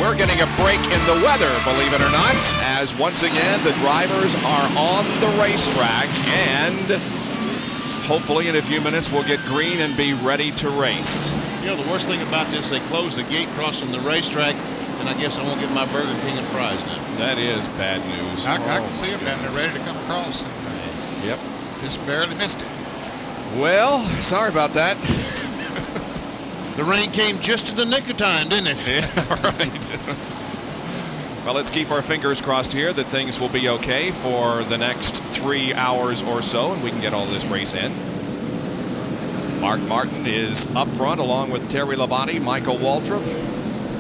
We're getting a break in the weather, believe it or not, as once again the drivers are on the racetrack, and hopefully in a few minutes we'll get green and be ready to race. You know, the worst thing about this, they closed the gate crossing the racetrack, and I guess I won't get my Burger King and fries now. That is bad news. I can see them down there ready to come across. And, yep. Just barely missed it. Well, sorry about that. The rain came just to the nick of time, didn't it? Yeah, right. Well, let's keep our fingers crossed here that things will be okay for the next 3 hours or so, and we can get all this race in. Mark Martin is up front along with Terry Labonte, Michael Waltrip,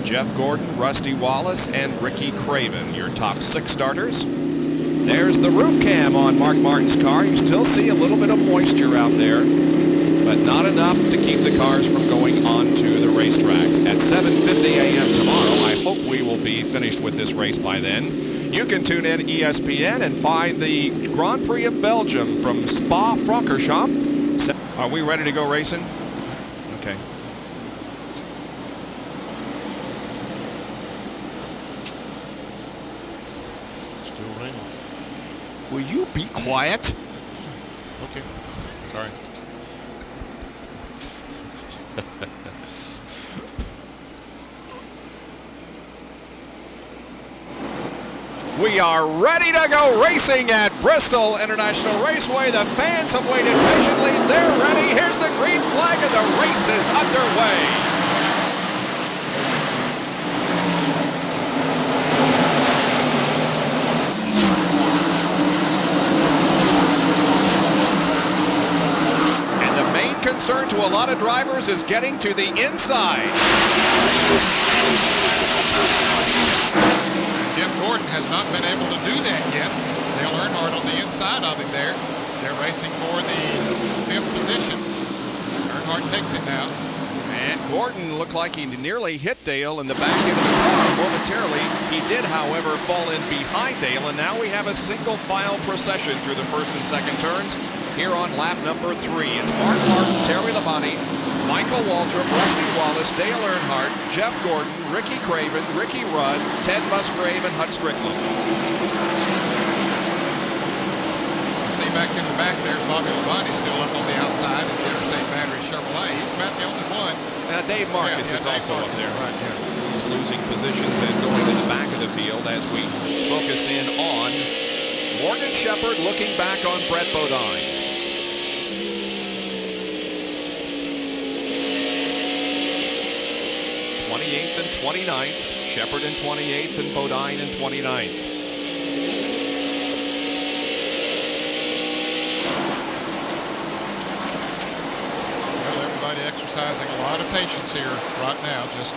Jeff Gordon, Rusty Wallace, and Ricky Craven, your top 6 starters. There's the roof cam on Mark Martin's car. You still see a little bit of moisture out there, but not enough to keep the cars from going onto the racetrack. At 7:50 a.m. tomorrow, I hope we will be finished with this race by then. You can tune in ESPN and find the Grand Prix of Belgium from Spa-Francorchamps. Are we ready to go racing? Okay. Still raining. Will you be quiet? Okay. Sorry. We are ready to go racing at Bristol International Raceway. The fans have waited patiently. They're ready. Here's the green flag and the race is underway. And the main concern to a lot of drivers is getting to the inside. Jeff Gordon has not been able to do that yet. Dale Earnhardt on the inside of him there. They're racing for the 5th position. Earnhardt takes it now. And Gordon looked like he nearly hit Dale in the back end of the car momentarily. He did, however, fall in behind Dale, and now we have a single file procession through the first and second turns here on lap number 3. It's Mark Martin, Terry Labonte, Michael Waltrip, Rusty Wallace, Dale Earnhardt, Jeff Gordon, Ricky Craven, Ricky Rudd, Ted Musgrave, and Hut Strickland. See back in the back there, Bobby Labonte still up on the outside at the Interstate Battery Chevrolet. He's about the only one. Dave Marcus is also up there. Right, yeah. He's losing positions and going to the back of the field as we focus in on Morgan Shepherd looking back on Brett Bodine. 28th and 29th, Shepherd in 28th and Bodine in 29th. Well, everybody exercising a lot of patience here right now. Just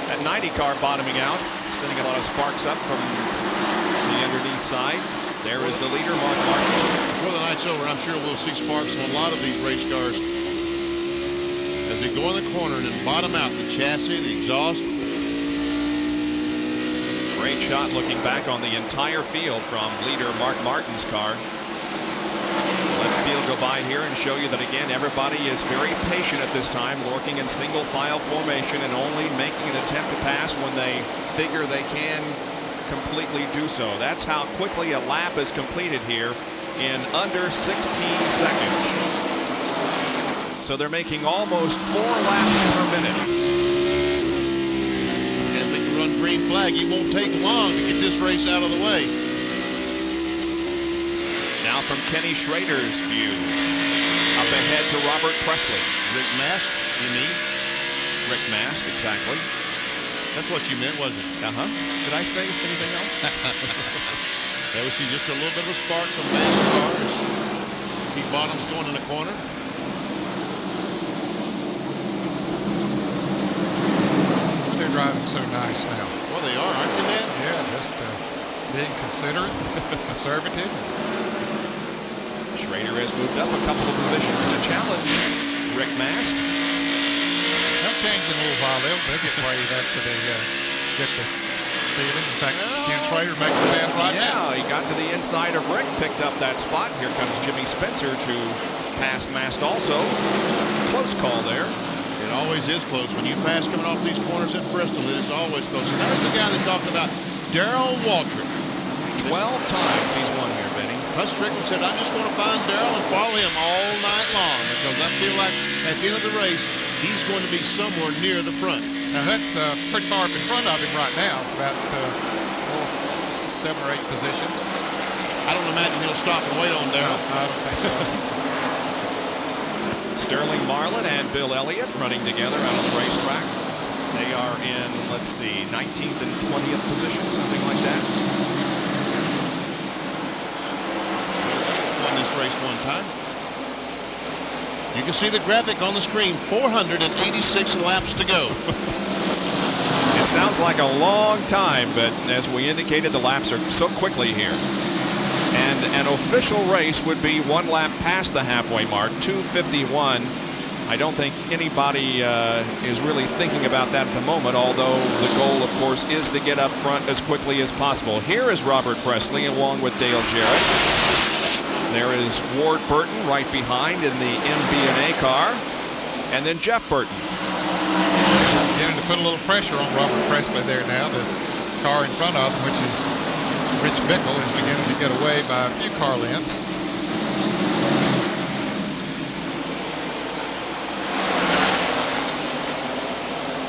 that 90 car bottoming out, sending a lot of sparks up from the underneath side. There is the leader, Mark Martin. Before the night's over, I'm sure we'll see sparks on a lot of these race cars as they go in the corner and then bottom out the chassis, the exhaust. Great shot looking back on the entire field from leader Mark Martin's car. Let the field go by here and show you that again everybody is very patient at this time, working in single file formation and only making an attempt to pass when they figure they can completely do so. That's how quickly a lap is completed here in under 16 seconds. So they're making almost 4 laps per minute. And if they can run green flag, it won't take long to get this race out of the way. Now from Kenny Schrader's view, up ahead to Robert Presley. Rick Mast, you mean? Rick Mast, exactly. That's what you meant, wasn't it? Uh-huh. Did I say anything else? There we see just a little bit of a spark from Mast's cars. Pete Bottom's going in the corner. they're driving so nice now. Well, they are, aren't they, Ned? Yeah, just being considerate, conservative. Schrader has moved up a couple of positions to challenge Rick Mast. They'll change in a little while. They'll get brave after they get the feeling. In fact, Ken Schrader making the pass right now. Yeah, he got to the inside of Rick, picked up that spot. Here comes Jimmy Spencer to pass Mast also. Close call there. It always is close. When you pass coming off these corners at Bristol, it is always close. And there's the guy that talked about, Darrell Waltrip. 12 times he's won here, Benny. Huss Strickland said, I'm just going to find Darrell and follow him all night long because I feel like at the end of the race, he's going to be somewhere near the front. Now, Hutt's pretty far up in front of him right now, about 7 or 8 positions. I don't imagine he'll stop and wait on Darrell. No, I don't think so. Sterling Marlin and Bill Elliott running together out on the racetrack. They are in, let's see, 19th and 20th position, something like that. Won this race one time. You can see the graphic on the screen, 486 laps to go. It sounds like a long time, but as we indicated, the laps are so quickly here. And an official race would be 1 lap past the halfway mark, 2:51. I don't think anybody is really thinking about that at the moment, although the goal, of course, is to get up front as quickly as possible. Here is Robert Presley along with Dale Jarrett. There is Ward Burton right behind in the MB&A car, and then Jeff Burton. Beginning to put a little pressure on Robert Presley there now. The car in front of him, which is Rich Bickle, is beginning to get away by a few car lengths.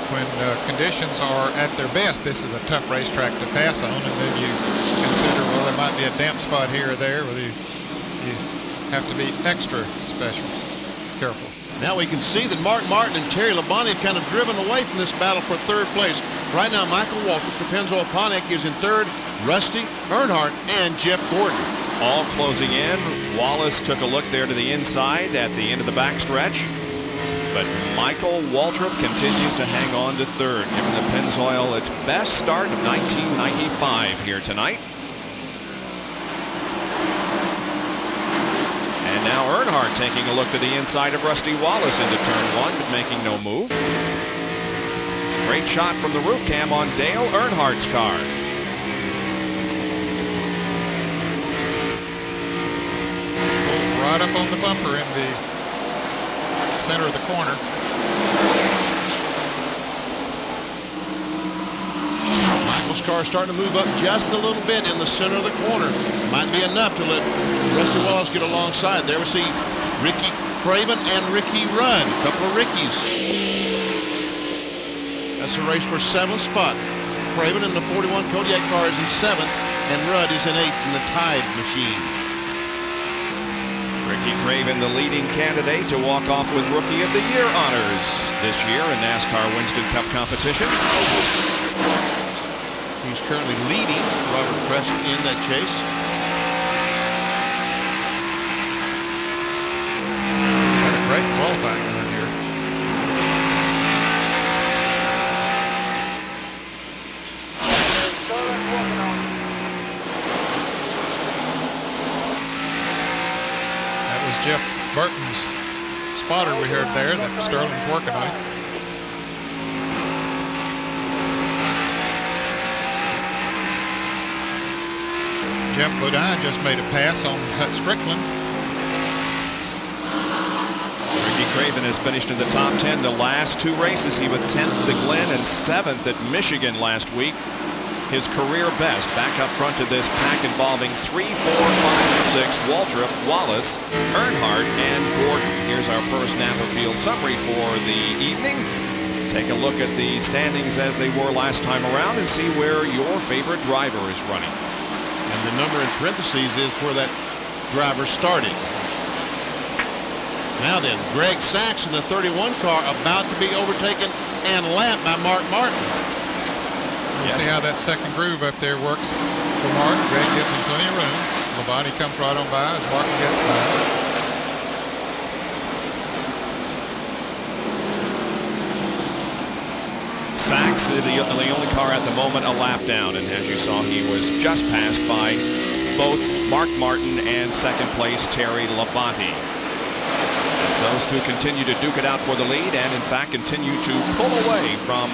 When conditions are at their best, this is a tough racetrack to pass on, and then you consider, well, there might be a damp spot here or there where you have to be extra special, careful. Now we can see that Mark Martin and Terry Labonte have kind of driven away from this battle for third place. Right now, Michael Waltrip, Pennzoil Pontiac is in third, Rusty, Earnhardt, and Jeff Gordon. All closing in. Wallace took a look there to the inside at the end of the backstretch. But Michael Waltrip continues to hang on to third, giving the Pennzoil its best start of 1995 here tonight. And now Earnhardt taking a look to the inside of Rusty Wallace into turn 1, but making no move. Great shot from the roof cam on Dale Earnhardt's car. Right up on the bumper in the center of the corner. Michael's car starting to move up just a little bit in the center of the corner. Might be enough to let Rusty Wallace get alongside. There we see Ricky Craven and Ricky Rudd. A couple of Rickies. That's a race for 7th spot. Craven in the 41 Kodiak car is in 7th, and Rudd is in 8th in the Tide machine. Ricky Craven, the leading candidate to walk off with Rookie of the Year honors this year in NASCAR Winston Cup competition. He's currently leading Robert Presley in that chase. Had a great qualifying run here. That was Jeff Burton's spotter we heard there that Sterling's working on. Jeff Bodine just made a pass on Hutt Strickland. Ricky Craven has finished in the top 10 the last 2 races. He was 10th at Glen and 7th at Michigan last week. His career best back up front to this pack involving 3, 4, 5, and 6, Waltrip, Wallace, Earnhardt, and Gordon. Here's our first Napa Field summary for the evening. Take a look at the standings as they were last time around and see where your favorite driver is running. And the number in parentheses is where that driver started. Now then, Greg Sachs in the 31 car about to be overtaken and lapped by Mark Martin. We'll see how that second groove up there works for Mark. Greg gives him plenty of room. Labonte comes right on by as Martin gets by. Sachs, the only car at the moment a lap down, and as you saw, he was just passed by both Mark Martin and second place Terry Labonte. As those two continue to duke it out for the lead and in fact continue to pull away from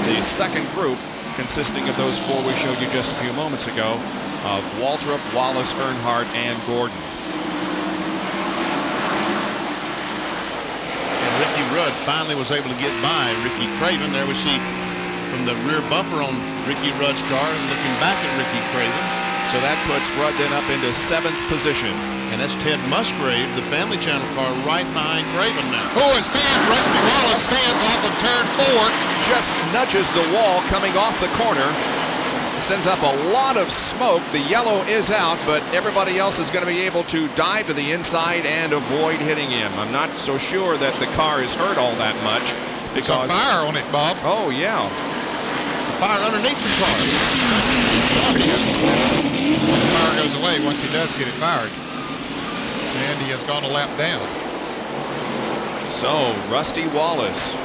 the second group consisting of those 4 we showed you just a few moments ago of Waltrip, Wallace, Earnhardt, and Gordon. And Ricky Rudd finally was able to get by Ricky Craven. There we see from the rear bumper on Ricky Rudd's car, looking back at Ricky Craven. So that puts Rudd then up into 7th position. And that's Ted Musgrave, the Family Channel car, right behind Craven now. Oh, it's bad. Rusty Wallace stands off of turn 4. Just nudges the wall coming off the corner. Sends up a lot of smoke. The yellow is out, but everybody else is going to be able to dive to the inside and avoid hitting him. I'm not so sure that the car is hurt all that much. Because there's a fire on it, Bob. Oh, yeah. Fire underneath the car. The fire goes away once he does get it fired. And he has gone a lap down. So, Rusty Wallace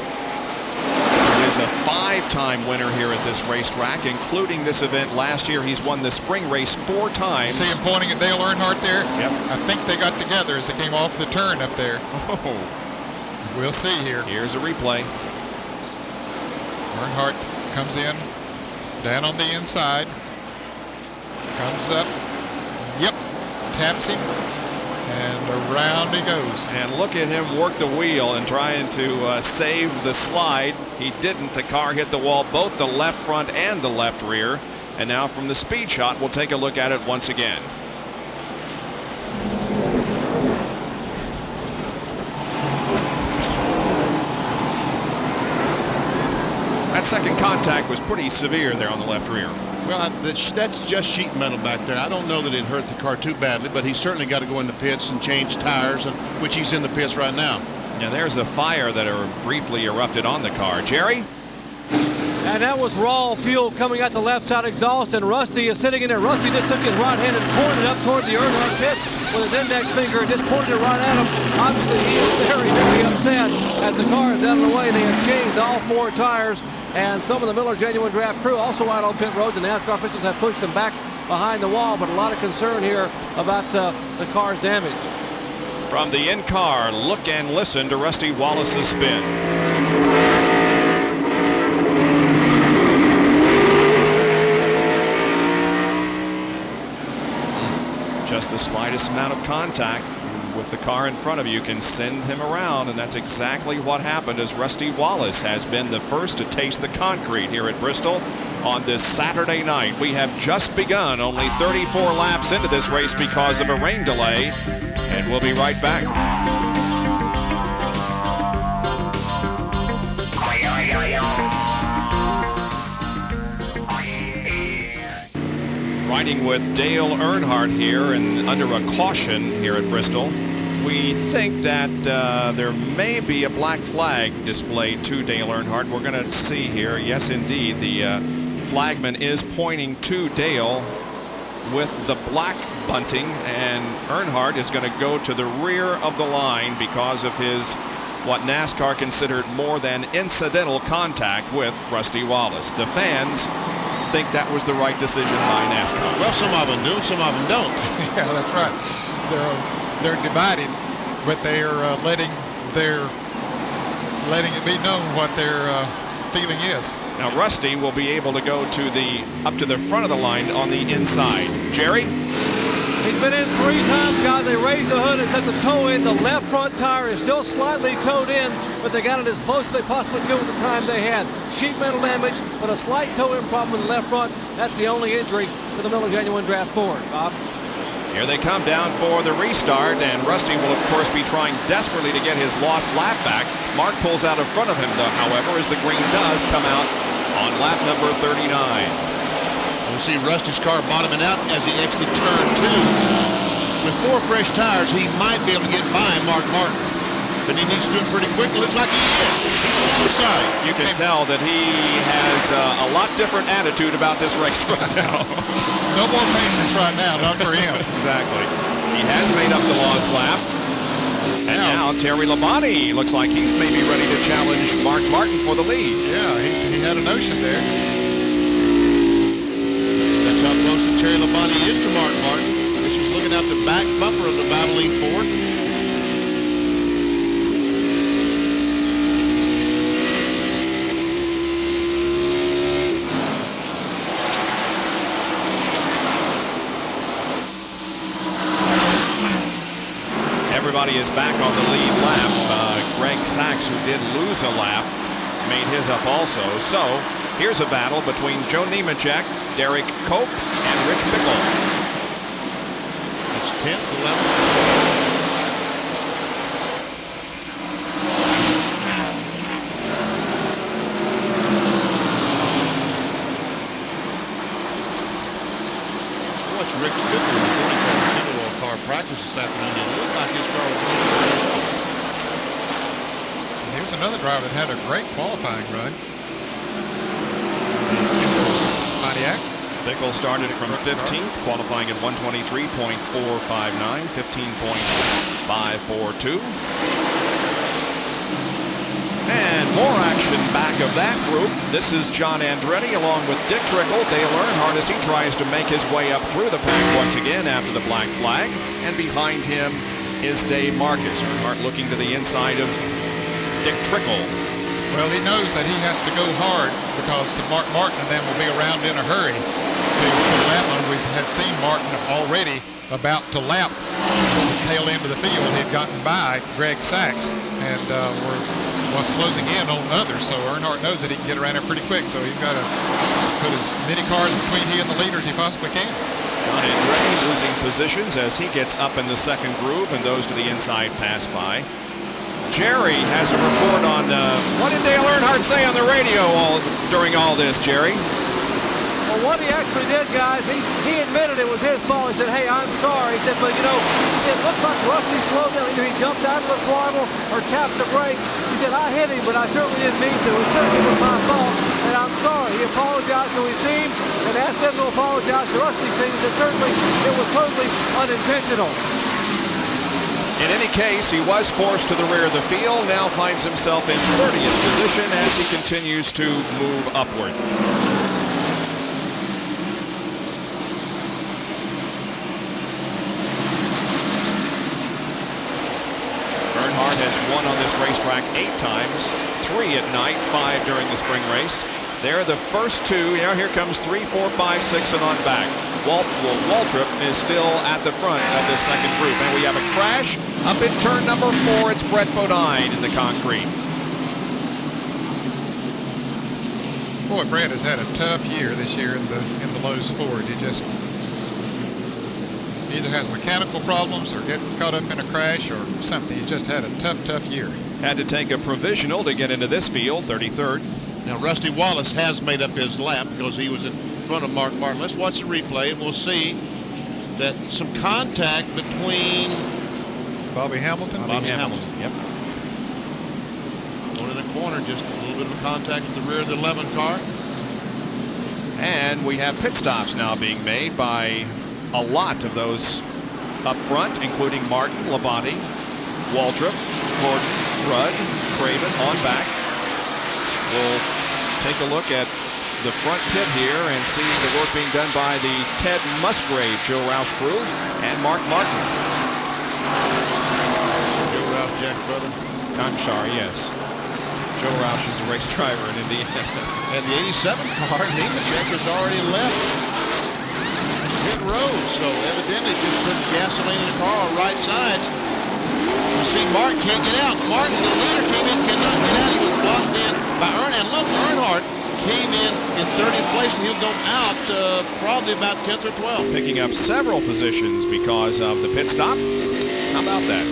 is a 5-time winner here at this racetrack, including this event last year. He's won the spring race 4 times. See him pointing at Dale Earnhardt there? Yep. I think they got together as they came off the turn up there. Oh. We'll see here. Here's a replay. Earnhardt comes in, down on the inside, comes up, yep, taps him, and around he goes. And look at him work the wheel and trying to save the slide. He didn't. The car hit the wall, both the left front and the left rear. And now from the speed shot, we'll take a look at it once again. That second contact was pretty severe there on the left rear. Well, that's just sheet metal back there. I don't know that it hurt the car too badly, but he's certainly got to go in the pits and change tires, which he's in the pits right now. And there's a fire that briefly erupted on the car. Jerry? And that was raw fuel coming out the left side exhaust, and Rusty is sitting in there. Rusty just took his right hand and pointed up toward the Earnhardt pit with his index finger and just pointed it right at him. Obviously, he is very, very upset as the car is out of the way. They have changed all 4 tires, and some of the Miller Genuine Draft crew also out on pit road. The NASCAR officials have pushed them back behind the wall, but a lot of concern here about the car's damage. From the in-car, look and listen to Rusty Wallace's spin. Just the slightest amount of contact with the car in front of you can send him around, and that's exactly what happened as Rusty Wallace has been the first to taste the concrete here at Bristol on this Saturday night. We have just begun, only 34 laps into this race because of a rain delay, and we'll be right back. Riding with Dale Earnhardt here and under a caution here at Bristol. We think that there may be a black flag displayed to Dale Earnhardt. We're going to see here. Yes, indeed. The flagman is pointing to Dale with the black bunting, and Earnhardt is going to go to the rear of the line because of his what NASCAR considered more than incidental contact with Rusty Wallace. The fans think that was the right decision by NASCAR. Well, some of them do, some of them don't. Yeah, that's right. They're divided, but they're letting it be known what their feeling is. Now Rusty will be able to go to up to the front of the line on the inside. Jerry? He's been in 3 times, guys. They raised the hood and set the toe in. The left front tire is still slightly towed in, but they got it as close as they possibly could with the time they had. Sheet metal damage, but a slight toe-in problem in the left front. That's the only injury to the Miller Genuine Draft Ford. Bob? Here they come down for the restart, and Rusty will, of course, be trying desperately to get his lost lap back. Mark pulls out in front of him, though, however, as the green does come out on lap number 39. We see Rusty's car bottoming out as he exited turn 2. With 4 fresh tires, he might be able to get by Mark Martin, but he needs to do it pretty quick. It looks like he is. You can tell that he has a lot different attitude about this race right now. No more patience right now, not for him. Exactly. He has made up the lost lap. And now Terry Labonte looks like he may be ready to challenge Mark Martin for the lead. Yeah, he had a notion there. That's how close that Terry Labonte is to Mark Martin. This is looking out the back bumper of the Battling Ford. Everybody is back on the lead lap. Greg Sachs, who did lose a lap, made his up also. So here's a battle between Joe Nemechek, Derek Cope, and Rich Bickle. It's 10th, 11th. Rick Bickle in the 40 car practice this afternoon. It looked like his car was going well. He was another driver that had a great qualifying run. Pontiac. Bickle started from 15th, qualifying at 123.459, 15.542. And more action back of that group. This is John Andretti along with Dick Trickle, Dale Earnhardt as he tries to make his way up through the pack once again after the black flag. And behind him is Dave Marcus. Earnhardt looking to the inside of Dick Trickle. Well, he knows that he has to go hard because Mark Martin and them will be around in a hurry to lap him. We had seen Martin already about to lap the tail end of the field. He'd gotten by Greg Sachs and was closing in on others. So Earnhardt knows that he can get around there pretty quick. So he's got to put as many cars between he and the leader as he possibly can. John Andretti losing positions as he gets up in the second groove and those to the inside pass by. Jerry has a report on what did Dale Earnhardt say on the radio during all this, Jerry? Well, what he actually did, guys, he admitted it was his fault. He said, hey, I'm sorry. He said, but, you know, he said, it looked like Rusty slowed down. Either he jumped out of the throttle or tapped the brake. He said, I hit him, but I certainly didn't mean to. It certainly was my fault, and I'm sorry. He apologized to his team and asked them to apologize to Rusty's team. He said, certainly it was totally unintentional. In any case, he was forced to the rear of the field, now finds himself in 30th position as he continues to move upward. Earnhardt has won on this racetrack 8 times, 3 at night, 5 during the spring race. They're the first 2. Now here comes 3, 4, 5, 6, and on back. Waltrip is still at the front of this second group. And we have a crash up in turn number 4. It's Brett Bodine in the concrete. Boy, Brett has had a tough year this year in the Lowe's Ford. He just either has mechanical problems or get caught up in a crash or something. He just had a tough year. Had to take a provisional to get into this field, 33rd. Now, Rusty Wallace has made up his lap because he was in front of Mark Martin. Let's watch the replay, and we'll see that some contact between Bobby Hamilton. Bobby Hamilton. Yep. Going in the corner, just a little bit of contact at the rear of the 11 car. And we have pit stops now being made by a lot of those up front, including Martin, Labonte, Waltrip, Gordon, Rudd, Craven on back. We'll take a look at the front pit here and see the work being done by the Ted Musgrave Joe Roush crew and Mark Martin. Joe Roush, Jack brother. I'm sorry, yes. Joe Roush is a race driver in Indiana. And the 87 car, Nemechek has already left pit road, so evidently just put gasoline in the car on right sides. You see Martin can't get out. Martin, the leader, came in, cannot get out. He was blocked in by Earnhardt. And look, Earnhardt came in 30th place, and he'll go out probably about 10th or 12th. Picking up several positions because of the pit stop. How about that?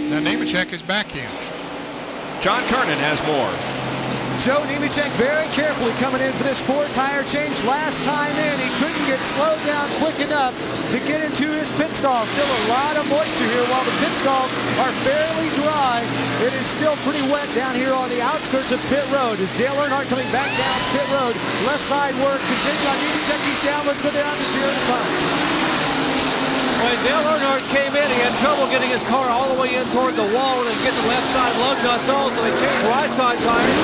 Now Nemechek is back in. John Kernan has more. Joe Nemechek very carefully coming in for this 4-tire change. Last time in, he couldn't get slowed down quick enough to get into his pit stall. Still a lot of moisture here. While the pit stalls are fairly dry, it is still pretty wet down here on the outskirts of pit road. As Dale Earnhardt coming back down pit road. Left side work continuing on Nemechek. He's down. Let's go down to Jared Pines. When Dale Earnhardt came in, he had trouble getting his car all the way in toward the wall and getting the left side lug nuts on, so they changed right side tires.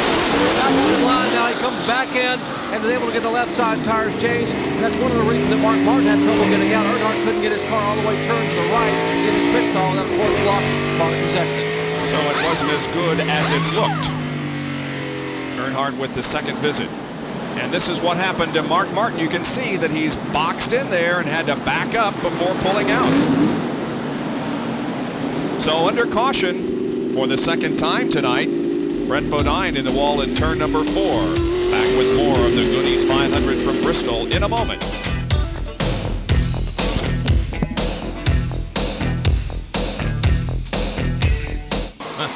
Back on the line now, he comes back in and was able to get the left side tires changed. And that's one of the reasons that Mark Martin had trouble getting out. Earnhardt couldn't get his car all the way turned to the right in his pit stall, and that of course blocked Martin's exit. So it wasn't as good as it looked. Earnhardt with the second visit. And this is what happened to Mark Martin. You can see that he's boxed in there and had to back up before pulling out. So under caution, for the second time tonight. Brett Bodine in the wall in turn number 4. Back with more of the Goodies 500 from Bristol in a moment.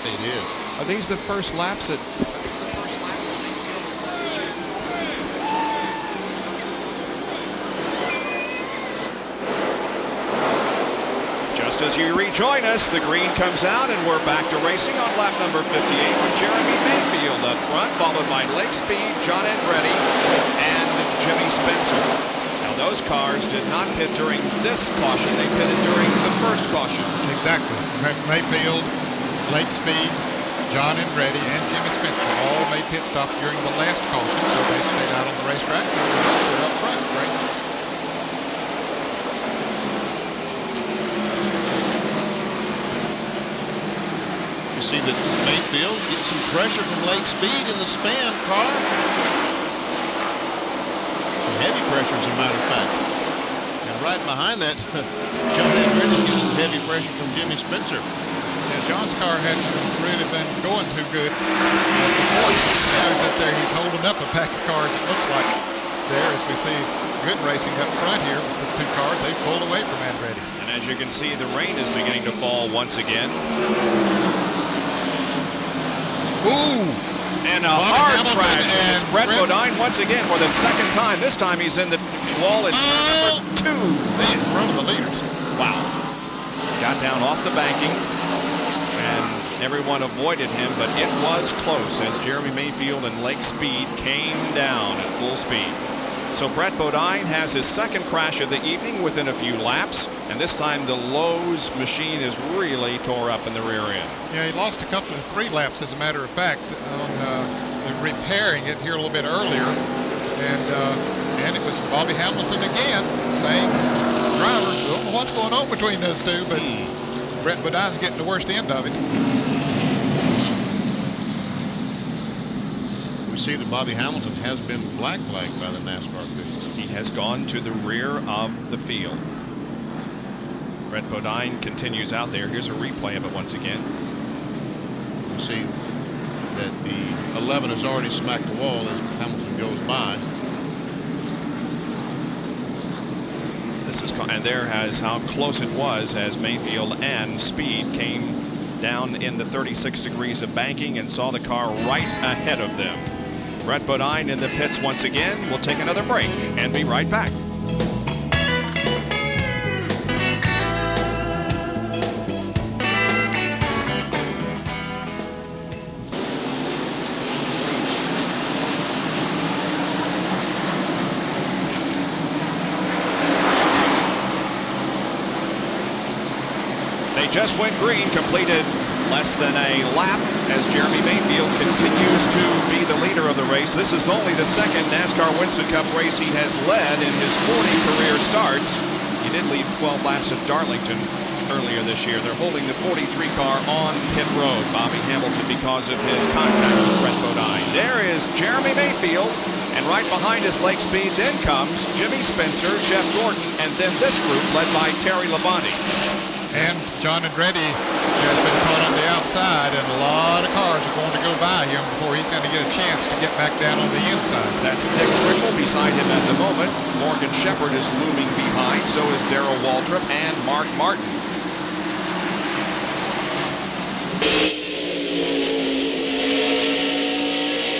It is. Are these the first laps at... Just as you rejoin us, the green comes out and we're back to racing on lap number 58 with Jeremy Mayfield up front, followed by Lake Speed, John Andretti, and Jimmy Spencer. Now those cars did not pit during this caution, they pitted during the first caution. Exactly. Mayfield, Lake Speed, John Andretti, and Jimmy Spencer all made pit stops during the last caution, so they stayed out on the racetrack. They're up front, right? You see that Mayfield gets some pressure from Lake Speed in the span car. Some heavy pressure, as a matter of fact. And right behind that, John Andretti gets some heavy pressure from Jimmy Spencer. Yeah, John's car hadn't really been going too good before. Now he's up there, he's holding up a pack of cars, it looks like. There, as we see good racing up front here with the two cars, they pulled away from Andretti. And as you can see, the rain is beginning to fall once again. Ooh! And a hard crash. And it's Brett Bodine once again for the second time. This time he's in the wall in turn number 2. In front of the leaders. Wow. Got down off the banking. And everyone avoided him, but it was close as Jeremy Mayfield and Lake Speed came down at full speed. So Brett Bodine has his second crash of the evening within a few laps, and this time the Lowe's machine is really tore up in the rear end. Yeah, he lost a couple of 3 laps, as a matter of fact, on repairing it here a little bit earlier, and it was Bobby Hamilton again, same driver. Don't know what's going on between those two, but Brett Bodine's getting the worst end of it. We see that Bobby Hamilton has been black flagged by the NASCAR officials. He has gone to the rear of the field. Brett Bodine continues out there. Here's a replay of it once again. We see that the 11 has already smacked the wall as Hamilton goes by. This is, and there has how close it was as Mayfield and Speed came down in the 36 degrees of banking and saw the car right ahead of them. Brett Bodine in the pits once again. We'll take another break and be right back. They just went green, completed less than a lap as Jeremy Mayfield continues to be the leader of the race. This is only the second NASCAR Winston Cup race he has led in his 40 career starts. He did lead 12 laps at Darlington earlier this year. They're holding the 43 car on pit road. Bobby Hamilton because of his contact with Brett Bodine. There is Jeremy Mayfield, and right behind us Lake Speed. Then comes Jimmy Spencer, Jeff Gordon, and then this group led by Terry Labonte. And John Andretti has been caught on the outside, and a lot of cars are going to go by him before he's going to get a chance to get back down on the inside. That's Dick Trickle beside him at the moment. Morgan Shepherd is looming behind. So is Darrell Waltrip and Mark Martin.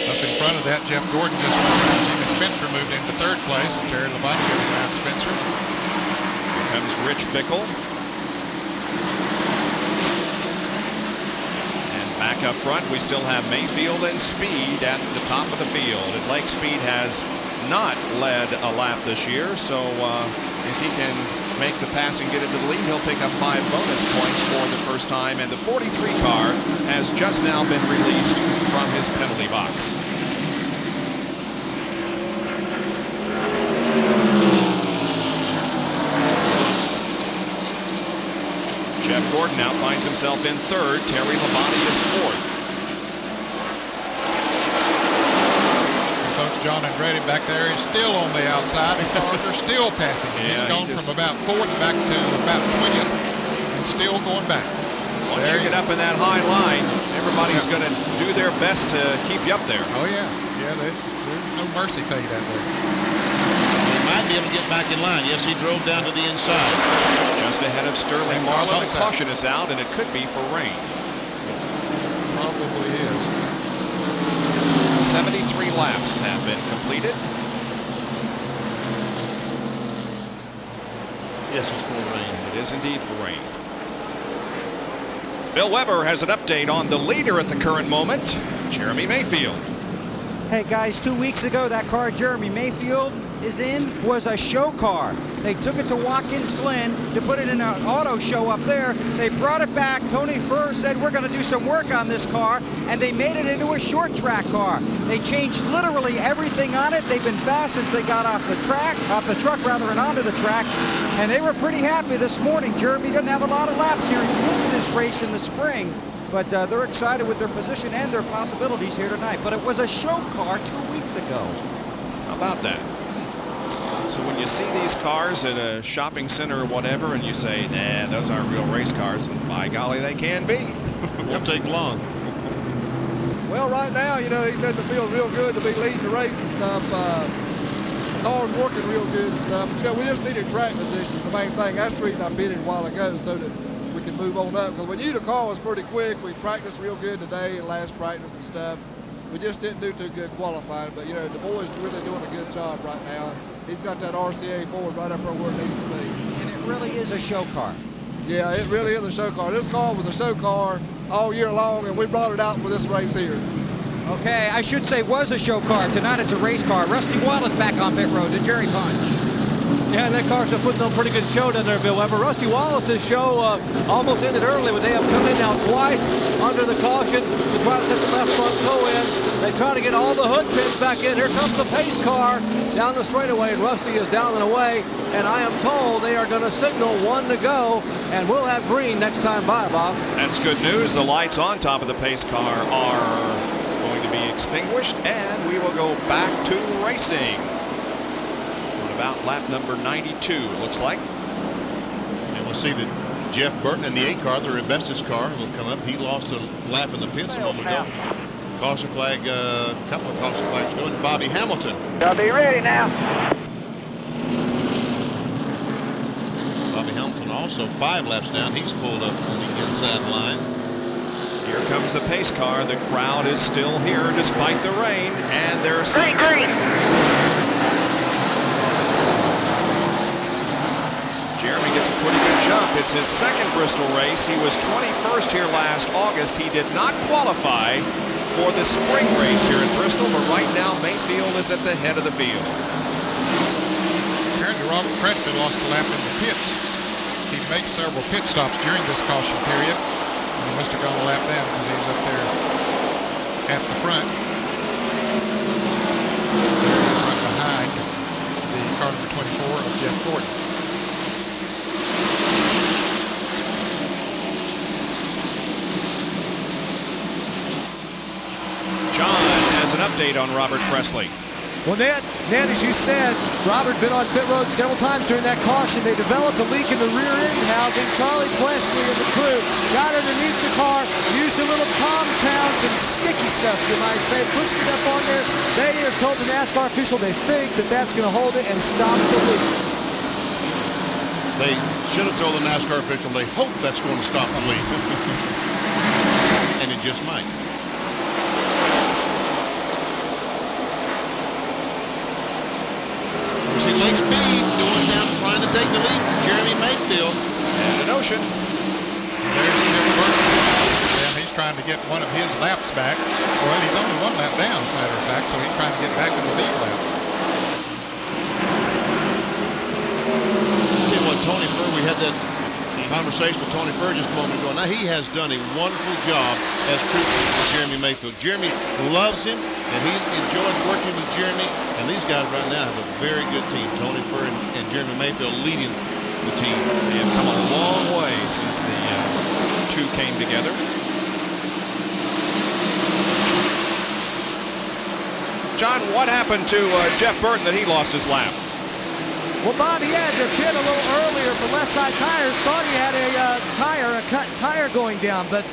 Up in front of that, Jeff Gordon just won. Jimmy Spencer moved into 3rd place. Terry Labonte goes around Spencer. Here comes Rich Bickle. Back up front, we still have Mayfield and Speed at the top of the field. And Lake Speed has not led a lap this year, so if he can make the pass and get into the lead, he'll pick up 5 bonus points for the first time. And the 43 car has just now been released from his penalty box. Jeff Gordon now finds himself in 3rd. Terry Labonte is 4th. Folks, John Andretti back there is still on the outside. The cars are still passing. Yeah, He's gone from about 4th back to about 20th and still going back. Once you get up in that high line, everybody's going to do their best to keep you up there. Oh, yeah. Yeah, there's no mercy paid out there. He might be able to get back in line. Yes, he drove down to the inside. Just ahead of Sterling Marlin. The caution is out, and it could be for rain. Probably is. 73 laps have been completed. Yes, it's for rain. It is indeed for rain. Bill Weber has an update on the leader at the current moment, Jeremy Mayfield. Hey guys, 2 weeks ago, that car Jeremy Mayfield is in was a show car. They took it to Watkins Glen to put it in an auto show up there. They brought it back. Tony Furr said, we're going to do some work on this car, and they made it into a short track car. They changed literally everything on it. They've been fast since they got off the truck and onto the track, and they were pretty happy this morning. Jeremy doesn't have a lot of laps here. He missed this race in the spring, but they're excited with their position and their possibilities here tonight. But it was a show car 2 weeks ago. How about that? So when you see these cars at a shopping center or whatever, and you say, nah, those aren't real race cars, and by golly, they can be. Won't take long. Well, right now, you know, he said it feels real good to be leading the race and stuff. The car's working real good and stuff. You know, we just needed track positions, the main thing. That's the reason I pitted a while ago, so that we can move on up. Because we knew the car was pretty quick. We practiced real good today and last practice and stuff. We just didn't do too good qualifying, but, you know, the boy's really doing a good job right now. He's got that RCA Ford right up there where it needs to be. And it really is a show car. Yeah, it really is a show car. This car was a show car all year long, and we brought it out for this race here. Okay, I should say was a show car. Tonight it's a race car. Rusty Wallace back on pit road. The Jerry Punch. Yeah, and that car's putting on a pretty good show down there, Bill Weber. Rusty Wallace's show almost ended early, but they have come in now twice under the caution to try to set the left front toe in. They try to get all the hood pins back in. Here comes the pace car down the straightaway, and Rusty is down and away. And I am told they are going to signal 1 to go, and we'll have green next time by, Bob. That's good news. The lights on top of the pace car are going to be extinguished, and we will go back to racing. About lap number 92, it looks like. And we'll see that Jeff Burton in the 8 car, the Rebestis car, will come up. He lost a lap in the pits a moment ago. Caution flag, a couple of caution flags going to Bobby Hamilton. I'll be ready now. Bobby Hamilton also 5 laps down. He's pulled up on the inside line. Here comes the pace car. The crowd is still here despite the rain, and there's Green. Jeremy gets a pretty good jump. It's his second Bristol race. He was 21st here last August. He did not qualify for the spring race here in Bristol, but right now Mayfield is at the head of the field. Apparently Robert Preston lost a lap in the pits. He made several pit stops during this caution period. He must have gone a lap down because he was up there at the front. Right behind the car number 24 of Jeff Gordon. John has an update on Robert Presley. Well, Ned, as you said, Robert been on pit road several times during that caution. They developed a leak in the rear end housing. Charlie Presley and the crew got underneath the car, used a little compound, some sticky stuff, you might say, pushed it up on there. They have told the NASCAR official they think that that's going to hold it and stop the leak. They should have told the NASCAR official they hope that's going to stop the leak. And it just might. See Lake Speed going down, trying to take the lead from Jeremy Mayfield. And an Ocean. There's Jeff Burton. And he's trying to get one of his laps back. Well, he's only 1 lap down, as a matter of fact, so he's trying to get back in the lead lap. Tell you what, Tony Furr, we had that conversation with Tony Furr just a moment ago. Now, he has done a wonderful job as crew chief for Jeremy Mayfield. Jeremy loves him, and he enjoys working with Jeremy. And these guys right now have a very good team. Tony Furr and Jeremy Mayfield leading the team. They have come a long way since the two came together. John, what happened to Jeff Burton that he lost his lap? Well, Bob, he had to pit a little earlier for left side tires. Thought he had a cut tire going down, but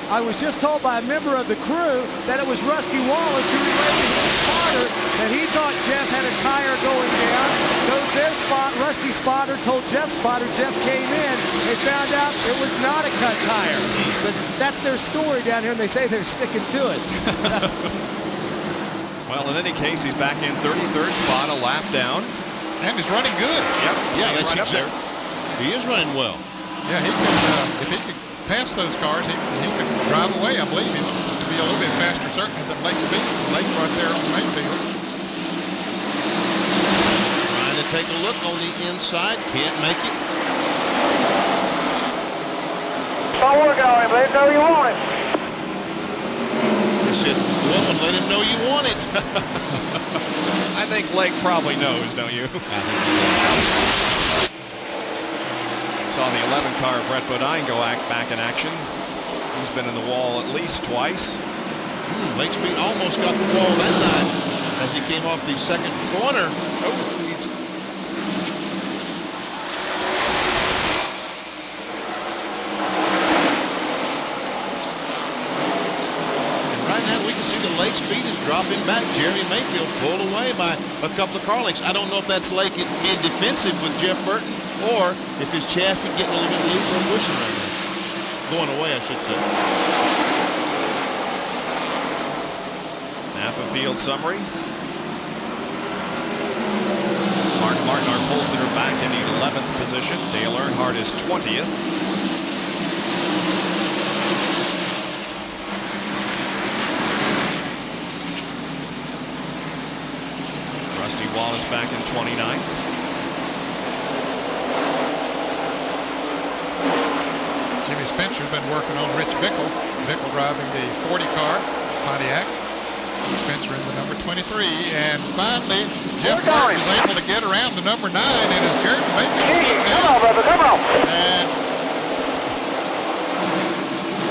I was just told by a member of the crew that it was Rusty Wallace who relayed to his spotter that he thought Jeff had a tire going down. So their Rusty spotter told Jeff's spotter. Jeff came in. They found out it was not a cut tire. But that's their story down here, and they say they're sticking to it. Well, in any case, he's back in 33rd spot, a lap down. And he's running good. Yep. Yeah, that's right up there. He is running well. Yeah, he could, if he could pass those cars, he could drive away, I believe. He looks to be a little bit faster, certainly, than Lake Speed. Lake's right there on the Mayfield. Trying to take a look on the inside. Can't make it. Don't work on him. Let him know you want it. He said, well, let him know you want it. I think Lake probably knows, don't you? Saw the 11 car of Brett Bodine go back in action. He's been in the wall at least twice. Lake Speed almost got the wall that time as he came off the second corner. Oh, he's... Right now, we can see the Lake Speed is dropping back. Jeremy Mayfield pulled away by a couple of car lengths. I don't know if that's Lake being defensive with Jeff Burton or if his chassis getting a little bit loose or pushing right now. Going away, I should say. Napa field summary. Mark Martin, our pole sitter, back in the 11th position. Dale Earnhardt is 20th. Rusty Wallace back in 29th. Jimmy Spencer's been working on Rich Bickle. Bickle driving the 40 car, Pontiac. Spencer in the number 23. And finally, Jeff Burton was able to get around the number 9, and as Jeremy Mayfield Come on, brother, come on. And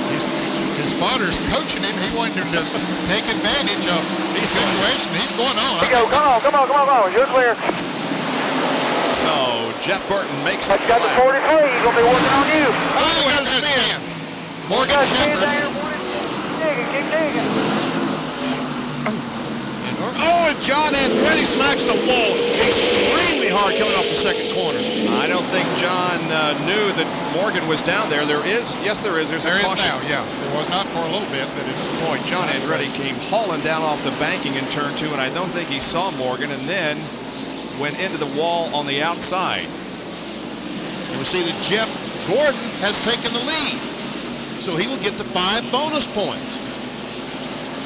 his spotter's coaching him. He wanted him to take advantage of the situation. He's going on. Come on. You're clear. So Jeff Burton makes it. But you got the 43. He's going to be working on you. Oh, and there's spin. Morgan Got spin Shepherd. there. Keep digging. Oh, and John Andretti smacks the wall extremely hard coming off the second corner. I don't think John knew that Morgan was down there. Yes, there is. There's There a is caution. now, yeah. There was not for a little bit, but it's Boy, John Andretti came hauling down off the banking in turn 2, and I don't think he saw Morgan, and then went into the wall on the outside. And we see that Jeff Gordon has taken the lead. So he will get the 5 bonus points.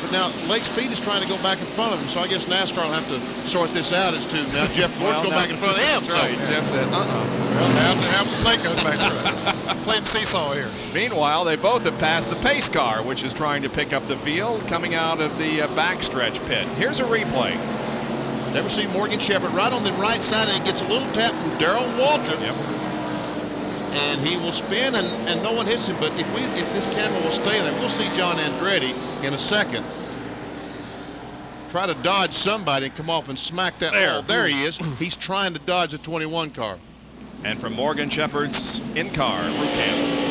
But now Lake Speed is trying to go back in front of him, so I guess NASCAR will have to sort this out as to now Jeff Gordon's going back in front of him. That's right. Jeff says, well, now the play goes back to it. Playing seesaw here. Meanwhile, they both have passed the pace car, which is trying to pick up the field coming out of the backstretch pit. Here's a replay. There we see Morgan Shepherd right on the right side, and he gets a little tap from Darrell Waltrip. Yep. And he will spin, and no one hits him. But if this camera will stay there, we'll see John Andretti in a second try to dodge somebody and come off and smack that wall. There he is. He's trying to dodge the 21 car. And from Morgan Shepherd's in-car roof cam.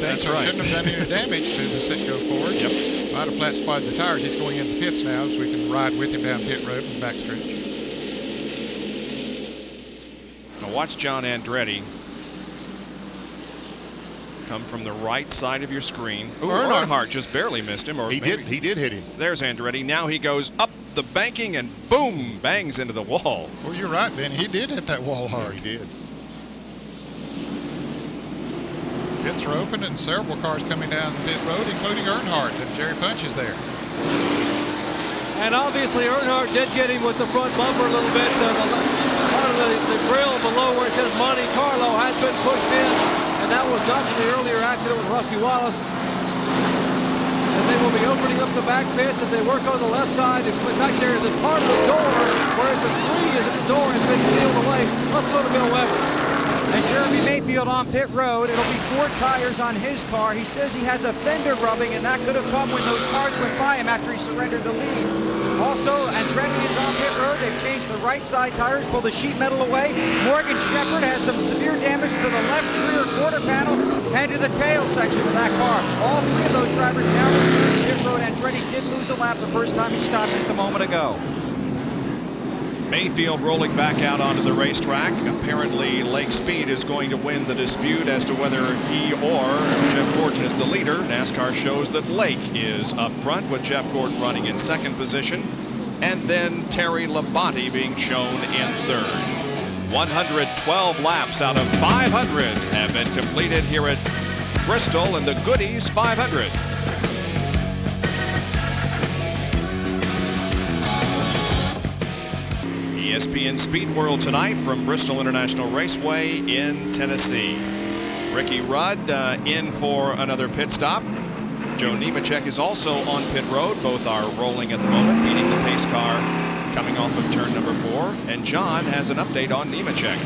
That's so right. Shouldn't have done any damage to the Sitco Ford. Yep. Might have flat spotted the tires. He's going into the pits now, so we can ride with him down pit road and backstretch. Now watch John Andretti come from the right side of your screen. Ooh, Earnhardt just barely missed him. Or he did hit him. There's Andretti. Now he goes up the banking and boom, bangs into the wall. Well, you're right, Ben. He did hit that wall hard. Yeah, he did. Pits are open and several cars coming down the pit road, including Earnhardt, and Jerry Punch is there. And obviously Earnhardt did get him with the front bumper a little bit. Part of the grill below where it says Monte Carlo had been pushed in, and that was not from the earlier accident with Rusty Wallace. as they will be opening up the back pits as they work on the left side. And back there is a part of the door, whereas the 3 is at the door and been peeled away. Let's go to Bill Weber. And Jeremy Mayfield on pit road. It'll be 4 tires on his car. He says he has a fender rubbing, and that could have come when those cars went by him after he surrendered the lead. Also, Andretti is on pit road. They've changed the right side tires, pulled the sheet metal away. Morgan Shepherd has some severe damage to the left rear quarter panel and to the tail section of that car. All 3 of those drivers now return to pit road. Andretti did lose a lap the first time he stopped just a moment ago. Mayfield rolling back out onto the racetrack. Apparently, Lake Speed is going to win the dispute as to whether he or Jeff Gordon is the leader. NASCAR shows that Lake is up front with Jeff Gordon running in 2nd position. And then Terry Labonte being shown in 3rd. 112 laps out of 500 have been completed here at Bristol in the Goodies 500. ESPN Speed World tonight from Bristol International Raceway in Tennessee. Ricky Rudd in for another pit stop. Joe Nemechek is also on pit road. Both are rolling at the moment, beating the pace car coming off of turn number 4. And John has an update on Nemechek.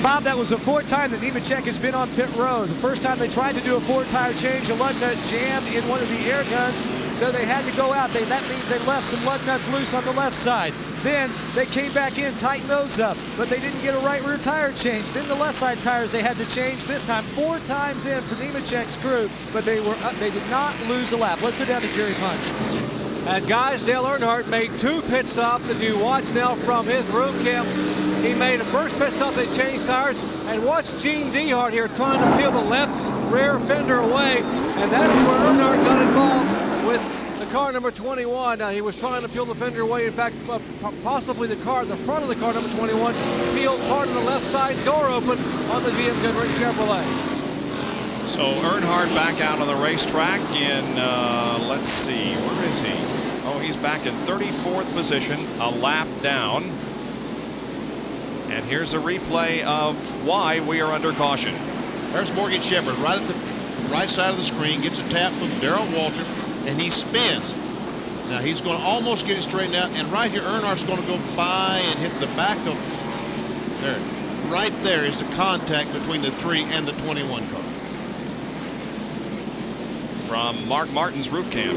Bob, that was the 4th time that Nemechek has been on pit road. The first time they tried to do a 4-tire change, a lug nut jammed in one of the air guns, so they had to go out. That means they left some lug nuts loose on the left side. Then they came back in, tightened those up, but they didn't get a right rear tire change. Then the left side tires they had to change this time. 4 times in for Nemechek's crew, but they did not lose a lap. Let's go down to Jerry Punch. And guys, Dale Earnhardt made 2 pit stops, as you watch now from his room camp. He made a first pit stop, they changed tires, and watch Gene Dehart here trying to peel the left rear fender away, and that is where Earnhardt got involved with the car number 21. Now, he was trying to peel the fender away. In fact, possibly the front of the car number 21 peeled part of the left side door open on the GM Goodrich Chevrolet. So Earnhardt back out on the racetrack in, let's see, where is he? Oh, he's back in 34th position, a lap down. And here's a replay of why we are under caution. There's Morgan Shepherd right at the right side of the screen, gets a tap from Darrell Waltrip, and he spins. Now he's going to almost get it straightened out, and right here Earnhardt's going to go by and hit the back of, there. Right there is the contact between the 3 and the 21 car. From Mark Martin's roof cam.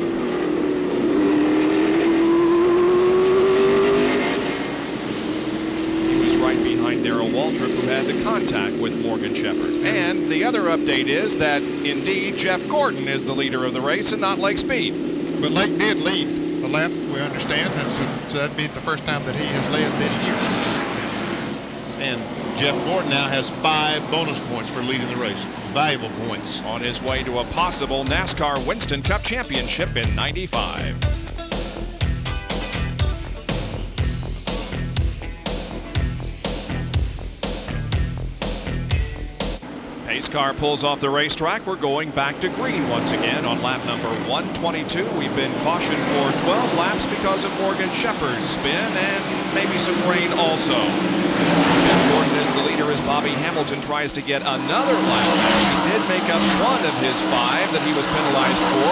Right behind Darrell Waltrip, who had the contact with Morgan Shepherd. And the other update is that indeed Jeff Gordon is the leader of the race and not Lake Speed. But Lake did lead the lap, we understand, and so that'd be the first time that he has led this year. And Jeff Gordon now has 5 bonus points for leading the race. Valuable points. On his way to a possible NASCAR Winston Cup championship in '95. Pace car pulls off the racetrack. We're going back to green once again on lap number 122. We've been cautioned for 12 laps because of Morgan Shepherd's spin and maybe some rain also. Jeff Gordon is the leader as Bobby Hamilton tries to get another lap. He did make up 1 of his 5 that he was penalized for.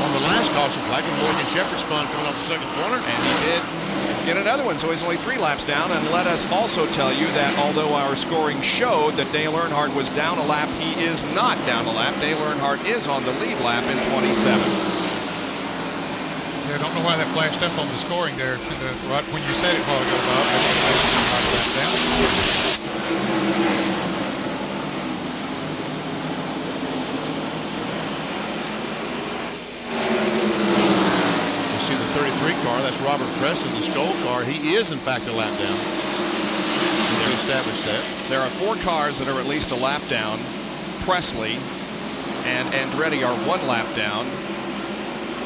On the last caution flag, Morgan Shepherd spun coming off the 2nd corner. And he did get another one, so he's only 3 laps down. And let us also tell you that although our scoring showed that Dale Earnhardt was down a lap, he is not down a lap. Dale Earnhardt is on the lead lap in 27. Yeah, I don't know why that flashed up on the scoring there. Right when you said it a while ago, Bob, I didn't down. See the 33 car, that's Robert Preston, the Skoll car. He is, in fact, a lap down. They've established that. There are 4 cars that are at least a lap down. Presley and Andretti are 1 lap down.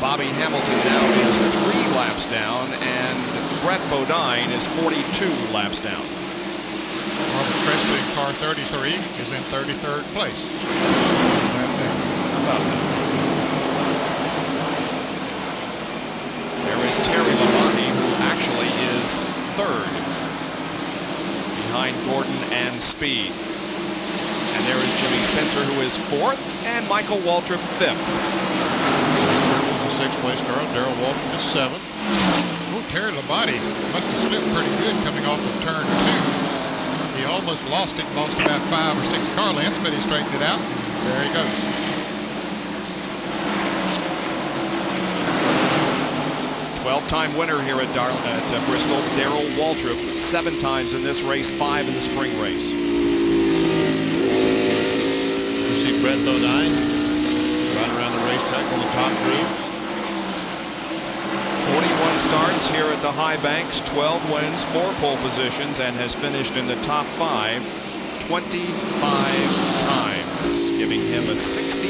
Bobby Hamilton now is 3 laps down, and Brett Bodine is 42 laps down. Robert Presley, car 33, is in 33rd place. How about that? There is Terry Labonte, who actually is 3rd behind Gordon and Speed. And there is Jimmy Spencer, who is 4th, and Michael Waltrip 5th. 6th place car. Darrell Waltrip is 7th. Oh, Terry Labonte must have slipped pretty good coming off of turn 2. He almost lost it, lost about 5 or 6 car lengths, but he straightened it out. There he goes. 12-time winner here at Bristol, Darrell Waltrip, 7 times in this race, 5 in the spring race. You see Brett Bodine right around the racetrack on the top groove. 41 starts here at the High Banks, 12 wins, 4 pole positions, and has finished in the top 5 25 times, giving him a 61%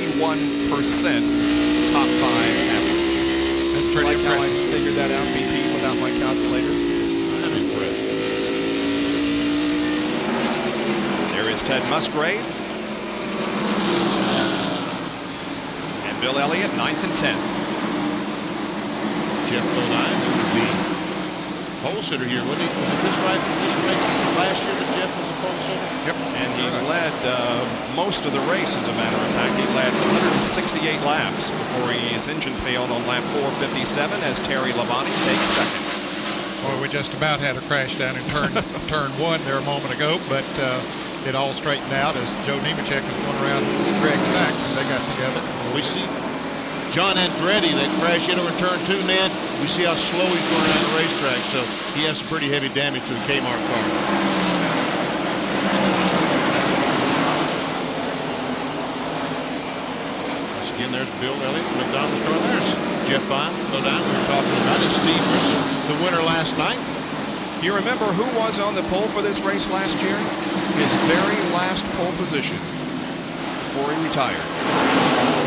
top 5 average. That's pretty like impressive. How I figured that out, BP, without my calculator. I'm impressed. There is Ted Musgrave. And Bill Elliott, 9th and 10th. Jeff Bodine, who would be pole sitter here, wouldn't he? Was it this race last year that Jeff was a pole sitter? Yep. And he led most of the race, as a matter of fact. He led 168 laps before his engine failed on lap 457 as Terry Labonte takes 2nd. Well, we just about had a crash down in turn 1 there a moment ago, but it all straightened out as Joe Nemechek was going around Greg Sachs, and they got together. We see John Andretti that crashed into in turn 2, Ned. We see how slow he's going around the racetrack, so he has some pretty heavy damage to the Kmart car. Once again, there's Bill Elliott, McDonald's car. There's Jeff Bodine, we were talking about it. Steve Grissom, the winner last night. Do you remember who was on the pole for this race last year? His very last pole position before he retired.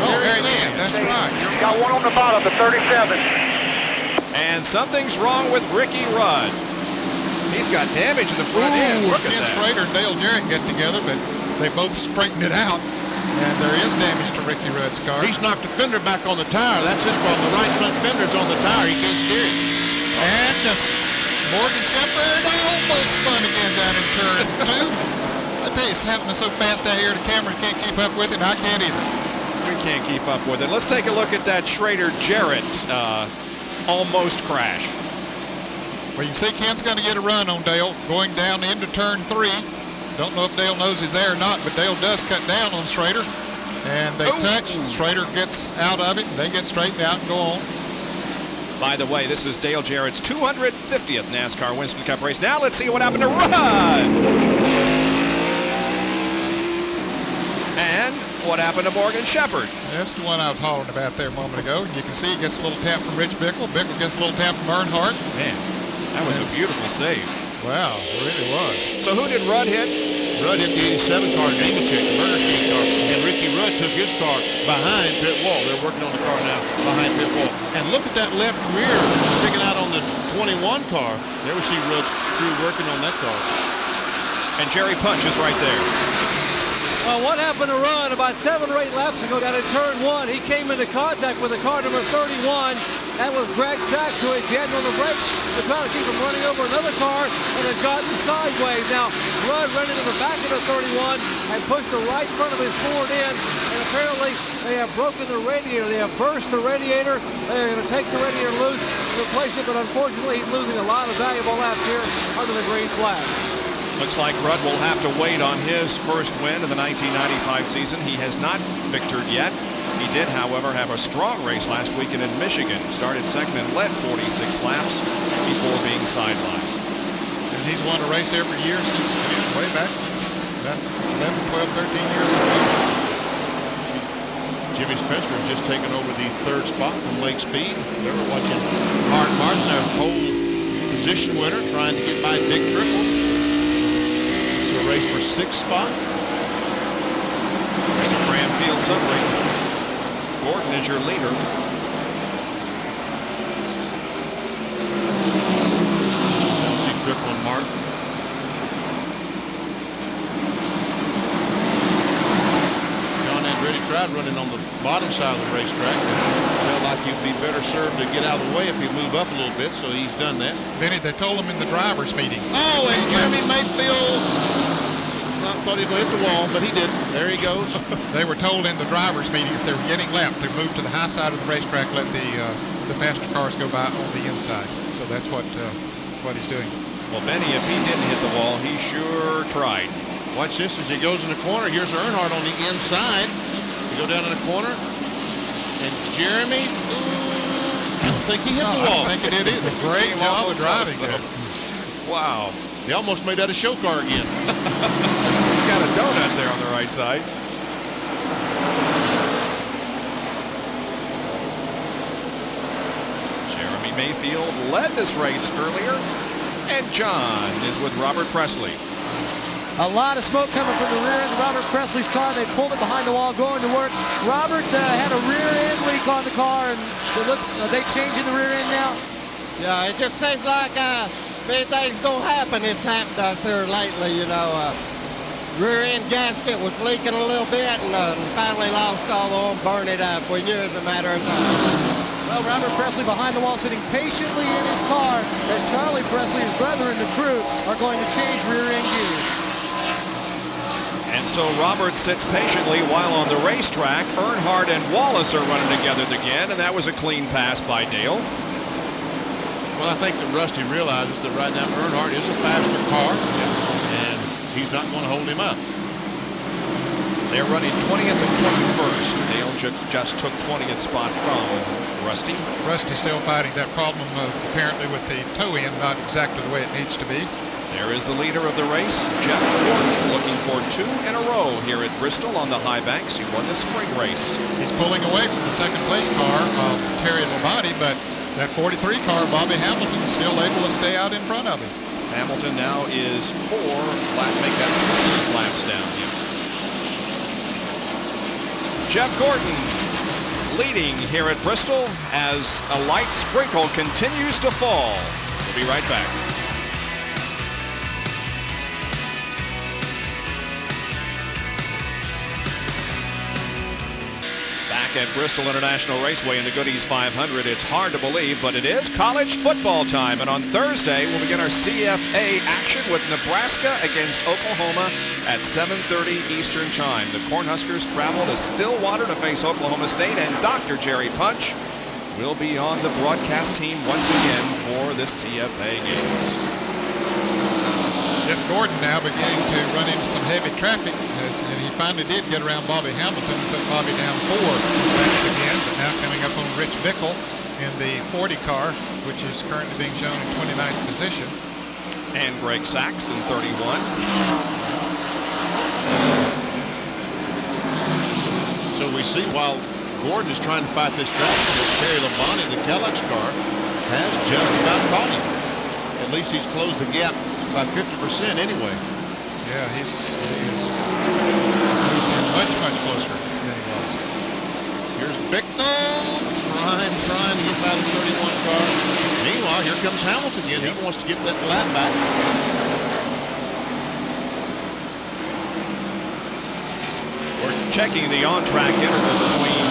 Oh, Harry Lynn, that's right. Got one on the bottom, the 37. And something's wrong with Ricky Rudd. He's got damage in the front end. Look at Ken that. Schrader and Dale Jarrett get together, but they both straightened it out. And there is damage to Ricky Rudd's car. He's knocked the fender back on the tire. That's his problem. The right front fender's on the tire. He can't steer it. And Morgan Shepherd almost spun again down in turn 2. I tell you, it's happening so fast out here, the camera can't keep up with it, and I can't either. We can't keep up with it. Let's take a look at that Schrader-Jarrett almost crash. Well, you can see Ken's going to get a run on Dale going down into turn 3. Don't know if Dale knows he's there or not, but Dale does cut down on Schrader. And they touch. Schrader gets out of it. They get straightened out and go on. By the way, this is Dale Jarrett's 250th NASCAR Winston Cup race. Now let's see what happened to Rudd. And what happened to Morgan Shepherd. That's the one I was hollering about there a moment ago. You can see he gets a little tap from Rich Bickle. Bickle gets a little tap from Earnhardt. Man, that was a beautiful save. Wow, it really was. So who did Rudd hit? Rudd hit the 87 car, Nemechek, the Burger King car, and Ricky Rudd took his car behind pit wall. They're working on the car now behind pit wall. And look at that left rear sticking out on the 21 car. There we see Rudd's crew working on that car. And Jerry Punch is right there. Well, what happened to Rudd about 7 or 8 laps ago down in turn 1? He came into contact with the car number 31. That was Greg Sachs, who had jammed on the brakes to try to keep him running over another car and had gotten sideways. Now, Rudd ran into the back of the 31 and pushed the right front of his Ford in, and apparently they have broken the radiator. They have burst the radiator. They're going to take the radiator loose, replace it, but unfortunately he's losing a lot of valuable laps here under the green flag. Looks like Rudd will have to wait on his first win of the 1995 season. He has not victored yet. He did, however, have a strong race last weekend in Michigan. Started second and led 46 laps before being sidelined. And he's won a race every year since way back, about 11, 12, 13 years ago. Jimmy Spencer has just taken over the 3rd spot from Lake Speed. They were watching Mark Martin, their pole position winner, trying to get by Dick Trickle. It's a race for 6th spot. There's a Cranfield summary. Gordon is your leader. See Trickle and Martin. John Andretti tried running on the bottom side of the racetrack. Felt like he'd be better served to get out of the way if he move up a little bit, so he's done that. Benny, they told him in the drivers' meeting. Oh, and Jeremy Mayfield I thought he'd hit the wall, but he didn't. There he goes. They were told in the drivers' meeting if they were getting lapped to move to the high side of the racetrack, let the faster cars go by on the inside. So that's what he's doing. Well, Benny, if he didn't hit the wall, he sure tried. Watch this as he goes in the corner. Here's Earnhardt on the inside. You go down in the corner. And Jeremy, I don't think he hit the wall. I don't think he did either. Great job of driving there. Wow. He almost made that a show car again. He's got a donut there on the right side. Jeremy Mayfield led this race earlier, and John is with Robert Presley. A lot of smoke coming from the rear end of Robert Presley's car. They pulled it behind the wall going to work. Robert had a rear end leak on the car, and it looks, are they changing the rear end now? Yeah, it just seems like if anything's going to happen, it's happened to us here lately, you know. Rear end gasket was leaking a little bit, and finally lost all the oil and burned it up. We knew it was a matter of time. Well, Robert Presley behind the wall sitting patiently in his car as Charlie Presley, his brother, and the crew are going to change rear end gears. And so Robert sits patiently while on the racetrack. Earnhardt and Wallace are running together again, and that was a clean pass by Dale. Well, I think that Rusty realizes that right now Earnhardt is a faster car, and he's not going to hold him up. They're running 20th and 21st. Dale just took 20th spot from Rusty. Rusty's still fighting that problem of apparently with the toe end not exactly the way it needs to be. There is the leader of the race, Jeff Gordon, looking for 2 in a row here at Bristol on the high banks. He won the spring race. He's pulling away from the second place car of Terry Labonte, but that 43 car, Bobby Hamilton, is still able to stay out in front of him. Hamilton now is 4 make that 2 laps down. Yeah. Jeff Gordon leading here at Bristol as a light sprinkle continues to fall. We'll be right back. At Bristol International Raceway in the Goodies 500. It's hard to believe, but it is college football time. And on Thursday, we'll begin our CFA action with Nebraska against Oklahoma at 7:30 Eastern Time. The Cornhuskers travel to Stillwater to face Oklahoma State, and Dr. Jerry Punch will be on the broadcast team once again for the CFA games. Jeff Gordon now beginning to run into some heavy traffic, and he finally did get around Bobby Hamilton, put Bobby down 4 laps again, but now coming up on Rich Bickle in the 40 car, which is currently being shown in 29th position. And Greg Sachs in 31. So we see while Gordon is trying to fight this traffic, Terry Labonte, the Kellogg's car, has just about caught him. At least he's closed the gap by 50% anyway. Yeah, he's moved in much closer than he was. Here's Bickle trying to get by the 31 car. Meanwhile, here comes Hamilton again. He wants to get that lap back. We're checking the on-track interval between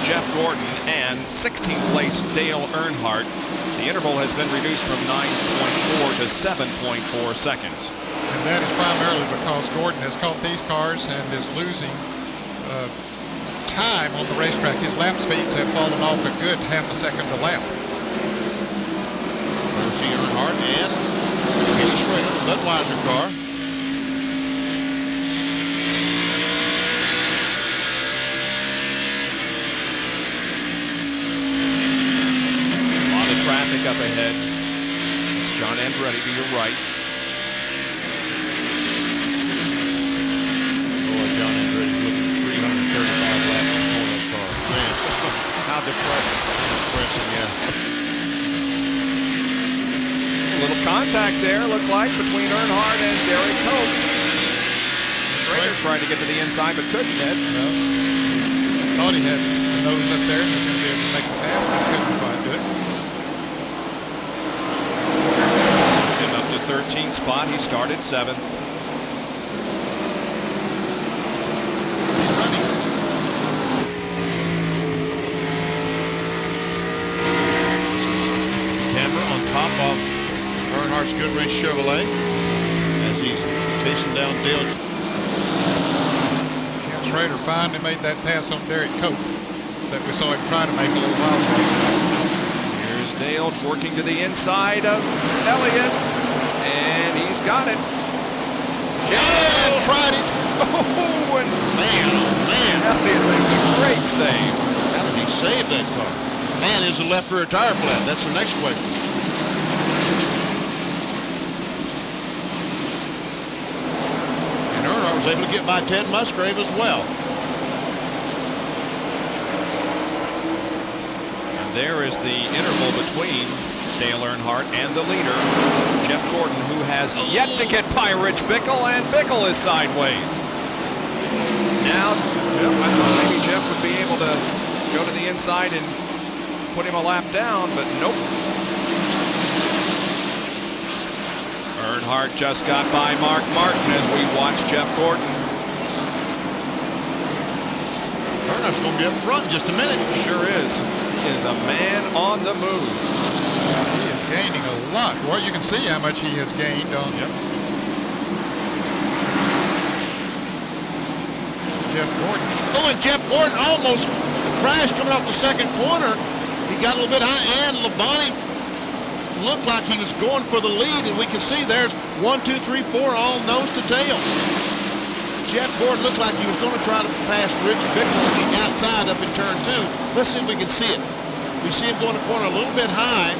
Jeff Gordon and 16th place Dale Earnhardt. The interval has been reduced from 9.4 to 7.4 seconds. And that is primarily because Gordon has caught these cars and is losing time on the racetrack. His lap speeds have fallen off a good half a second a lap. We'll see Earnhardt and Kenny Schrader, the Budweiser car. Traffic up ahead. It's John Andretti to your right. Boy, John Andretti's looking at 335 laps before that car. Man, how depressing. A little contact there, looked like, between Earnhardt and Derek Cope. Schrader tried to get to the inside, but couldn't hit. No. Thought he had the nose up there and was going to be able to make the pass, but couldn't quite do it. Him up to 13th spot. He started 7th. Camera on top of Earnhardt's Good Race Chevrolet as he's chasing down Dale. Prater finally made that pass on Derek Cope that we saw him try to make a little while ago. Here's Dale working to the inside of Elliott, and he's got it. Yeah, tried it. Oh, and Man, oh man. Elliott makes a great save. How did he save that car? Man, is the left rear tire flat? That's the next question. And Earnhardt was able to get by Ted Musgrave as well. And there is the interval between Dale Earnhardt and the leader, Jeff Gordon, who has yet to get by Rich Bickle, and Bickle is sideways. Now, I thought maybe Jeff would be able to go to the inside and put him a lap down, but nope. Earnhardt just got by Mark Martin as we watch Jeff Gordon. Earnhardt's going to be up front in just a minute. Sure is. He is a man on the move. He is gaining a lot. Well, you can see how much he has gained on Jeff Gordon. Oh, and Jeff Gordon almost crashed coming off the second corner. He got a little bit high, and Labonte looked like he was going for the lead, and we can see there's 1, 2, 3, 4, all nose to tail. Jeff Gordon looked like he was going to try to pass Rich Bickle on the outside up in turn 2. Let's see if we can see it. We see him going the corner a little bit high,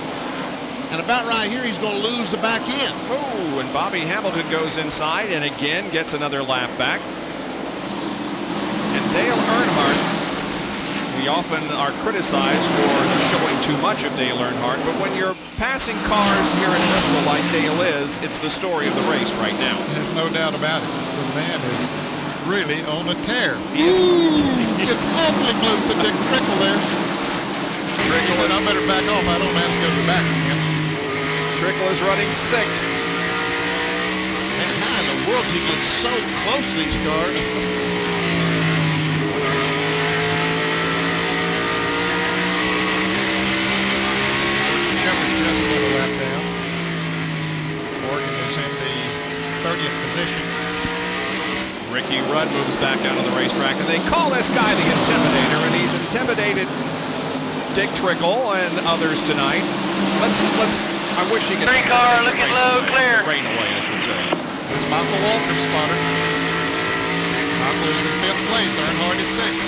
and about right here, he's going to lose the back end. Oh, and Bobby Hamilton goes inside and again gets another lap back. And Dale Earnhardt, we often are criticized for showing too much of Dale Earnhardt, but when you're passing cars here in Bristol like Dale is, it's the story of the race right now. There's no doubt about it. The man is really on a tear. He is. Gets awfully close to Dick Trickle there. He said, I better back off. I don't have to go to the back again. Trickle is running 6th. And how in the world does he get so close to these cars? Just a little lap down. Morgan is in the 30th position. Ricky Rudd moves back down to the racetrack, and they call this guy the Intimidator, and he's intimidated Dick Trickle and others tonight. I wish he could. 3 car looking low, clear. Rain away, I should say. There's Michael Waltrip spotter. Michael is in 5th place. Earnhardt is 6th.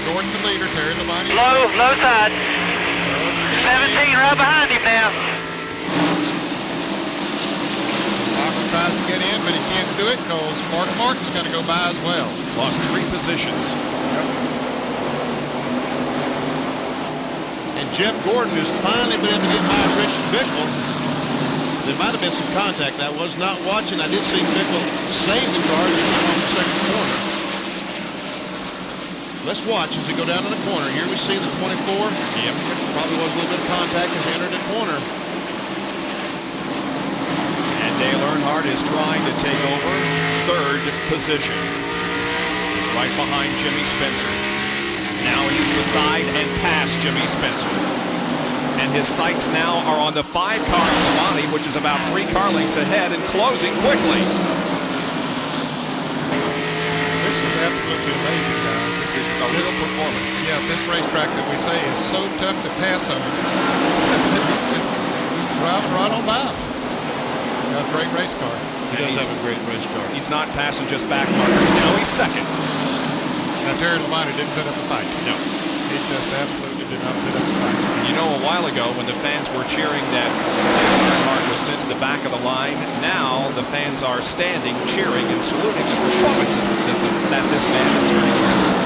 Gordon the leader, Terry Labonte. Low side. 17 right behind him now. Michael tries to get in, but he can't do it because Mark Martin's going to go by as well. Lost 3 positions. And Jeff Gordon has finally been able to get by Rich Bickle. There might have been some contact. I was not watching. I did see Bickle save the car as he went off the second corner. Let's watch as they go down in the corner. Here we see the 24. Yep. Probably was a little bit of contact as he entered the corner. And Dale Earnhardt is trying to take over 3rd position. He's right behind Jimmy Spencer. Now he's beside and past Jimmy Spencer. And his sights now are on the 5 car of Labonte, which is about 3 car lengths ahead and closing quickly. This is absolutely amazing, guys. This is a real performance. Yeah, this racetrack that we say is so tough to pass on. He's driving right on by. Got a great race car. He does have a great race car. He's not passing just back markers. Now he's 2nd. Now, Terry Labonte didn't put up a fight. No. He just absolutely did not put up a fight. You know, a while ago when the fans were cheering that Earnhardt was sent to the back of the line, now the fans are standing, cheering, and saluting the performances that this man is turning around.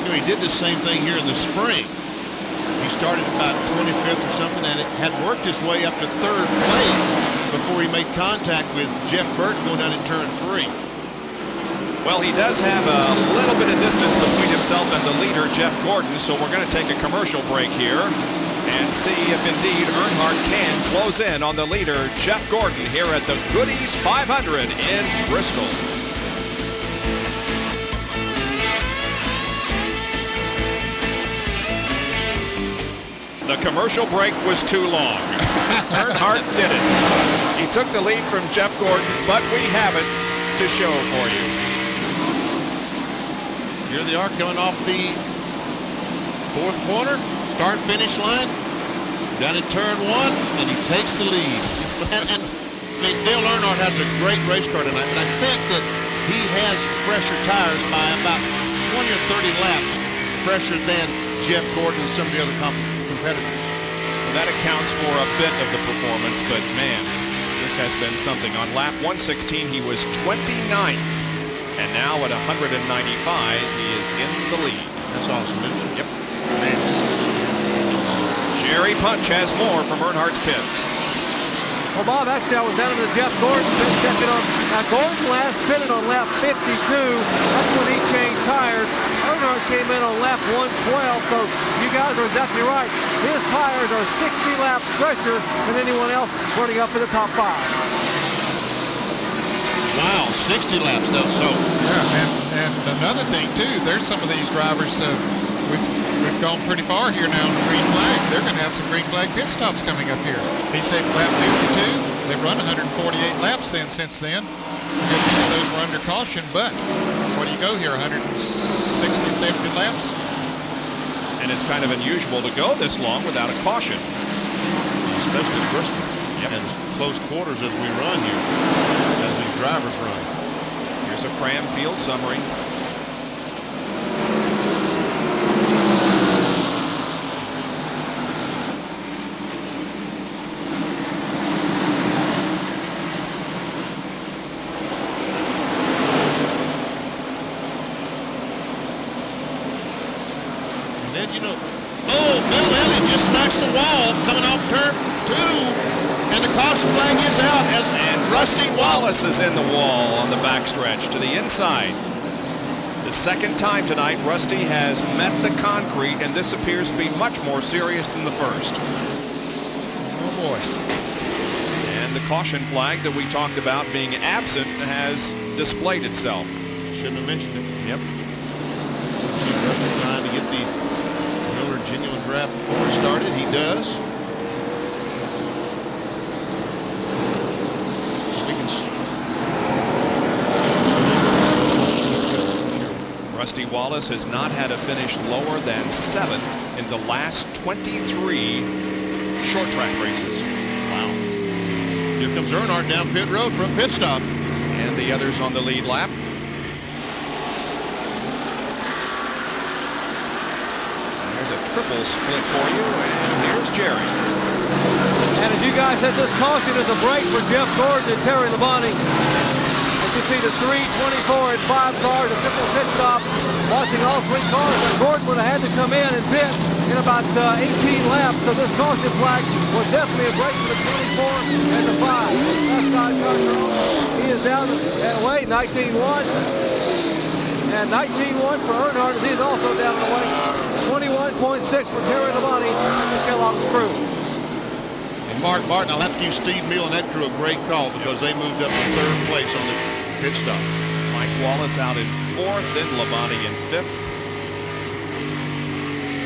You know, he did the same thing here in the spring. He started about 25th or something, and it had worked his way up to 3rd place before he made contact with Jeff Burton going down in turn 3. Well, he does have a little bit of distance between himself and the leader, Jeff Gordon, so we're going to take a commercial break here and see if indeed Earnhardt can close in on the leader, Jeff Gordon, here at the Goodies 500 in Bristol. The commercial break was too long. Earnhardt did it. He took the lead from Jeff Gordon, but we have it to show for you. Here they are coming off the fourth corner, start-finish line, down in turn one, and he takes the lead. And I mean, Dale Earnhardt has a great race car tonight, but I think that he has fresher tires by about 20 or 30 laps fresher than Jeff Gordon and some of the other competitors. Well, that accounts for a bit of the performance, but man, this has been something. On lap 116, he was 29th. And now at 195, he is in the lead. That's awesome, isn't it? Yep. Man. Jerry Punch has more from Earnhardt's pit. Well, Bob, actually, I was down in the Jeff Gordon pit checking on. Now, Gordon last pitted on lap 52. That's when he changed tires. Earnhardt came in on lap 112, so you guys are exactly right. His tires are 60 laps fresher than anyone else running up in the top 5. Wow, 60 laps though. So yeah, and another thing too, there's some of these drivers. We've gone pretty far here now on the green flag. They're going to have some green flag pit stops coming up here. He said lap 52. They've run 148 laps since then. Those were under caution, but what do you go here? 160, 70 laps. And it's kind of unusual to go this long without a caution, especially Bristol. Yep. And close quarters as we run here, as these drivers run. Here's a Fram Field summary. And then, you know, Bill Elliott just smacks the wall coming off turn 2. And the caution flag is out and Rusty Wallace is in the wall on the backstretch to the inside. The second time tonight, Rusty has met the concrete, and this appears to be much more serious than the first. Oh boy. And the caution flag that we talked about being absent has displayed itself. Shouldn't have mentioned it. Yep. Rusty trying to get the Miller Genuine Draft Ford started. He does. Rusty Wallace has not had a finish lower than 7th in the last 23 short track races. Wow. Here comes Earnhardt down pit road for a pit stop. And the others on the lead lap. There's a triple split for you, and here's Jerry. And as you guys said, this caution is a break for Jeff Gordon and Terry Labonte. You see the 3, 24, and 5 cars, a triple pit stop, watching all 3 cars. And Gordon would have had to come in and pit in about 18 laps. So this caution flag was definitely a break for the 24 and the 5. Last side control. He is down and away, 19-1. And 19-1 for Earnhardt, as he's also down and away. 21.6 for Terry Labonte and Mikel Ott's crew. And Mark Martin, I'll have to give Steve Mill and that crew a great call because they moved up to 3rd place on the pit stop. Mike Wallace out in 4th, then Labonte in 5th.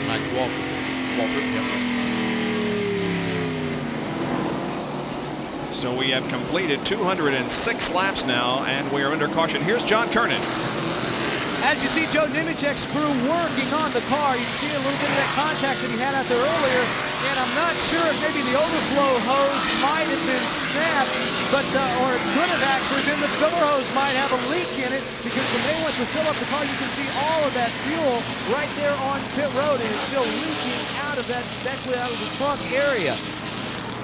Mike Waltrip, yep. So we have completed 206 laps now, and we are under caution. Here's John Kernan. As you see Joe Nemechek's crew working on the car, you can see a little bit of that contact that he had out there earlier. And I'm not sure if maybe the overflow hose might have been snapped, but or it could have actually been the filler hose might have a leak in it, because when they went to fill up the car, you can see all of that fuel right there on pit road, and it's still leaking out of that, directly out of the trunk area.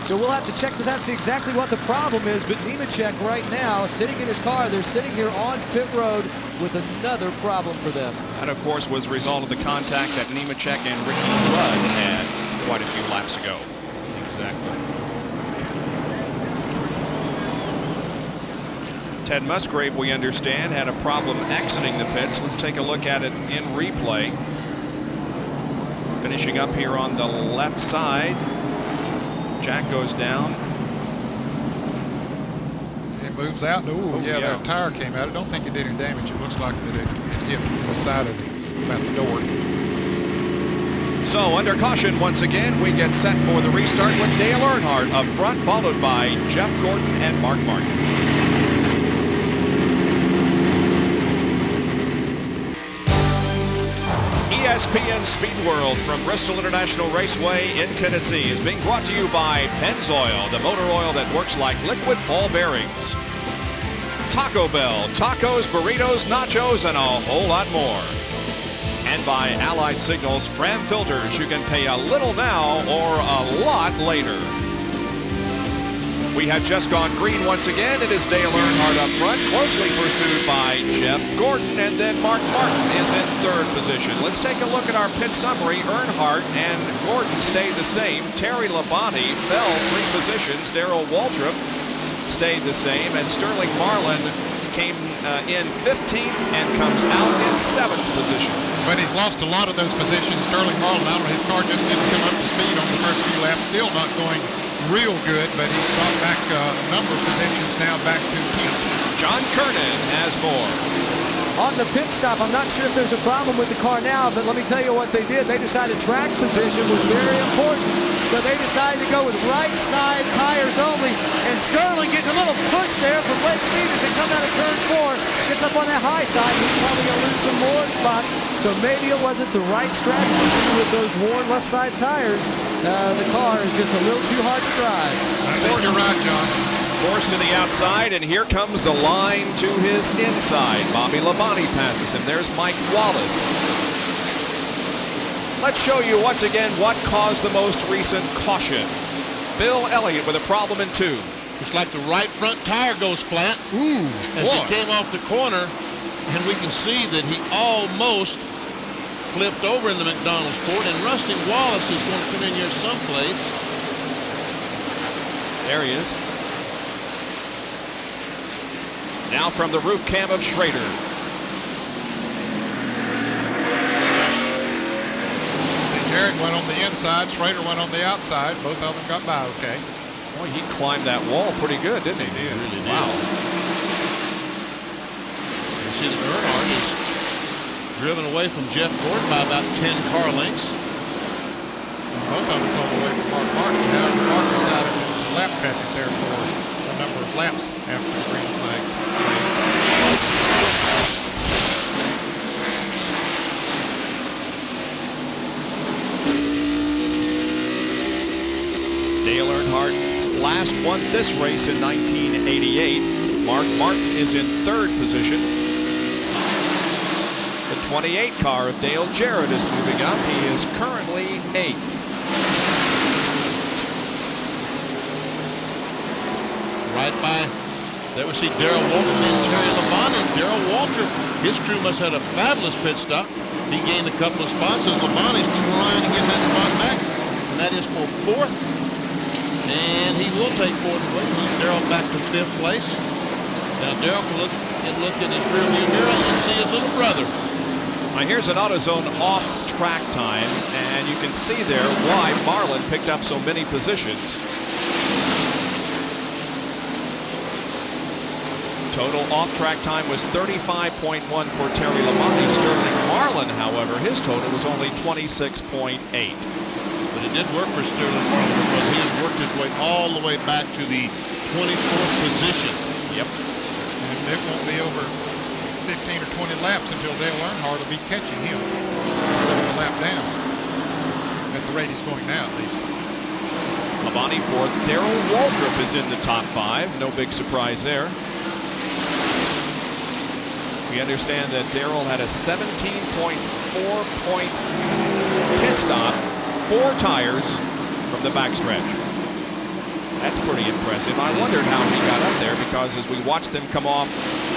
So we'll have to check this out, see exactly what the problem is. But Nemechek right now, sitting in his car, they're sitting here on pit road with another problem for them. That, of course, was a result of the contact that Nemechek and Ricky Rudd had quite a few laps ago. Exactly. Ted Musgrave, we understand, had a problem exiting the pits. Let's take a look at it in replay. Finishing up here on the left side. Jack goes down. It moves out. Ooh, yeah, that tire came out. I don't think it did any damage. It looks like that it hit the side of about the door. So under caution once again, we get set for the restart with Dale Earnhardt up front, followed by Jeff Gordon and Mark Martin. ESPN Speed World from Bristol International Raceway in Tennessee is being brought to you by Pennzoil, the motor oil that works like liquid ball bearings. Taco Bell, tacos, burritos, nachos, and a whole lot more. And by Allied Signals Fram filters, you can pay a little now or a lot later. We have just gone green once again. It is Dale Earnhardt up front, closely pursued by Jeff Gordon, and then Mark Martin is in third position. Let's take a look at our pit summary. Earnhardt and Gordon stayed the same. Terry Labonte fell 3 positions. Darrell Waltrip stayed the same, and Sterling Marlin came in 15th and comes out in 7th position. But he's lost a lot of those positions. Sterling Marlin, I don't know, his car just didn't come up to speed on the first few laps. Still not going real good, but he's brought back a number of positions now back to 10th. John Kernan has more. On the pit stop, I'm not sure if there's a problem with the car now, but let me tell you what they did. They decided track position was very important. So they decided to go with right side tires only. And Sterling getting a little push there from Blake Speed as they come out of turn 4. Gets up on that high side. He's probably going to lose some more spots. So maybe it wasn't the right strategy with those worn left side tires. The car is just a little too hard to drive. I think you're right, John. Forced to the outside, and here comes the line to his inside. Bobby Labonte passes him. There's Mike Wallace. Let's show you once again what caused the most recent caution. Bill Elliott with a problem in 2. It's like the right front tire goes flat. As he came off the corner, and we can see that he almost flipped over in the McDonald's Ford, and Rusty Wallace is going to come in here someplace. There he is. Now from the roof cam of Schrader. Jarrett went on the inside, Schrader went on the outside. Both of them got by okay. Boy, he climbed that wall pretty good, didn't he? He did. Really did. Wow. You see that Earnhardt is driven away from Jeff Gordon by about 10 car lengths. Both of them pulled away from Mark Martin. Now Mark has got to do some lap traffic there for a number of laps after the green flag. Dale Earnhardt last won this race in 1988. Mark Martin is in 3rd position. The 28 car of Dale Jarrett is moving up. He is currently 8th. Right by, there we see Darrell Waltrip and Terry Labonte. Darrell Waltrip, his crew must have had a fabulous pit stop. He gained a couple of spots as Labonte's trying to get that spot back. And that is for 4th. And he will take 4th place. Darrell back to 5th place. Now Darrell can look in his rearview mirror and see his little brother. Now here's an AutoZone off-track time, and you can see there why Marlin picked up so many positions. Total off-track time was 35.1 for Terry Labonte. Sterling Marlin, however, his total was only 26.8. But it did work for Sterling Marlin because he has worked his way all the way back to the 24th position. Yep. And it won't be over 15 or 20 laps until Dale Earnhardt will be catching him instead of a lap down. At the rate he's going now, at least. Labonte 4th. Darrell Waltrip is in the top 5. No big surprise there. We understand that Darrell had a 17.4-point pit stop, 4 tires from the backstretch. That's pretty impressive. I wondered how he got up there because as we watched them come off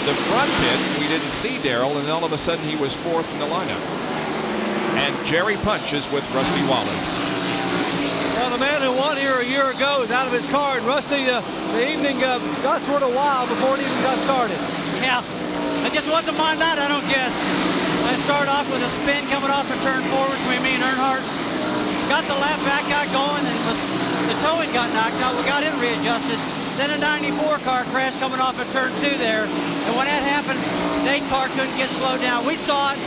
the front pit, we didn't see Darrell, and all of a sudden he was 4th in the lineup. And Jerry Punch is with Rusty Wallace. Well, the man who won here a year ago is out of his car, and Rusty, the evening got sort of wild before it even got started. Yeah, it just wasn't my night, I don't guess. I started off with a spin coming off the turn forward between me and Earnhardt. Got the lap back, got going, and the towing got knocked out. We got him readjusted. Then a 94 car crashed coming off of turn 2 there. And when that happened, the 8 car couldn't get slowed down. We saw it.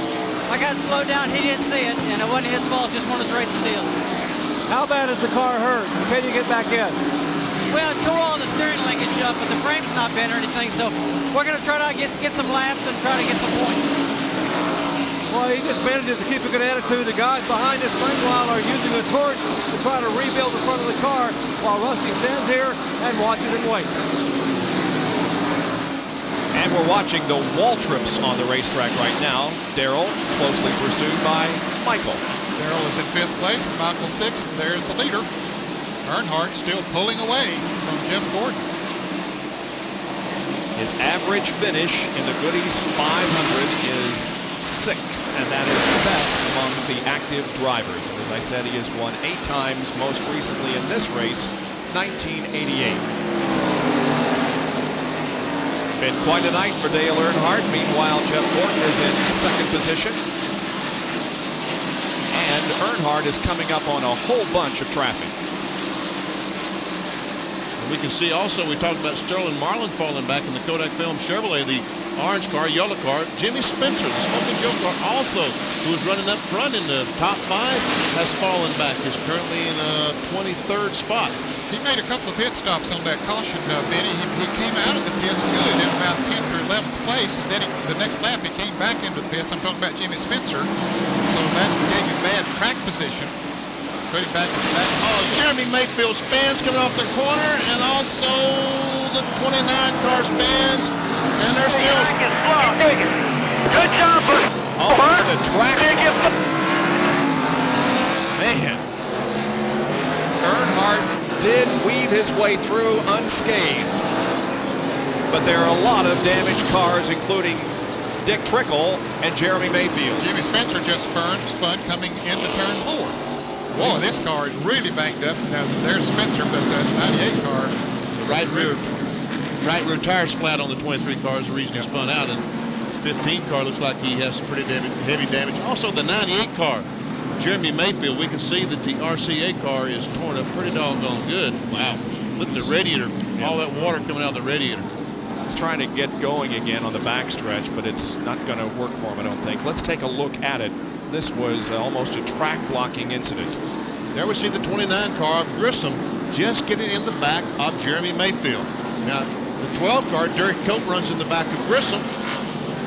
I got slowed down. He didn't see it. And it wasn't his fault. Just wanted to race the deal. How bad is the car hurt? Can you get back in? Well, it tore all the steering linkage up, but the frame's not bent or anything. So we're going to try to get some laps and try to get some points. Well, he just manages to keep a good attitude. The guys behind us, meanwhile, are using a torch to try to rebuild the front of the car while Rusty stands here and watches him wait. And we're watching the Waltrips on the racetrack right now. Darrell closely pursued by Michael. Darrell is in 5th place and Michael 6th. There's the leader. Earnhardt still pulling away from Jeff Gordon. His average finish in the Goodies 500 is 6th, and that is the best among the active drivers. And as I said, he has won 8 times, most recently in this race, 1988. Been quite a night for Dale Earnhardt. Meanwhile, Jeff Gordon is in 2nd position. And Earnhardt is coming up on a whole bunch of traffic. We can see also, we talked about Sterling Marlin falling back in the Kodak Film Chevrolet, the orange car, yellow car. Jimmy Spencer, the Smoking Joe car, also, who was running up front in the top 5, has fallen back. Is currently in a 23rd spot. He made a couple of pit stops on that caution, Benny. He came out of the pits good in about 10th or 11th place, and then the next lap he came back into the pits. I'm talking about Jimmy Spencer. So that gave him bad track position. Put him back in the back. Oh, Jeremy Mayfield spins coming off the corner, and also the 29 car spins, and they're still. Good job, Almost a track. Man. Earnhardt did weave his way through unscathed. But there are a lot of damaged cars, including Dick Trickle and Jeremy Mayfield. Jimmy Spencer just spun coming into turn 4. Boy, this car is really banged up. Now, there's Spencer, but the 98 car. The right rear tire's flat on the 23 car is the reason he spun out, and 15 car looks like he has some pretty heavy damage. Also, the 98 car, Jeremy Mayfield, we can see that the RCA car is torn up pretty doggone good. Wow. Look at the radiator, all that water coming out of the radiator. He's trying to get going again on the backstretch, but it's not going to work for him, I don't think. Let's take a look at it. This was almost a track blocking incident. There we see the 29 car of Grissom just getting in the back of Jeremy Mayfield. Now, the 12 car, Derek Cope runs in the back of Grissom.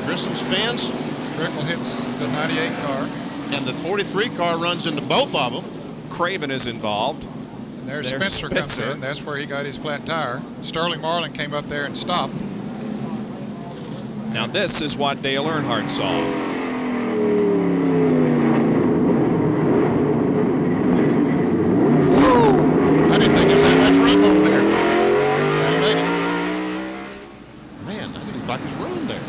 Grissom spins. Trickle hits the 98 car. And the 43 car runs into both of them. Craven is involved. And there's Spencer comes in. That's where he got his flat tire. Sterling Marlin came up there and stopped. Now this is what Dale Earnhardt saw. I didn't think there was that much room over there. Man, that didn't look like his room there.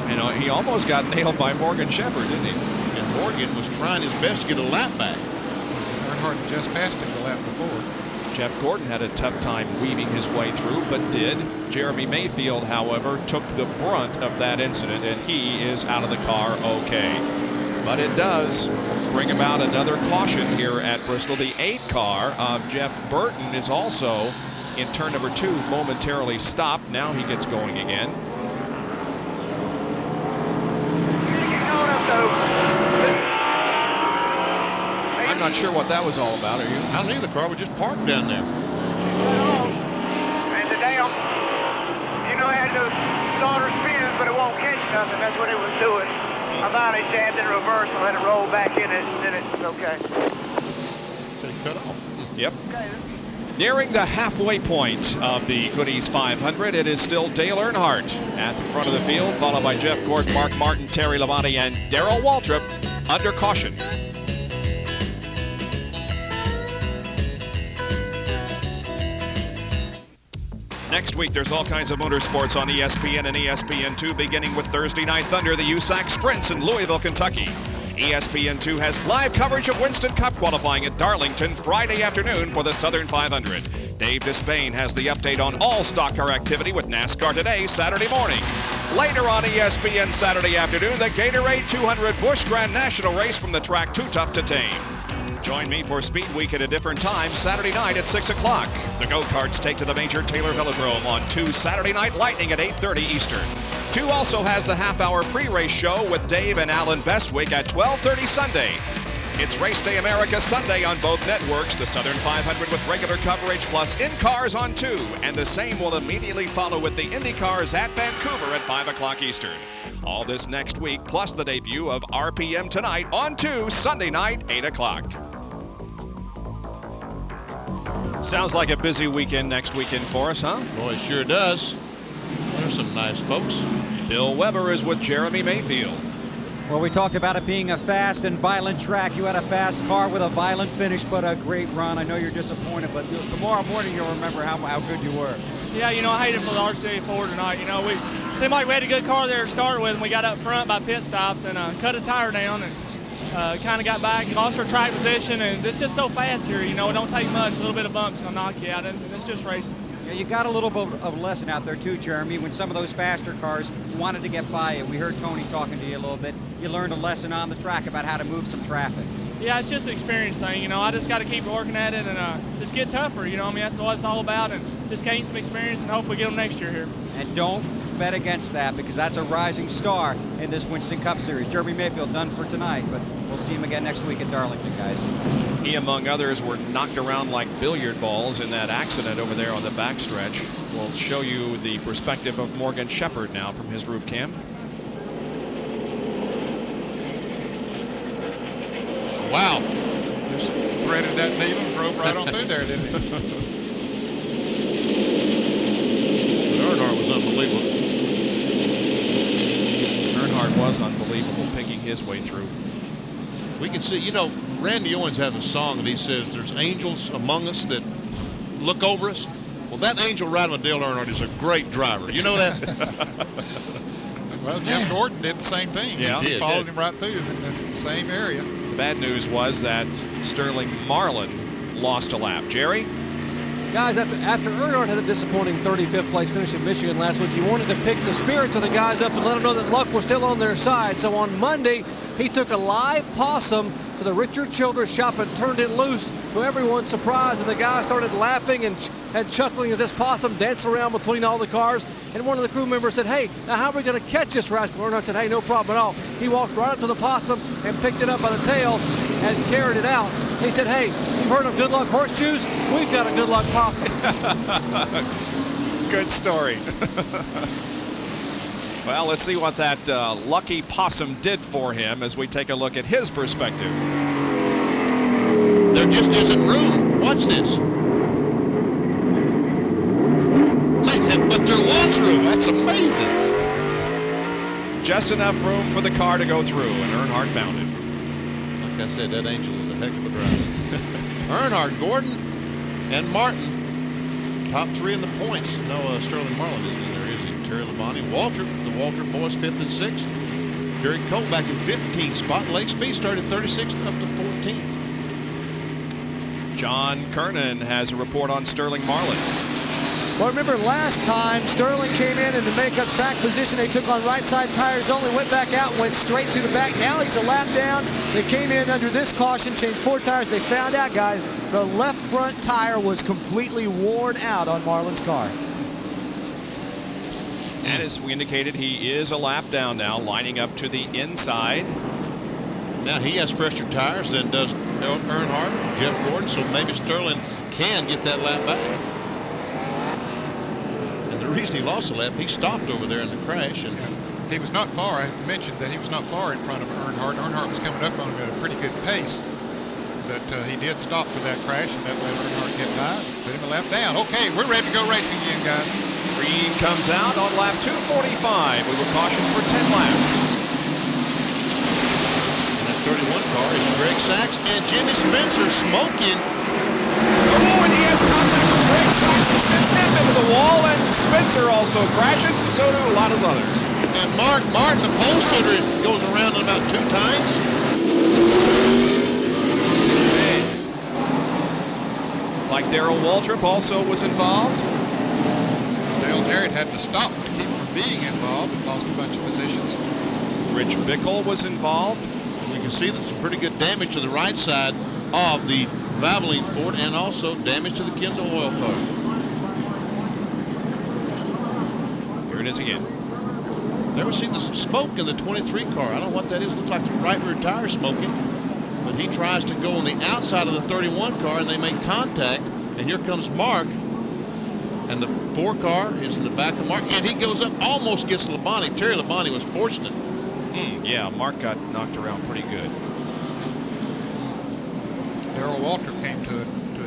You know, he almost got nailed by Morgan Shepherd, didn't he? And Morgan was trying his best to get a lap back. Earnhardt just passed him the lap before. Jeff Gordon had a tough time weaving his way through, but did. Jeremy Mayfield, however, took the brunt of that incident, and he is out of the car okay. But it does bring about another caution here at Bristol. The 8 car of Jeff Burton is also in turn number 2 momentarily stopped. Now he gets going again. I'm not sure what that was all about, are you? I don't know, the car was just parked down there. And the damn, you know, it had those starter spins, but it won't catch nothing. That's what it was doing. I thought it jammed in reverse and let it roll back in, and then it's okay. So he cut off. Yep. Nearing the halfway point of the Goodies 500, it is still Dale Earnhardt at the front of the field, followed by Jeff Gordon, Mark Martin, Terry Labonte, and Darrell Waltrip under caution. Next week, there's all kinds of motorsports on ESPN and ESPN2, beginning with Thursday Night Thunder, the USAC Sprints in Louisville, Kentucky. ESPN2 has live coverage of Winston Cup qualifying at Darlington Friday afternoon for the Southern 500. Dave Despain has the update on all stock car activity with NASCAR Today Saturday morning. Later on ESPN Saturday afternoon, the Gatorade 200 Busch Grand National Race from the track Too Tough to Tame. Join me for Speed Week at a different time Saturday night at 6 o'clock. The go-karts take to the Major Taylor Velodrome on 2 Saturday Night Lightning at 8:30 Eastern. 2 also has the half-hour pre-race show with Dave and Alan Bestwick at 12:30 Sunday. It's Race Day America Sunday on both networks, the Southern 500 with regular coverage plus in-cars on 2, and the same will immediately follow with the IndyCars at Vancouver at 5 o'clock Eastern. All this next week, plus the debut of RPM Tonight on 2 Sunday night, 8 o'clock. Sounds like a busy weekend next weekend for us, huh? Boy, it sure does. There's some nice folks. Bill Weber is with Jeremy Mayfield. Well, we talked about it being a fast and violent track. You had a fast car with a violent finish, but a great run. I know you're disappointed, but tomorrow morning you'll remember how good you were. Yeah, I hate it for the RCA4 tonight. We seemed like we had a good car there to start with, and we got up front by pit stops and cut a tire down and kind of got back and lost our track position. And it's just so fast here. It don't take much. A little bit of bumps gonna knock you out, and it's just racing. Yeah, you got a little bit of lesson out there too, Jeremy, when some of those faster cars wanted to get by you. We heard Tony talking to you a little bit. You learned a lesson on the track about how to move some traffic. Yeah, it's just an experience thing. I just got to keep working at it and just get tougher. That's what it's all about, and just gain some experience and hopefully get them next year here. And don't bet against that, because that's a rising star in this Winston Cup Series. Jeremy Mayfield done for tonight, but we'll see him again next week at Darlington, guys. He, among others, were knocked around like billiard balls in that accident over there on the backstretch. We'll show you the perspective of Morgan Shepherd now from his roof cam. Wow. Just threaded that needle and drove right on through there, didn't he? Earnhardt was unbelievable. Earnhardt was unbelievable, picking his way through. We can see, Randy Owens has a song that he says, there's angels among us that look over us. Well, that angel riding with Dale Earnhardt is a great driver. You know that? Well, Jim Gordon did the same thing. Yeah, he followed him right through in the same area. The bad news was that Sterling Marlin lost a lap. Jerry? Guys, after Earnhardt had a disappointing 35th place finish in Michigan last week, he wanted to pick the spirits of the guys up and let them know that luck was still on their side. So on Monday, he took a live possum to the Richard Childress shop and turned it loose to everyone's surprise, and the guys started laughing and chuckling as this possum danced around between all the cars. And one of the crew members said, "Hey, now how are we going to catch this rascal?" Earnhardt said, "Hey, no problem at all." He walked right up to the possum and picked it up by the tail and carried it out. He said, "Hey, you've heard of good luck horseshoes? We've got a good luck possum." Good story. Well, let's see what that lucky possum did for him as we take a look at his perspective. There just isn't room. Watch this. Man, but there was room. That's amazing. Just enough room for the car to go through, and Earnhardt found it. Like I said, that angel is a heck of a driver. Earnhardt, Gordon, and Martin, top 3 in the points. No, Sterling Marlin isn't in there, is he? Terry Labonte, Waltrip, the Waltrip boys 5th and 6th. Derek Cole back in 15th spot. Lake Speed started 36th up to 14th. John Kernan has a report on Sterling Marlin. Well, remember last time Sterling came in and to make up track position, they took on right side tires only, went back out and went straight to the back. Now he's a lap down. They came in under this caution, changed 4 tires. They found out, guys, the left front tire was completely worn out on Marlin's car. And as we indicated, he is a lap down now, lining up to the inside. Now he has fresher tires than does Earnhardt, Jeff Gordon, so maybe Sterling can get that lap back. And the reason he lost a lap, he stopped over there in the crash. And he was not far. I mentioned that he was not far in front of Earnhardt. Earnhardt was coming up on him at a pretty good pace. But he did stop for that crash, and that way Earnhardt get by, put him a lap down. Okay, we're ready to go racing again, guys. Green comes out on lap 245. We were cautioned for 10 laps. 31 car is Greg Sachs and Jimmy Spencer smoking. Oh, and he has contact with Greg Sachs. He sends him into the wall, and Spencer also crashes, and so do a lot of others. And Mark Martin, the pole sitter, goes around about 2 times. Like Darrell Waltrip also was involved. Dale Jarrett had to stop to keep from being involved and lost a bunch of positions. Rich Bickle was involved. You can see there's some pretty good damage to the right side of the Valvoline Ford and also damage to the Kendall oil car. Here it is again. There we see the smoke in the 23 car. I don't know what that is. Looks like the right rear tire smoking. But he tries to go on the outside of the 31 car, and they make contact. And here comes Mark. And the 4 car is in the back of Mark. And he goes up, almost gets Labonte. Terry Labonte was fortunate. Yeah, Mark got knocked around pretty good. Darrell Waltrip came to a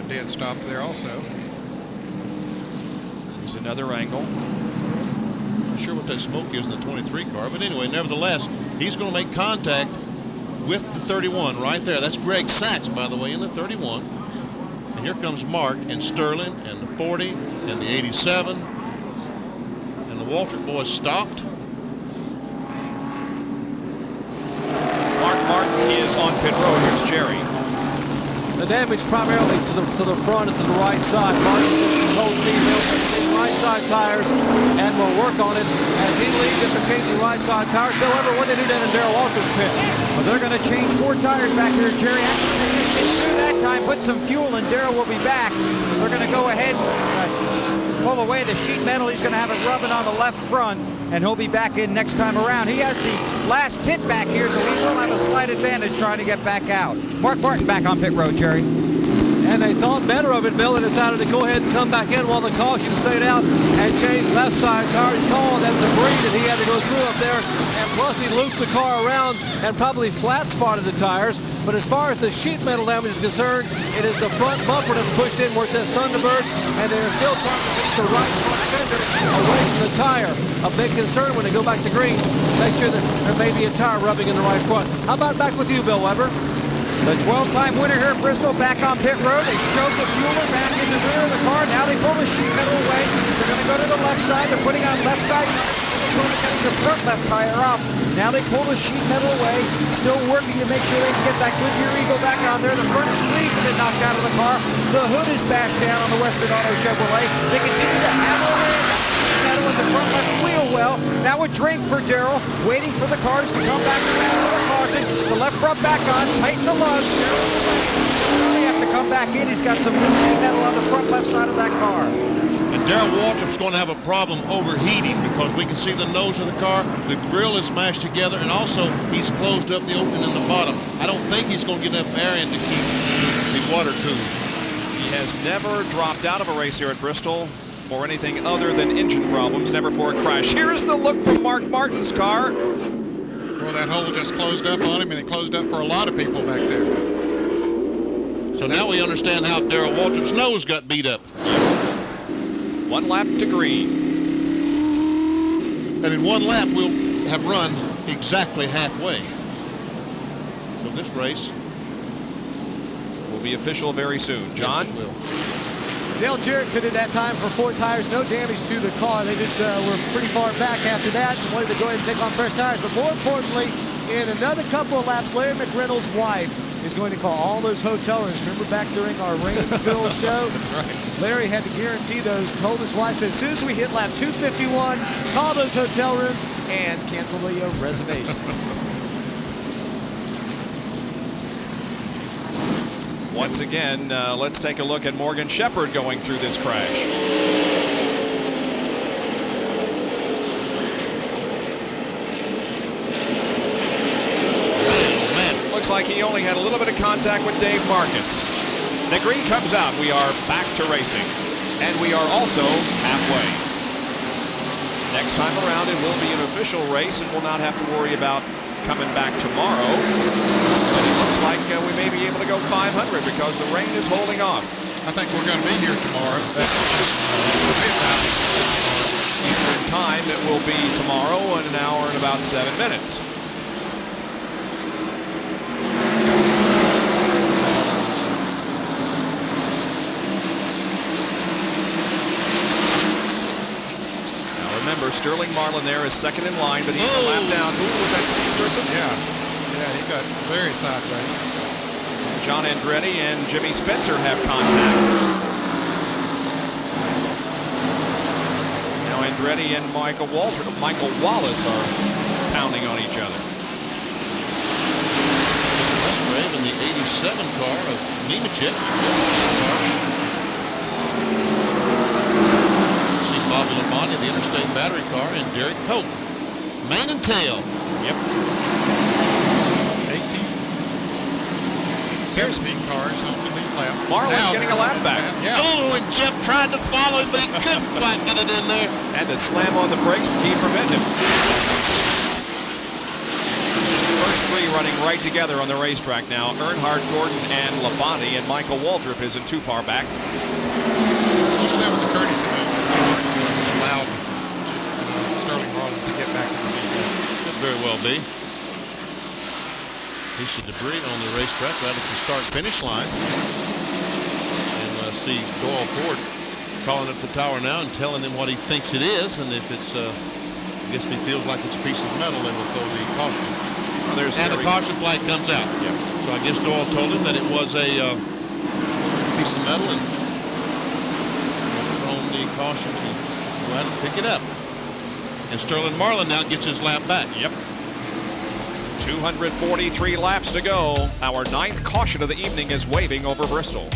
dead stop there also. There's another angle. Not sure what that smoke is in the 23 car, but anyway, nevertheless, he's going to make contact with the 31 right there. That's Greg Sachs, by the way, in the 31. And here comes Mark and Sterling and the 40 and the 87. And the Waltrip boys stopped. Mark Martin is on pit road. Here's Jerry. The damage primarily to the front and to the right side. Martin's in cold speed, right side tires, and will work on it as he leads into changing right side tires. However, when they do that in Darrell Waltrip's pit. Well, they're going to change 4 tires back here, Jerry. Actually, they just get through that time, put some fuel, and Darrell will be back. They're going to go ahead and pull away the sheet metal. He's going to have it rubbing on the left front, and he'll be back in next time around. He has the last pit back here, so he will have a slight advantage trying to get back out. Mark Martin back on pit road, Jerry. And they thought better of it, Bill, and decided to go ahead and come back in while the caution stayed out and change left side tires. He saw that debris that he had to go through up there, and plus he looped the car around and probably flat spotted the tires. But as far as the sheet metal damage is concerned, it is the front bumper that's pushed in where it says Thunderbird, and they're still trying to get the right front fender away from the tire. A big concern when they go back to green, make sure that there may be a tire rubbing in the right front. How about back with you, Bill Weber? The 12-time winner here at Bristol back on pit road. They shoved the fueler back in the rear of the car. Now they pull the sheet metal away. They're going to go to the left side. They're putting on left side. They're going to get the front left tire off. Now they pull the sheet metal away. Still working to make sure they can get that Goodyear Eagle back on there. The front squeeze has been knocked out of the car. The hood is bashed down on the Western Auto Chevrolet. They continue to hammer away with the front left wheel well. Now a drink for Darrell, waiting for the cars to come back around for the caution. The left front back on, tighten the lugs. They have to come back in. He's got some new sheet metal on the front left side of that car. And Darrell Waltrip's going to have a problem overheating because we can see the nose of the car, the grill is mashed together, and also he's closed up the opening in the bottom. I don't think he's going to get enough air in to keep the water cool. He has never dropped out of a race here at Bristol for anything other than engine problems, never for a crash. Here's the look from Mark Martin's car. Well, that hole just closed up on him, and it closed up for a lot of people back there. So now we understand how Darrell Waltrip's nose got beat up. 1 lap to green. And in 1 lap, we'll have run exactly halfway. So this race will be official very soon. John? Yes, it will. Dale Jarrett pitted that time for 4 tires, no damage to the car. They just were pretty far back after that and wanted to go ahead and take on fresh tires. But more importantly, in another couple of laps, Larry McReynolds' wife is going to call all those hotel rooms. Remember back during our rain-filled show? That's right. Larry had to guarantee those. Told his wife, said, as soon as we hit lap 251, call those hotel rooms and cancel the reservations. Once again, let's take a look at Morgan Shepherd going through this crash. Looks like he only had a little bit of contact with Dave Marcus. The green comes out. We are back to racing. And we are also halfway. Next time around, it will be an official race, and we'll not have to worry about coming back tomorrow. But it looks like we may be able to go 500 because the rain is holding off. I think we're going to be here tomorrow. Eastern time, it will be tomorrow in an hour and about 7 minutes. Remember, Sterling Marlin there is second in line, but he's a lap down. Ooh, was that Steve Grissom? Yeah, he got very sideways. John Andretti and Jimmy Spencer have contact. Now Andretti and Michael Wallace are pounding on each other. Musgrave in the 87 car of Nemechek. See Bobby Labonte, the Interstate Battery car, and Derek Cope. Mane and tail. Yep. 17 cars on the lead lap. Marlin getting a lap back. Yeah. Oh, and Jeff tried to follow him, but he couldn't quite get it in there. Had to slam on the brakes to keep from hitting him. First three running right together on the racetrack now. Earnhardt, Gordon, and Labonte, and Michael Waltrip isn't too far back. That was a courtesy move. Earnhardt allowed Sterling Marlin to get back in the lead. Could very well be. Piece of debris on the racetrack right at the start-finish line. And see Doyle Ford calling up the tower now and telling him what he thinks it is. And if it's, I guess if he feels like it's a piece of metal, then we'll throw the caution. Well, and the caution flag comes out. Yep. So I guess Doyle told him that it was a piece of metal and thrown the caution to go out and pick it up. And Sterling Marlin now gets his lap back. Yep. 243 laps to go. Our 9th caution of the evening is waving over Bristol.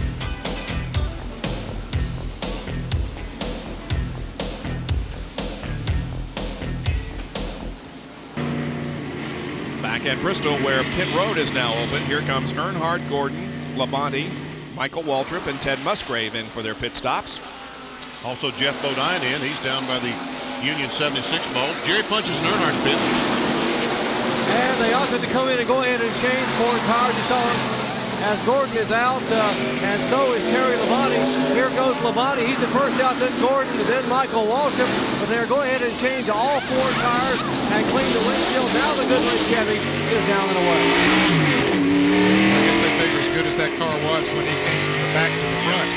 Back at Bristol, where pit road is now open, here comes Earnhardt, Gordon, Labonte, Michael Waltrip, and Ted Musgrave in for their pit stops. Also Jeff Bodine in. He's down by the Union 76 bulb. Jerry punches in Earnhardt's pit. And they opted to come in and go ahead and change 4 cars. You saw as Gordon is out, and so is Terry Labonte. Here goes Labonte. He's the first out, then Gordon, and then Michael Waltrip. But they're going ahead and change all 4 cars and clean the windshield. Now the Goodwin Chevy is down and away. I guess they figure as good as that car was when he came from the back to the front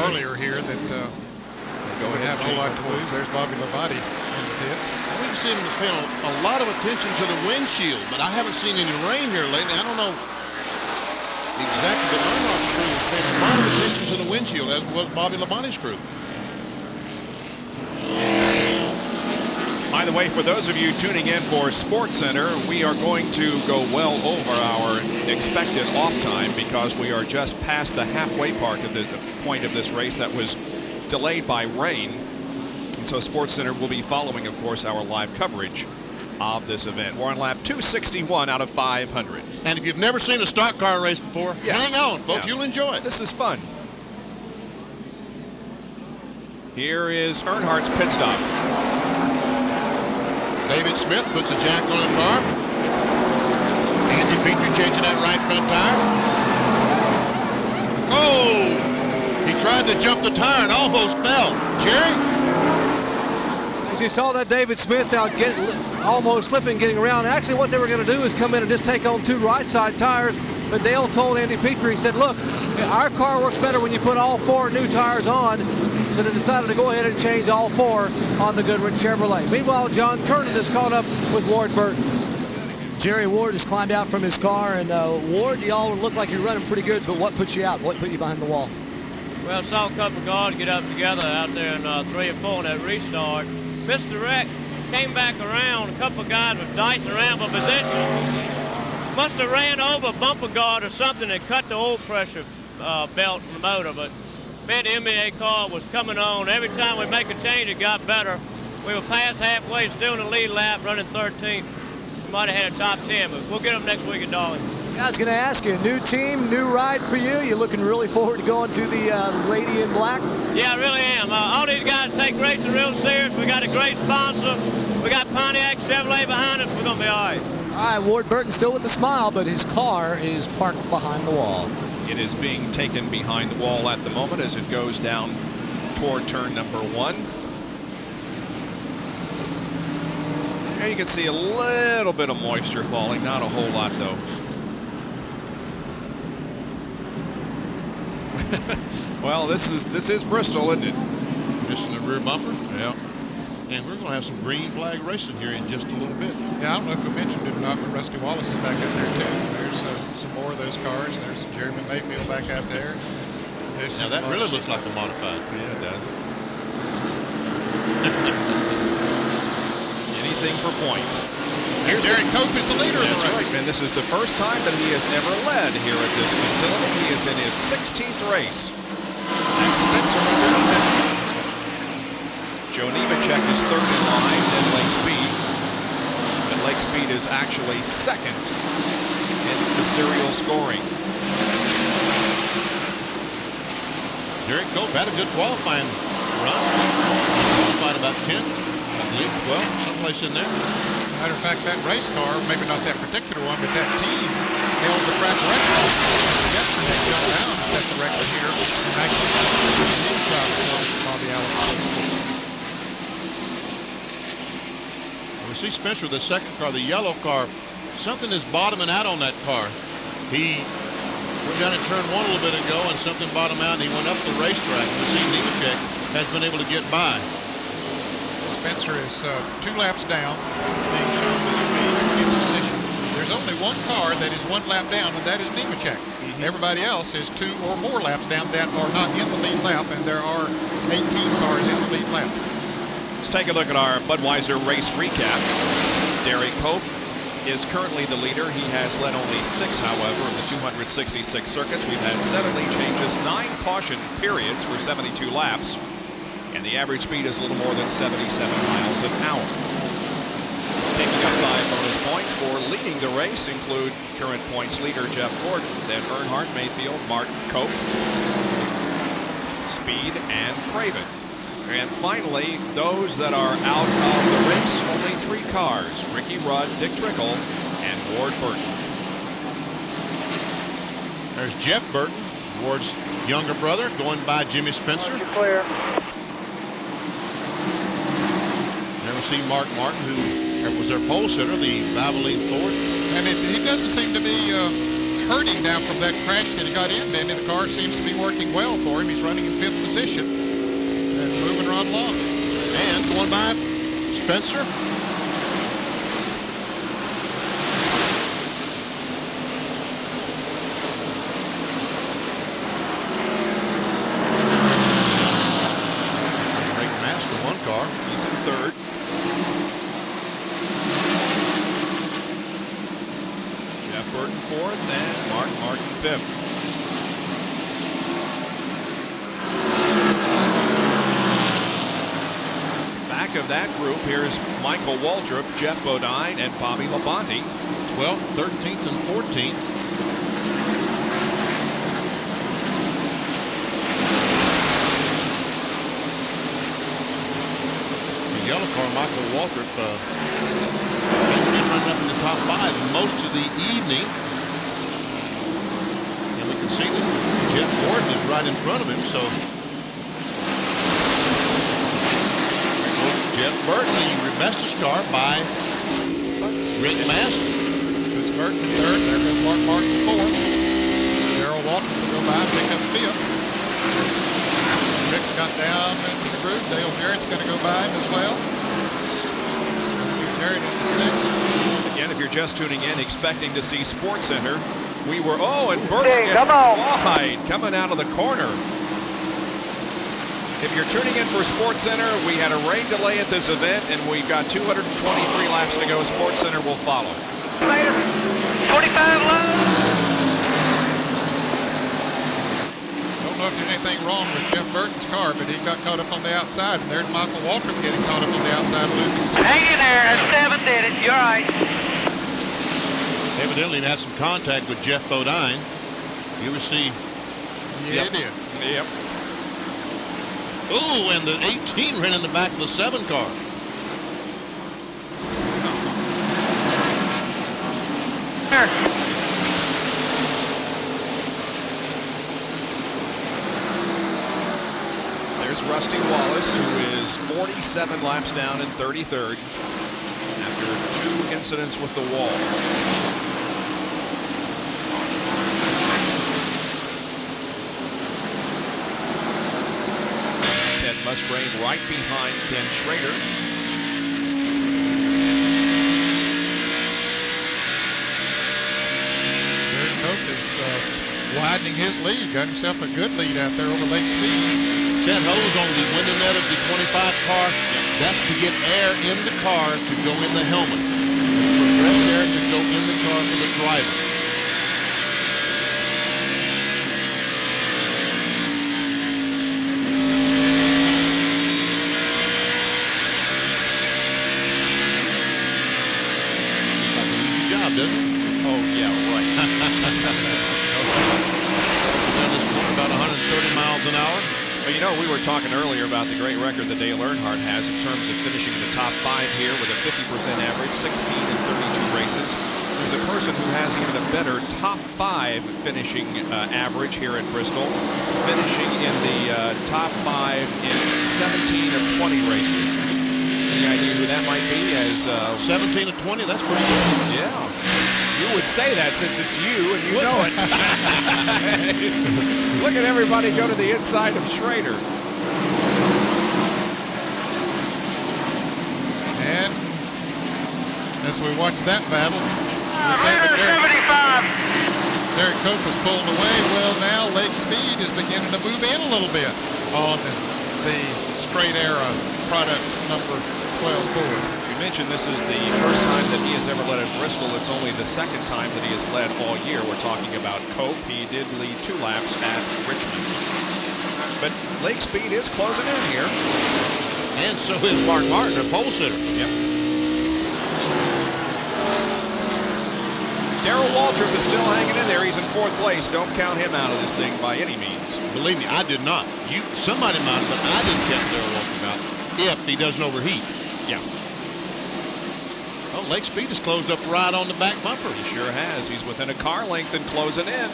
earlier here that would have a whole lot to lose. There's Bobby Labonte in the pits. We've seen him pay a lot of attention to the windshield, but I haven't seen any rain here lately. I don't know exactly, but Earnhardt's crew was paying a lot of attention to the windshield, as was Bobby Labonte's crew. By the way, for those of you tuning in for Sports Center, we are going to go well over our expected off time because we are just past the halfway point of this race that was delayed by rain. And so Sports Center will be following, of course, our live coverage of this event. We're on lap 261 out of 500. And if you've never seen a stock car race before, hang on, folks. You'll enjoy it. This is fun. Here is Earnhardt's pit stop. David Smith puts a jack on the car. Andy Petrie changing that right front tire. Oh! He tried to jump the tire and almost fell. Jerry? As you saw that David Smith out almost slipping, getting around. Actually, what they were going to do is come in and just take on 2 right side tires. But Dale told Andy Petrie, he said, look, our car works better when you put all 4 new tires on. So they decided to go ahead and change all 4 on the Goodwin Chevrolet. Meanwhile, John Kernan is caught up with Ward Burton. Jerry Ward has climbed out from his car, and Ward, y'all look like you're running pretty good, but what put you out? What put you behind the wall? Well, I saw a couple of guards get up together out there in 3 and 4 in that restart. Missed the wreck, came back around. A couple of guys were dicing around for position. Must have ran over a bumper guard or something and cut the oil pressure belt in the motor, but man, the NBA car was coming on. Every time we make a change, it got better. We were past halfway, still in the lead lap, running 13th. We might have had a top 10, but we'll get them next week at Darling. I was going to ask you, new team, new ride for you. You looking really forward to going to the Lady in Black? Yeah, I really am. All these guys take racing real serious. We got a great sponsor. We got Pontiac Chevrolet behind us. We're going to be all right. All right, Ward Burton still with the smile, but his car is parked behind the wall. It is being taken behind the wall at the moment as it goes down toward turn number 1. Here you can see a little bit of moisture falling, not a whole lot though. Well, this is Bristol, isn't it? Missing the rear bumper. Yeah. And we're going to have some green flag racing here in just a little bit. Yeah, I don't know if we mentioned it or not, but Rusty Wallace is back out there too. There's some more of those cars. There's Jeremy Mayfield back out there. Now that really looks like a modified. Yeah, it does. Anything for points. Here's Derek Cope is the leader of the That's race. right, and this is the first time that he has ever led here at this facility. He is in his 16th race. And Spencer Joe Nemechek is third in line, then Lake Speed. And Lake Speed is actually second in the serial scoring. Derek Cope had a good qualifying run. Qualified about 10, I believe, 12, someplace in there. As a matter of fact, that race car, maybe not that particular one, but that team held the track record. Yesterday, got down and set the record here. Actually, Bobby Allison. We see Spencer, the second car, the yellow car. Something is bottoming out on that car. He went down in turn one a little bit ago, and something bottomed out, and he went up the racetrack. We see Nemechek has been able to get by. Spencer is 2 laps down, being shown to be in position. There's only one car that is 1 lap down, and that is Nemechek. Everybody else is 2 or more laps down that are not in the lead lap, and there are 18 cars in the lead lap. Let's take a look at our Budweiser race recap. Derek Cope is currently the leader. He has led only 6, however, of the 266 circuits. We've had 7 lead changes, 9 caution periods for 72 laps, and the average speed is a little more than 77 miles an hour. Picking up 5 bonus points for leading the race include current points leader Jeff Gordon, then Earnhardt, Mayfield, Martin, Cope, Speed, and Craven. And finally, those that are out of the race, only 3 cars: Ricky Rudd, Dick Trickle, and Ward Burton. There's Jeff Burton, Ward's younger brother, going by Jimmy Spencer. Clear. There we see Mark Martin, who was their pole sitter, the Valvoline Ford. And he doesn't seem to be hurting now from that crash that he got in. Then the car seems to be working well for him. He's running in 5th position. And moving right along. And going by Spencer. Great mass for 1 car. He's in 3rd. Jeff Burton 4th, and Mark Martin 5th. Of that group, here's Michael Waltrip, Jeff Bodine, and Bobby Labonte. 12th, 13th, and 14th. The yellow car, Michael Waltrip, has been running up in the top 5 most of the evening. And we can see that Jeff Gordon is right in front of him, so Jeff Burton, he reversed his car by Rick Master. There's Burton in 3rd. There goes Mark Martin 4th. Darrell Walton will go by and pick up 5th. Rick got down into the groove. Dale Jarrett's going to go by him as well. Jarrett in 6th. Again, if you're just tuning in, expecting to see Sports Center, we were, and Burton Hey, gets come on. wide coming out of the corner. If you're tuning in for Sports Center, we had a rain delay at this event, and we've got 223 laps to go. Sports Center will follow. Later. 25 low. Don't know if there's anything wrong with Jeff Burton's car, but he got caught up on the outside, and there's Michael Waltrip getting caught up on the outside, losing some. Hang in there. That's 7th in it. You're all right. Evidently had some contact with Jeff Bodine. You will see. Yeah, he did. Yep. Ooh, and the 18 ran in the back of the 7 car. There's Rusty Wallace, who is 47 laps down in 33rd after 2 incidents with the wall. Musgrave right behind Ken Schrader. Derek Cope is widening his lead. Got himself a good lead out there over Lake Speed. Set hose on the window net of the 25 car. That's to get air in the car to go in the helmet. It's for to go in the car for the driver. It's like an easy job, doesn't it? Oh, yeah, right. Down this corner about 130 miles an hour. Well, you know, we were talking earlier about the great record that Dale Earnhardt has in terms of finishing in the top 5 here with a 50% average, 16 in 32 races. There's a person who has even a better top 5 finishing average here at Bristol, finishing in the top 5 in 17 of 20 races. Any idea who that might be? As 17 of 20, that's pretty good. Yeah. You would say that since it's you and you know it. Look at everybody go to the inside of Schrader. And as we watch that battle, Derek Cope was pulling away. Well, now Lake Speed is beginning to move in a little bit on the straight era products number 12 Ford. You mentioned this is the first time that he has ever led at Bristol. It's only the second time that he has led all year. We're talking about Cope. He did lead 2 laps at Richmond. But Lake Speed is closing in here. And so is Mark Martin, a pole sitter. Yep. Darrell Waltrip is still hanging in there. He's in 4th place. Don't count him out of this thing by any means. Believe me, I did not. Somebody might, but I didn't count Darrell Waltrip out if he doesn't overheat. Yeah. Well, Lake Speed has closed up right on the back bumper. He sure has. He's within a car length and closing in.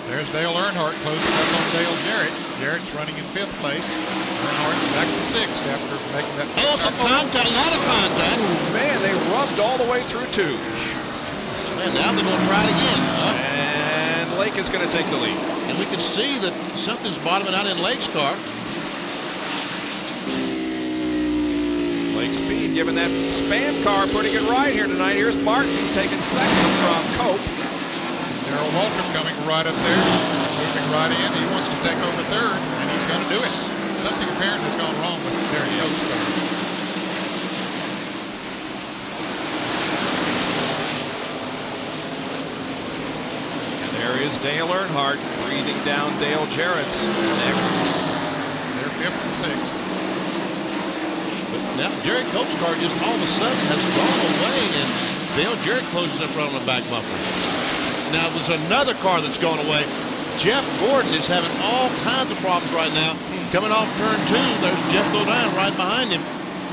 There's Dale Earnhardt closing up on Dale Jarrett. Jarrett's running in 5th place. Earnhardt back to 6th after making that. Oh, some contact, a lot of contact. Man, they rubbed all the way through 2. Man, now they're going to try it again. And Lake is going to take the lead. And we can see that something's bottoming out in Lake's car. Lake Speed giving that Span car a pretty good ride here tonight. Here's Martin taking 2nd from Cope. Darrell Waltrip coming right up there, moving right in. He wants to take over 3rd, and he's going to do it. Something apparently has gone wrong with Derek Cope's car. And there is Dale Earnhardt breathing down Dale Jarrett's neck. They're 5th and 6th. But now Derek Cope's car just all of a sudden has gone away, and Dale Jarrett closes up right on the back bumper. Now there's another car that's gone away. Jeff Gordon is having all kinds of problems right now. Coming off turn 2, there's Jeff Godin right behind him.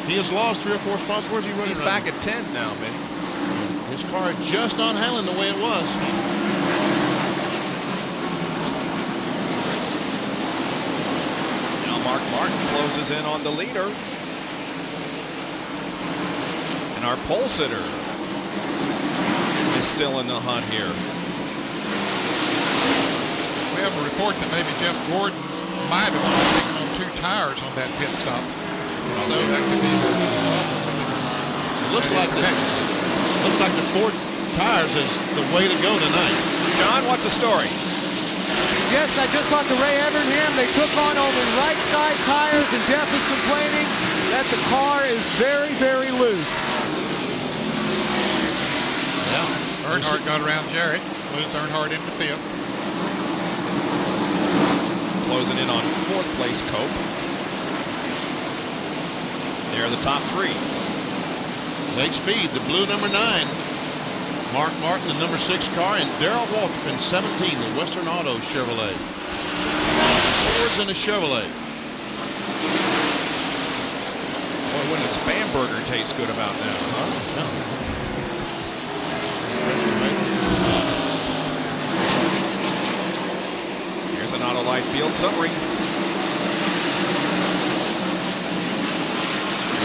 He has lost 3 or 4 spots. Where's he running? He's back at 10 now, Benny. His car just not handling the way it was. Now Mark Martin closes in on the leader. And our pole sitter is still in the hunt here. We have a report that maybe Jeff Gordon might have taken on 2 tires on that pit stop. So that could be It looks like the Ford tires is the way to go tonight. John, what's the story? Yes, I just talked to Ray Evernham. They took on only right side tires, and Jeff is complaining that the car is very, very loose. Yeah. Earnhardt got around Jarrett, moves Earnhardt into 5th. Closing in on 4th place Cope. They're the top 3. Lake Speed, the blue number 9. Mark Martin, the number 6 car, and Darrell Waltrip in 17, the Western Auto Chevrolet. Fords and a Chevrolet. Boy, wouldn't a Spam burger taste good about that, huh? Here's an Auto Life Field summary.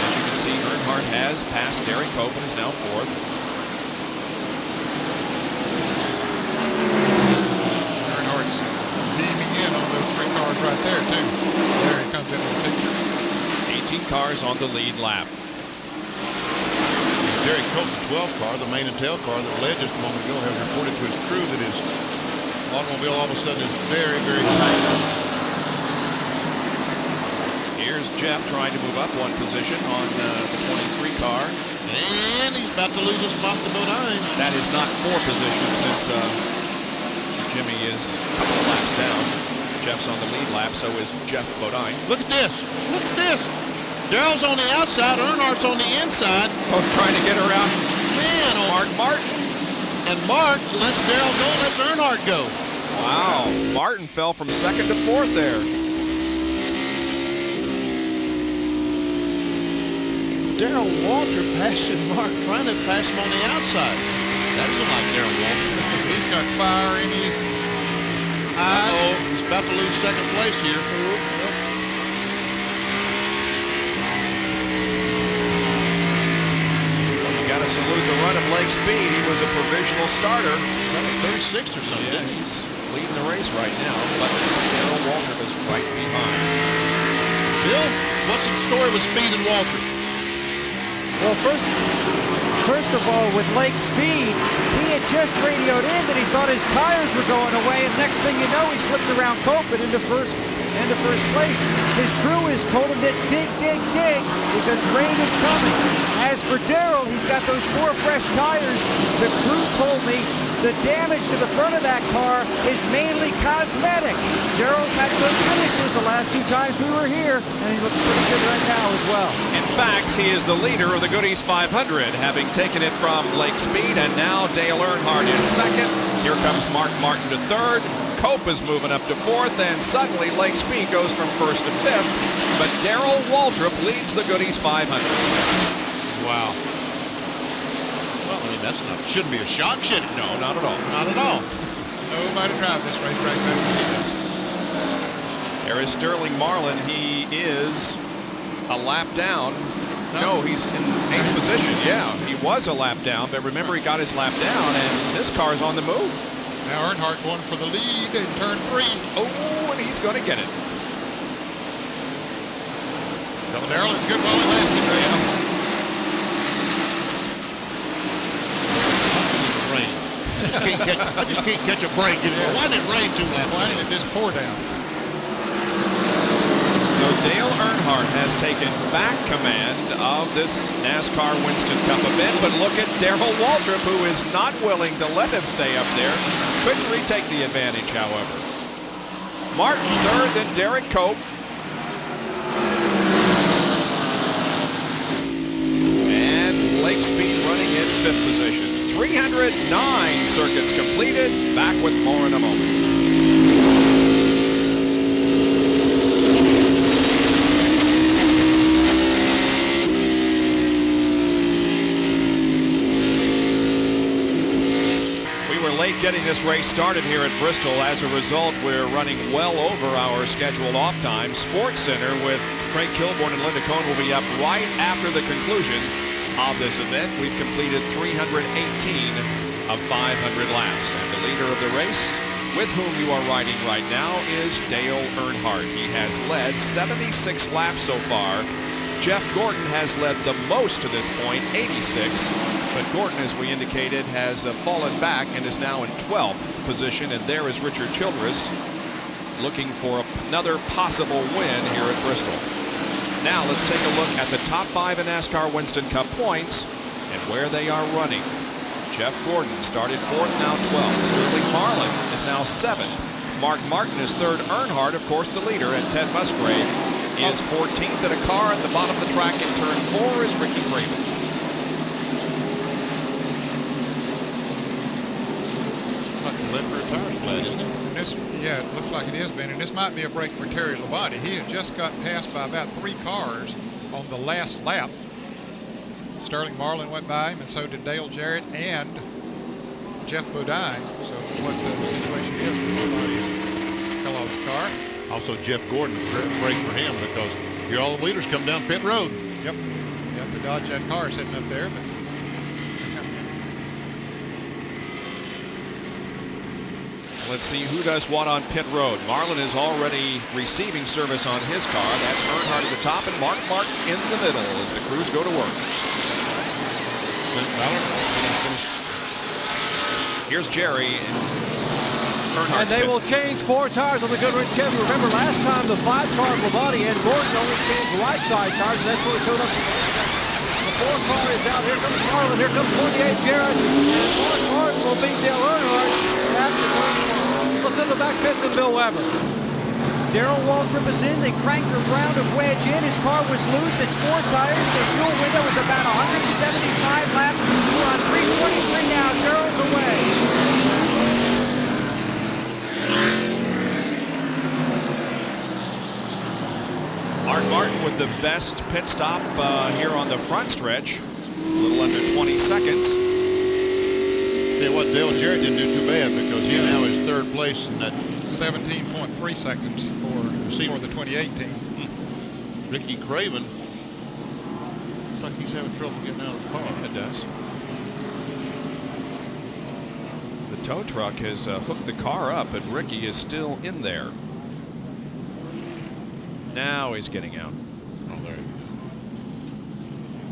As you can see, Earnhardt has passed Derek Cope and is now 4th. Earnhardt's beaming in on those 3 cars right there, too. There he comes into the picture. 18 cars on the lead lap. Derek Cope, the 12 car, the main and tail car that led just a moment ago, has reported to his crew that his automobile all of a sudden is very, very tight. Here's Jeff trying to move up one position on the 23 car. And he's about to lose his spot to Bodine. That is not 4 positions since Jimmy is a couple of laps down. Jeff's on the lead lap, so is Jeff Bodine. Look at this. Look at this. Darrell's on the outside. Earnhardt's on the inside. Both trying to get around Man, Martin. And Mark lets Darrell go, lets Earnhardt go. Wow. Martin fell from 2nd to 4th there. Darrell Waltrip passing Mark, trying to pass him on the outside. That doesn't like Darrell Waltrip. He's got fire in his eyes. Uh-oh, he's about to lose 2nd place here. Well, you got to salute the run of Lake Speed. He was a provisional starter. 36th or something. Yeah, he's leading the race right now, but Darrell Waltrip is right behind. Bill, what's the story with Speed and Waltrip? Well, first of all, with Lake Speed, he had just radioed in that he thought his tires were going away, and next thing you know, he slipped around Copen into first place. His crew has told him to dig, because rain is coming. As for Darrell, he's got those 4 fresh tires. The crew told me the damage to the front of that car is mainly cosmetic. Darrell's had good finishes the last 2 times we were here, and he looks pretty good right now as well. In fact, he is the leader of the Goodies 500, having taken it from Lake Speed, and now Dale Earnhardt is 2nd. Here comes Mark Martin to 3rd. Cope is moving up to 4th, and suddenly Lake Speed goes from 1st to 5th, but Darrell Waltrip leads the Goodies 500. Wow. Well, I mean, shouldn't be a shock, should it? No, not at all. Not at all. Nobody drives this racetrack better than he does. There is Sterling Marlin. He is a lap down. No, he's in 8th position. Yeah, he was a lap down, but remember he got his lap down, and this car's on the move. Now Earnhardt going for the lead in turn 3. Oh, and he's going to get it. Darrell is good while it lasted. Rain. I just can't catch a break. Why did it rain 2 laps? Why did it just pour down? So Dale Earnhardt has taken back command of this NASCAR Winston Cup event, but look at Darrell Waltrip, who is not willing to let him stay up there. Couldn't retake the advantage, however. Martin 3rd, then Derek Cope. And Lake Speed running in 5th position. 309 circuits completed. Back with more in a moment. Late getting this race started here at Bristol. As a result, we're running well over our scheduled off time. Sports Center with Craig Kilborn and Linda Cohn will be up right after the conclusion of this event. We've completed 318 of 500 laps. And the leader of the race, with whom you are riding right now, is Dale Earnhardt. He has led 76 laps so far. Jeff Gordon has led the most to this point, 86. But Gordon, as we indicated, has fallen back and is now in 12th position. And there is Richard Childress looking for another possible win here at Bristol. Now let's take a look at the top 5 in NASCAR Winston Cup points and where they are running. Jeff Gordon started 4th, now 12th. Sterling Marlin is now 7th. Mark Martin is 3rd. Earnhardt, of course, the leader, and Ted Musgrave is 14th. And a car at the bottom of the track in turn 4 is Ricky Craven. Left rear tire's flat, isn't it? Yeah, it looks like it has been, and this might be a break for Terry Labonte. He had just got passed by about 3 cars on the last lap. Sterling Marlin went by him, and so did Dale Jarrett and Jeff Bodine. So what the situation is with Labonte's fellow's car. Also, Jeff Gordon, break for him because here all the leaders come down pit road. Yep. You have to dodge that car sitting up there, but let's see who does what on pit road. Marlin is already receiving service on his car. That's Earnhardt at the top and Mark Martin in the middle as the crews go to work. Here's Jerry. Earnhardt's And they pit. will change 4 tires on the Goodrich Chevy. Remember, last time the 5-car of Labonte and Gordon only changed right side tires, and that's what it showed up. The 4-car is out. Here comes Marlin. Here comes 28 Jarrett. And Mark Martin will beat Dale Earnhardt. Let's go to the back pits and Bill Weber. Darrell Waltrip is in. They cranked a round of wedge in. His car was loose. It's 4 tires. The fuel window is about 175 laps. We're on 323 now. Darrell's away. Mark Martin with the best pit stop here on the front stretch. A little under 20 seconds. Tell you what, Dale Jarrett didn't do too bad because he now is 3rd place in that 17.3 seconds for the 2018. Ricky Craven. Looks like he's having trouble getting out of the car. It does. The tow truck has hooked the car up, and Ricky is still in there. Now he's getting out. Oh, there he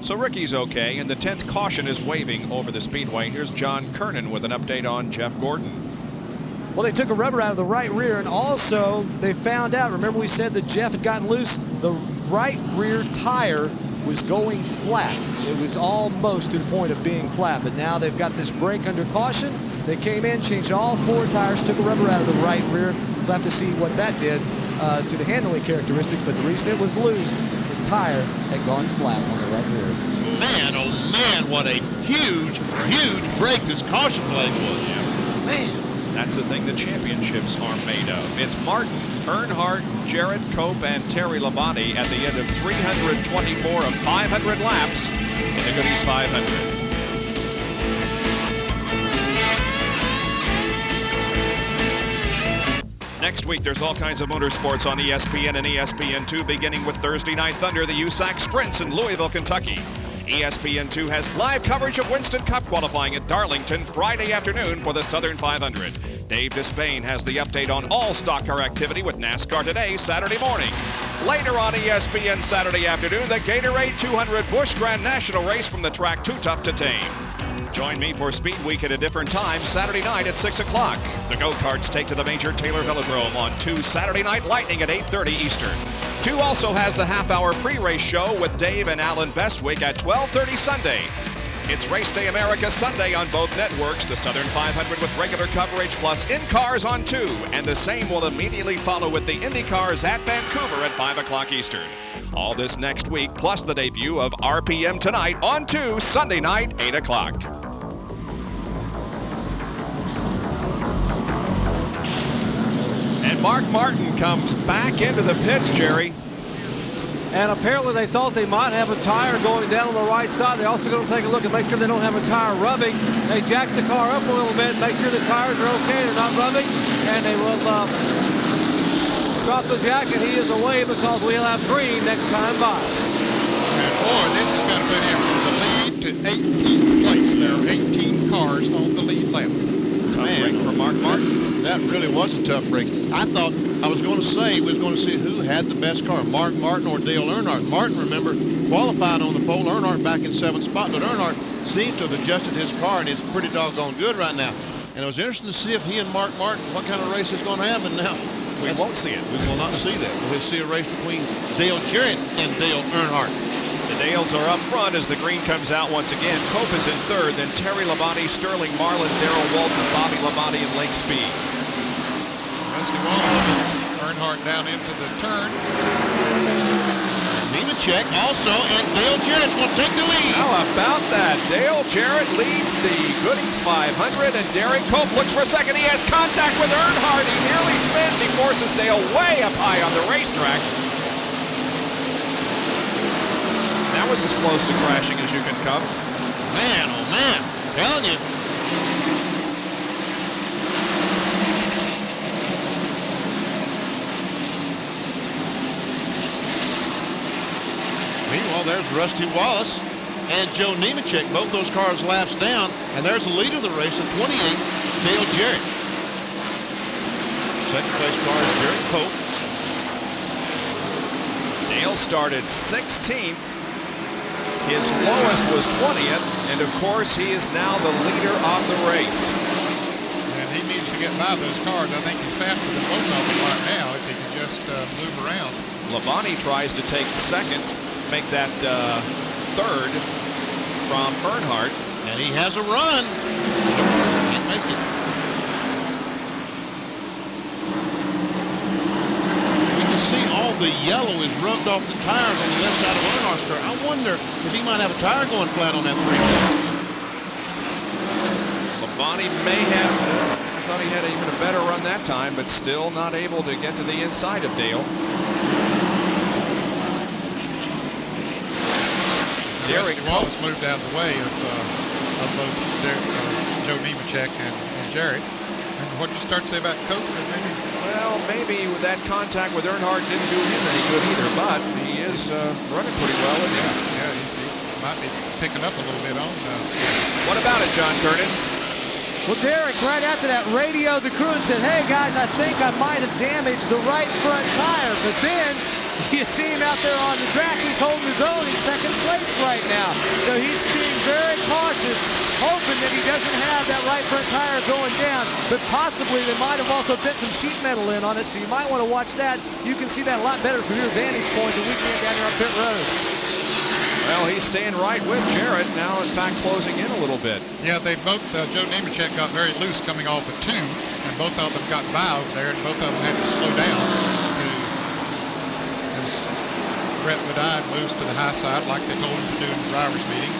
is. So Ricky's okay, and the 10th caution is waving over the speedway. Here's John Kernan with an update on Jeff Gordon. Well, they took a rubber out of the right rear, and also they found out, remember we said that Jeff had gotten loose, the right rear tire was going flat. It was almost to the point of being flat, but now they've got this brake under caution. They came in, changed all 4 tires, took a rubber out of the right rear. We'll have to see what that did to the handling characteristics, but the reason it was loose, the tire had gone flat on the right rear. Man, oh man, what a huge, huge break this caution flag was. Man. That's the thing the championships are made of. It's Martin, Earnhardt, Jarrett, Cope, and Terry Labonte at the end of 324 of 500 laps in the Goodies 500. Next week, there's all kinds of motorsports on ESPN and ESPN2, beginning with Thursday Night Thunder, the USAC Sprints in Louisville, Kentucky. ESPN2 has live coverage of Winston Cup qualifying at Darlington Friday afternoon for the Southern 500. Dave Despain has the update on all stock car activity with NASCAR Today Saturday morning. Later on ESPN Saturday afternoon, the Gatorade 200 Busch Grand National Race from the track Too Tough to Tame. Join me for Speed Week at a different time Saturday night at 6 o'clock. The go-karts take to the Major Taylor Velodrome on 2 Saturday Night Lightning at 8:30 Eastern. 2 also has the half-hour pre-race show with Dave and Alan Bestwick at 12:30 Sunday. It's Race Day America Sunday on both networks, the Southern 500 with regular coverage plus in-cars on 2, and the same will immediately follow with the IndyCars at Vancouver at 5 o'clock Eastern. All this next week, plus the debut of RPM Tonight on 2, Sunday night, 8 o'clock. And Mark Martin comes back into the pits, Jerry. And apparently they thought they might have a tire going down on the right side. They're also going to take a look and make sure they don't have a tire rubbing. They jack the car up a little bit, make sure the tires are okay, they're not rubbing, and they will drop the jack, and he is away because we'll have green next time by. And boy, this is going to put him from the lead to 18th place. There are 18 cars on the lead lap. Tough break for Mark Martin. That really was a tough break. I thought I was going to say we was going to see who had the best car, Mark Martin or Dale Earnhardt. Martin, remember, qualified on the pole. Earnhardt back in 7th spot, but Earnhardt seems to have adjusted his car, and it's pretty doggone good right now. And it was interesting to see if he and Mark Martin, what kind of race is going to happen now. We won't see it. We will not see that. We'll see a race between Dale Jarrett and Dale Earnhardt. The Dales are up front as the green comes out once again. Cope is in 3rd, then Terry Labonte, Sterling Marlin, Darrell Walton, Bobby Labonte, and Lake Speed. Rusty Wallace, Earnhardt down into the turn. Nemechek also, and Dale Jarrett's going to take the lead. How about that? Dale Jarrett leads the Goodies 500, and Derek Cope looks for a second. He has contact with Earnhardt. He nearly spins. He forces Dale way up high on the racetrack. That was as close to crashing as you can come. Man, oh man, I'm telling you. Meanwhile, there's Rusty Wallace and Joe Nemechek, both those cars laps down, and there's the leader of the race at 28, Dale Jarrett. Second place car is Jarrett Cope. Dale started 16th. His lowest was 20th, and of course he is now the leader of the race. And he needs to to get by those cars. I think he's faster than both of them right now if he can just move around. Labonte tries to take second, make that third from Earnhardt. And he has a run. Can't make it. You can see all the yellow is rubbed off the tires on the left side of Earnhardt's car. I wonder if he might have a tire going flat on that 3. Labonte may have, I thought he had even a better run that time, but still not able to get to the inside of Dale. Derek Wallace moved out of the way of both Joe Nemechek and Jerry. And what did you start to say about Coke? Maybe? Well, maybe that contact with Earnhardt didn't do him any good either, but he is running pretty well. Yeah, he might be picking up a little bit on. What about it, John Kernan? Well, Derek, right after that, radioed the crew and said, hey, guys, I think I might have damaged the right front tire. But then you see him out there on the track. He's holding his own in second place right now. So he's being very cautious, hoping that he doesn't have that right front tire going down. But possibly they might have also bent some sheet metal in on it. So you might want to watch that. You can see that a lot better from your vantage point the weekend down here on pit road. Well, he's staying right with Jarrett now, in fact, closing in a little bit. Yeah, they both, Joe Nemechek got very loose coming off of 2, and both of them got by over there, and both of them had to slow down as Brett Wadine moves to the high side like they told him to do in the drivers' meeting.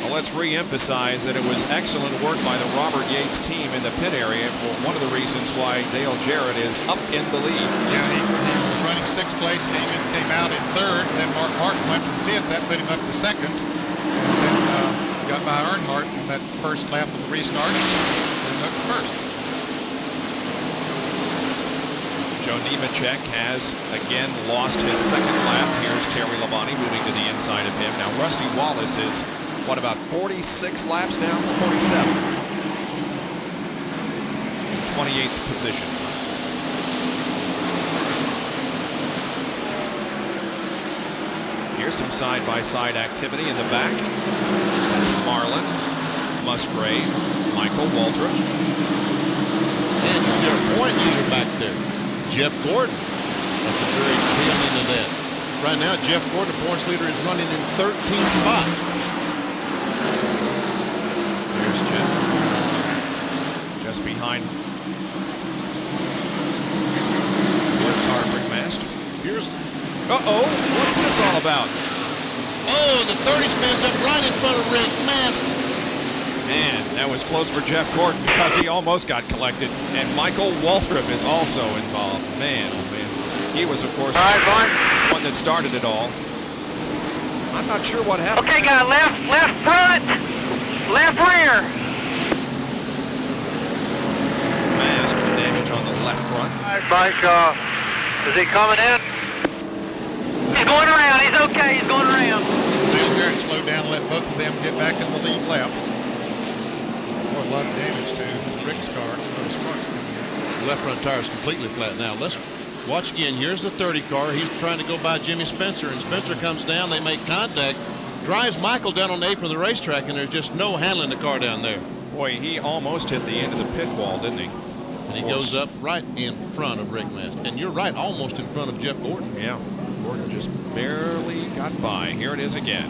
Well, let's re-emphasize that it was excellent work by the Robert Yates team in the pit area. Well, one of the reasons why Dale Jarrett is up in the lead. Yeah, he was running 6th place, came out in 3rd, and then Mark Martin went to the pits. That put him up to 2nd. And then got by Earnhardt on that first lap of the restart. And up to 1st. Joe Nemechek has again lost his 2nd lap. Here's Terry Labonte moving to the inside of him. Now, Rusty Wallace is, what, about 46 laps down? It's 47. 28th position. Here's some side-by-side activity in the back. That's Marlin, Musgrave, Michael Waltrip. And you see our point leader back there, Jeff Gordon, at the very tail end of that. Right now, Jeff Gordon, the points leader, is running in 13th spot. There's Jeff. Just behind Rick Mast. Here's. Uh-oh, what's this all about? Oh, the 30 spins up right in front of Rick Mast. Man, that was close for Jeff Gordon because he almost got collected. And Michael Waltrip is also involved. Man, oh man. He was, of course, the one that started it all. I'm not sure what happened. Okay, got left front, left rear. Mast with damage on the left front. Mike, is he coming in? He's going around. He's okay. He's going around. Dale Jarrett slowed down and let both of them get back in the lead lap. Boy, a lot of damage to Rick's car. Those sparks coming in. The left front tire is completely flat now. Let's watch again. Here's the 30 car. He's trying to go by Jimmy Spencer, and Spencer comes down. They make contact. Drives Michael down on the apron of the racetrack, and there's just no handling the car down there. Boy, he almost hit the end of the pit wall, didn't he? And he goes up right in front of Rick Mast. And you're right, almost in front of Jeff Gordon. Yeah, Gordon just barely got by. Here it is again.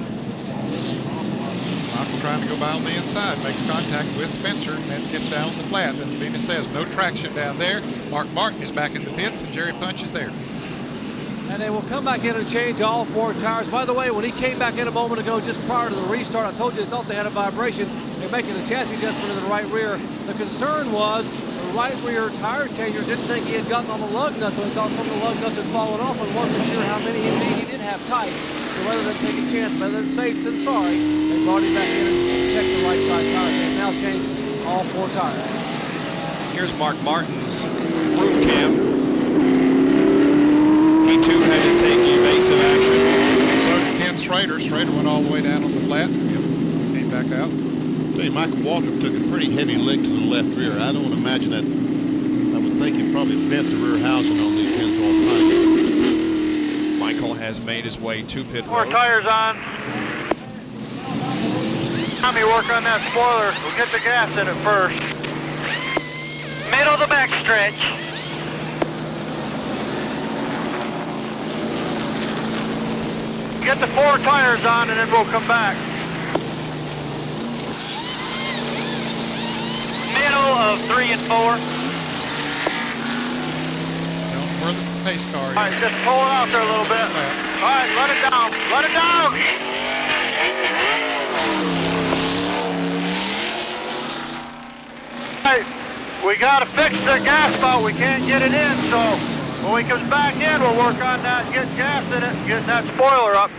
Michael trying to go by on the inside, makes contact with Spencer, and then gets down on the flat. And Venus says no traction down there. Mark Martin is back in the pits, and Jerry Punch is there. And they will come back in and change all 4 tires. By the way, when he came back in a moment ago, just prior to the restart, I told you they thought they had a vibration. They're making a chassis adjustment in the right rear. The concern was the right rear tire changer didn't think he had gotten on the lug nuts. He thought some of the lug nuts had fallen off and wasn't sure how many he did have tight. So rather than take a chance, rather than safe than sorry, they brought him back in and checked the right side tire. They've now changed all 4 tires. Here's Mark Martin's roof cam. He too had to take evasive action. So did Ken Schrader. Schrader went all the way down on the flat, came back out. Tell you, Michael Waltrip took a pretty heavy lick to the left rear. I don't imagine that. I would think he probably bent the rear housing on the Pennzoil tire. Michael has made his way to pit road. 4 tires on. Tommy, work on that spoiler. We'll get the gas in it first. Middle of the backstretch. Get the 4 tires on and then we'll come back. Middle of 3 and 4. Where the pace car is. All right, just pull it out there a little bit. All right, let it down. Let it down. All right, we got to fix the gas valve. We can't get it in, so when he comes back in, we'll work on that, getting gas in it, getting that spoiler up.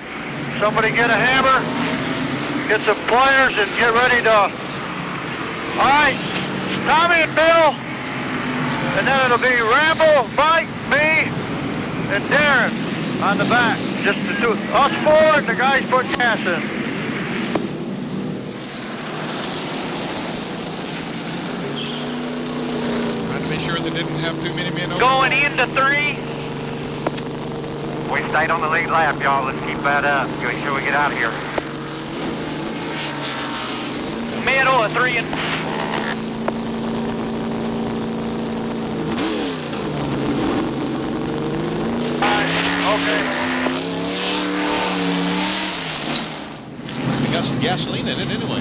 Somebody get a hammer, get some pliers, and get ready to... All right, Tommy and Bill, and then it'll be Rambo, Mike, me, and Darren on the back. Just the two, us 4 and the guys put gas in. Trying to be sure they didn't have too many men over. Going into 3. We stayed on the lead lap, y'all. Let's keep that up. Make sure we get out of here. Middle of 3 and... Okay. He got some gasoline in it anyway.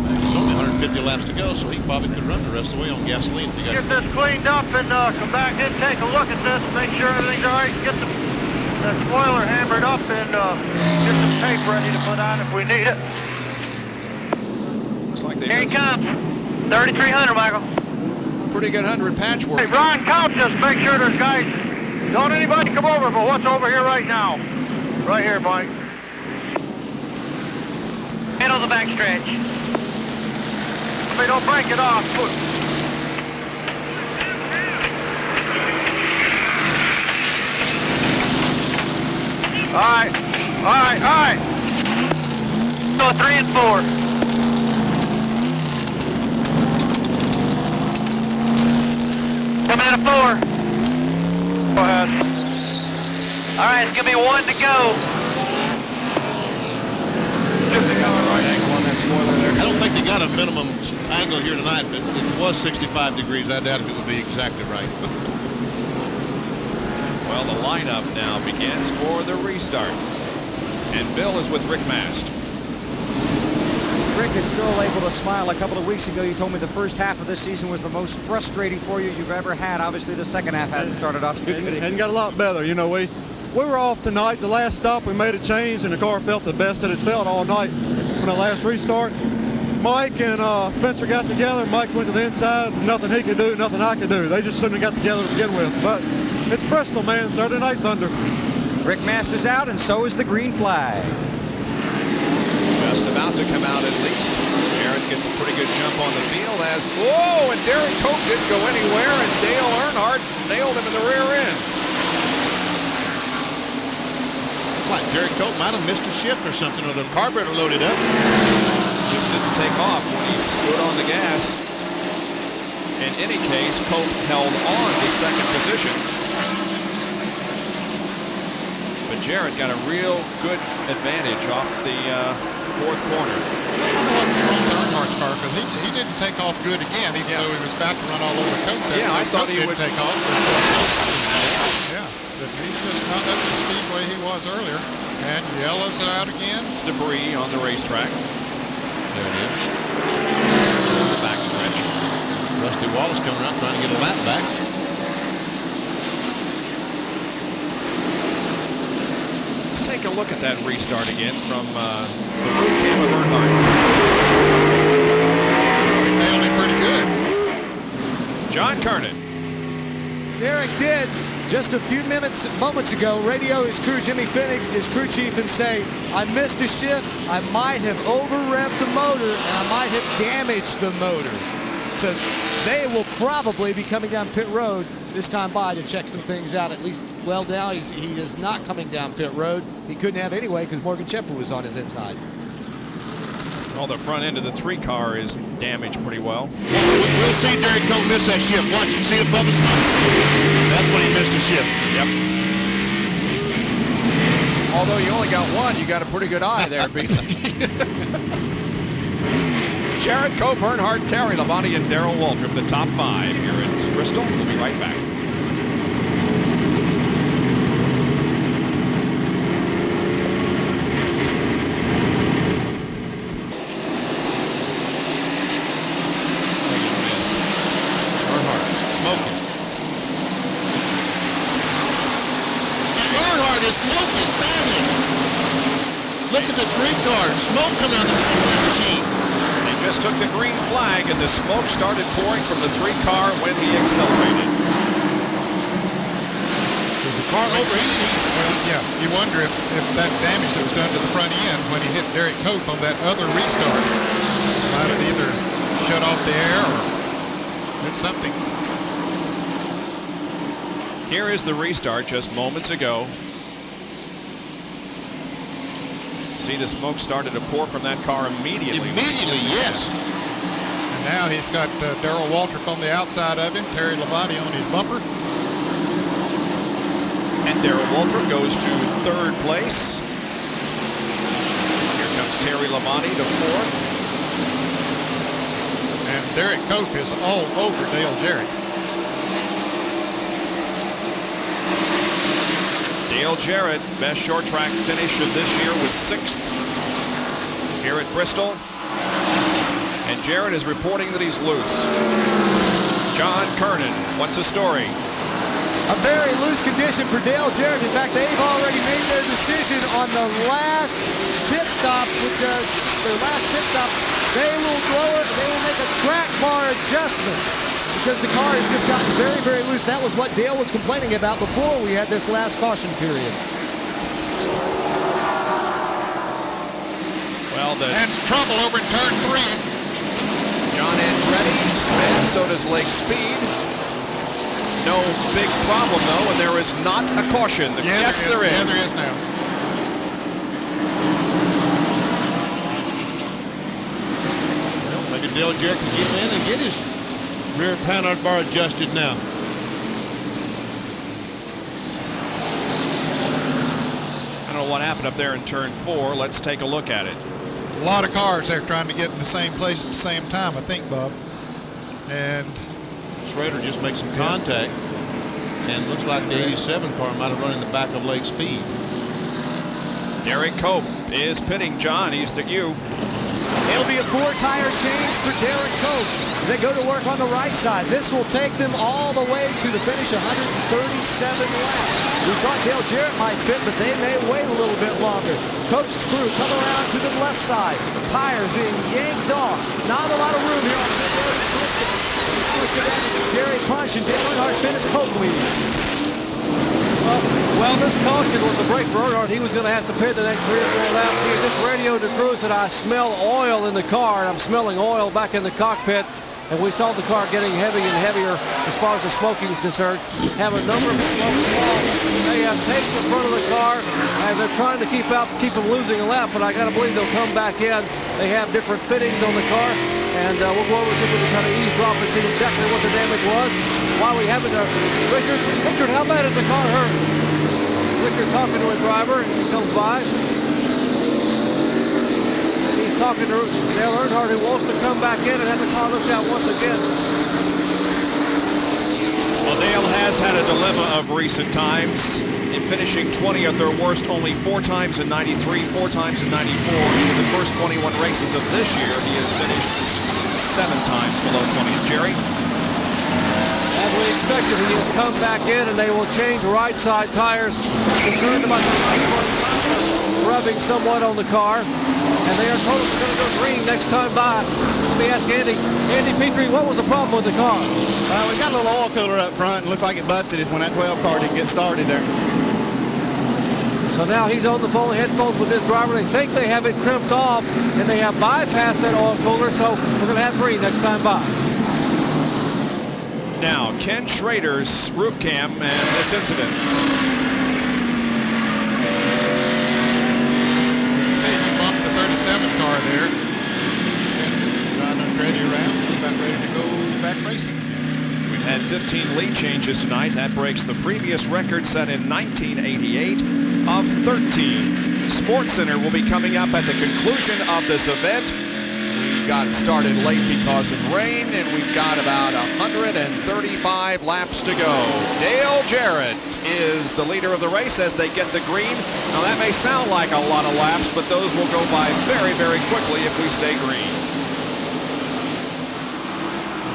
There's only 150 laps to go, so he probably could run the rest of the way on gasoline if he got Get this cleaned up and come back in, take a look at this, make sure everything's all right. Get that spoiler hammered up and get some tape ready to put on if we need it. Looks like they Here he comes. 3,300, Michael. Pretty good 100 patchwork. Hey, Ron, count this. Make sure there's guys. Don't anybody come over, but what's over here right now? Right here, Mike. Middle of the backstretch. I mean, don't break it off. All right. So 3 and 4. Coming out of 4. Go ahead. All right, it's gonna be 1 to go. Right angle on that spoiler there. I don't think they got a minimum angle here tonight, but it was 65 degrees. I doubt if it would be exactly right. Well, the lineup now begins for the restart. And Bill is with Rick Mast. Rick is still able to smile. A couple of weeks ago, you told me the first half of this season was the most frustrating for you you've ever had. Obviously, the second half hadn't started off good. And got a lot better. You know, we were off tonight. The last stop, we made a change, and the car felt the best that it felt all night from the last restart. Mike and Spencer got together. Mike went to the inside. Nothing he could do, nothing I could do. They just shouldn't have got together to begin with. But it's Bristol, man. Saturday Night Thunder. Rick Mast is out, and so is the green flag. Just about to come out at least. Jared gets a pretty good jump on the field as, whoa, and Derek Cope didn't go anywhere, and Dale Earnhardt nailed him in the rear end. Like Derek Cope might have missed a shift or something, or the carburetor loaded up. Just didn't take off when he stood on the gas. In any case, Cope held on to second position. But Jared got a real good advantage off the fourth corner. I don't know what's wrong with Earnhardt's car, because he didn't take off good again, even though he was about to run all over Cope. Yeah, I thought he would take off. Yeah, but he's just not up to the speedway he was earlier. And yellows it out again. It's debris on the racetrack. There it is. The backstretch. Rusty Wallace coming around trying to get a lap back. Let's take a look at that restart again from the rear cam of Earnhardt. Nailed him pretty good. John Kernan. Derek did just a few moments ago radio his crew, Jimmy Finnick, his crew chief, and say, I missed a shift. I might have over-revved the motor, and I might have damaged the motor. So they will probably be coming down pit road this time by to check some things out. At least, well, now he is not coming down pit road. He couldn't have anyway because Morgan Shepard was on his inside. Well, the front end of the 3 car is damaged pretty well. We'll see Derek Cope miss that shift. Watch it. See the bubble smoke. That's when he missed the shift. Yep. Although you only got one, you got a pretty good eye there, BC. Jared Cope, Earnhardt, Terry Labonte, and Darrell Waltrip, the top 5 here in Bristol. We'll be right back. Smoking badly. Look at the green card. Smoke coming out of the machine. They just took the green flag, and the smoke started pouring from the 3 car when he accelerated. Was the car overheating? Well, yeah, you wonder if that damage that was done to the front end when he hit Derek Cope on that other restart might have either shut off the air or did something. Here is the restart just moments ago. See, the smoke started to pour from that car immediately. Immediately, yes. And now he's got Darrell Waltrip on the outside of him, Terry Labonte on his bumper. And Darrell Waltrip goes to 3rd place. Here comes Terry Labonte to 4th. And Derek Cope is all over Dale Jarrett. Dale Jarrett, best short track finish of this year, was 6th here at Bristol. And Jarrett is reporting that he's loose. John Kernan, what's the story? A very loose condition for Dale Jarrett. In fact, they've already made their decision on the last pit stop, which is their last pit stop. They will blow it. They will make a track bar adjustment because the car has just gotten very, very loose. That was what Dale was complaining about before we had this last caution period. Well, that's trouble over in turn 3. John Andretti spins, so does Lake Speed. No big problem, though, and there is not a caution. Yes, there is. Yeah, there is now. Well, maybe Dale Jarrett can get in and get his rear panhard bar adjusted now. I don't know what happened up there in turn 4. Let's take a look at it. A lot of cars there trying to get in the same place at the same time, I think, Bob. And Schrader just makes some contact, and looks like the 87 car might have run in the back of Lake Speed. Derek Cope is pitting. John, he's to you. It'll be a 4-tire change for Derek Cope. They go to work on the right side. This will take them all the way to the finish, 137 laps. We thought Dale Jarrett might fit, but they may wait a little bit longer. Cope's crew come around to the left side. Tires being yanked off. Not a lot of room here on the road. Jerry Punch and Dale Earnhardt's finish. Cope leads. Well, this caution was a break for Earnhardt. He was going to have to pit the next 3 or 4 laps here. Just radioed to crew that I smell oil in the car, and I'm smelling oil back in the cockpit. And we saw the car getting heavy and heavier as far as the smoking is concerned. Have a number of people involved. They have taped the front of the car, and they're trying to keep them losing a lap, but I got to believe they'll come back in. They have different fittings on the car, and we'll go over and see if we can try to eavesdrop and see exactly what the damage was. While we have it, Richard, how bad is the car hurt? Richard talking to a driver, and he comes by. Talking to Dale Earnhardt, who wants to come back in and have the car looked at once again. Well, Dale has had a dilemma of recent times in finishing 20th or worst only 4 times in 93, 4 times in 94. In the first 21 races of this year, he has finished 7 times below 20th. Jerry? As we expected, he has come back in, and they will change right side tires. Concerned about the rubbing somewhat on the car. And they are told it's going to go green next time by. Let me ask Andy. Andy Petrie, what was the problem with the car? We got a little oil cooler up front, and looks like it busted when that 12 car didn't get started there. So now he's on the phone, headphones with his driver. They think they have it crimped off, and they have bypassed that oil cooler, so we're going to have green next time by. Now, Ken Schrader's roof cam and this incident. Car there. Sent John Andretti around. About ready to go back racing. We've had 15 lead changes tonight. That breaks the previous record set in 1988 of 13. SportsCenter will be coming up at the conclusion of this event. got started late because of rain, and we've got about 135 laps to go. Dale Jarrett is the leader of the race as they get the green. Now that may sound like a lot of laps, but those will go by very, very quickly if we stay green.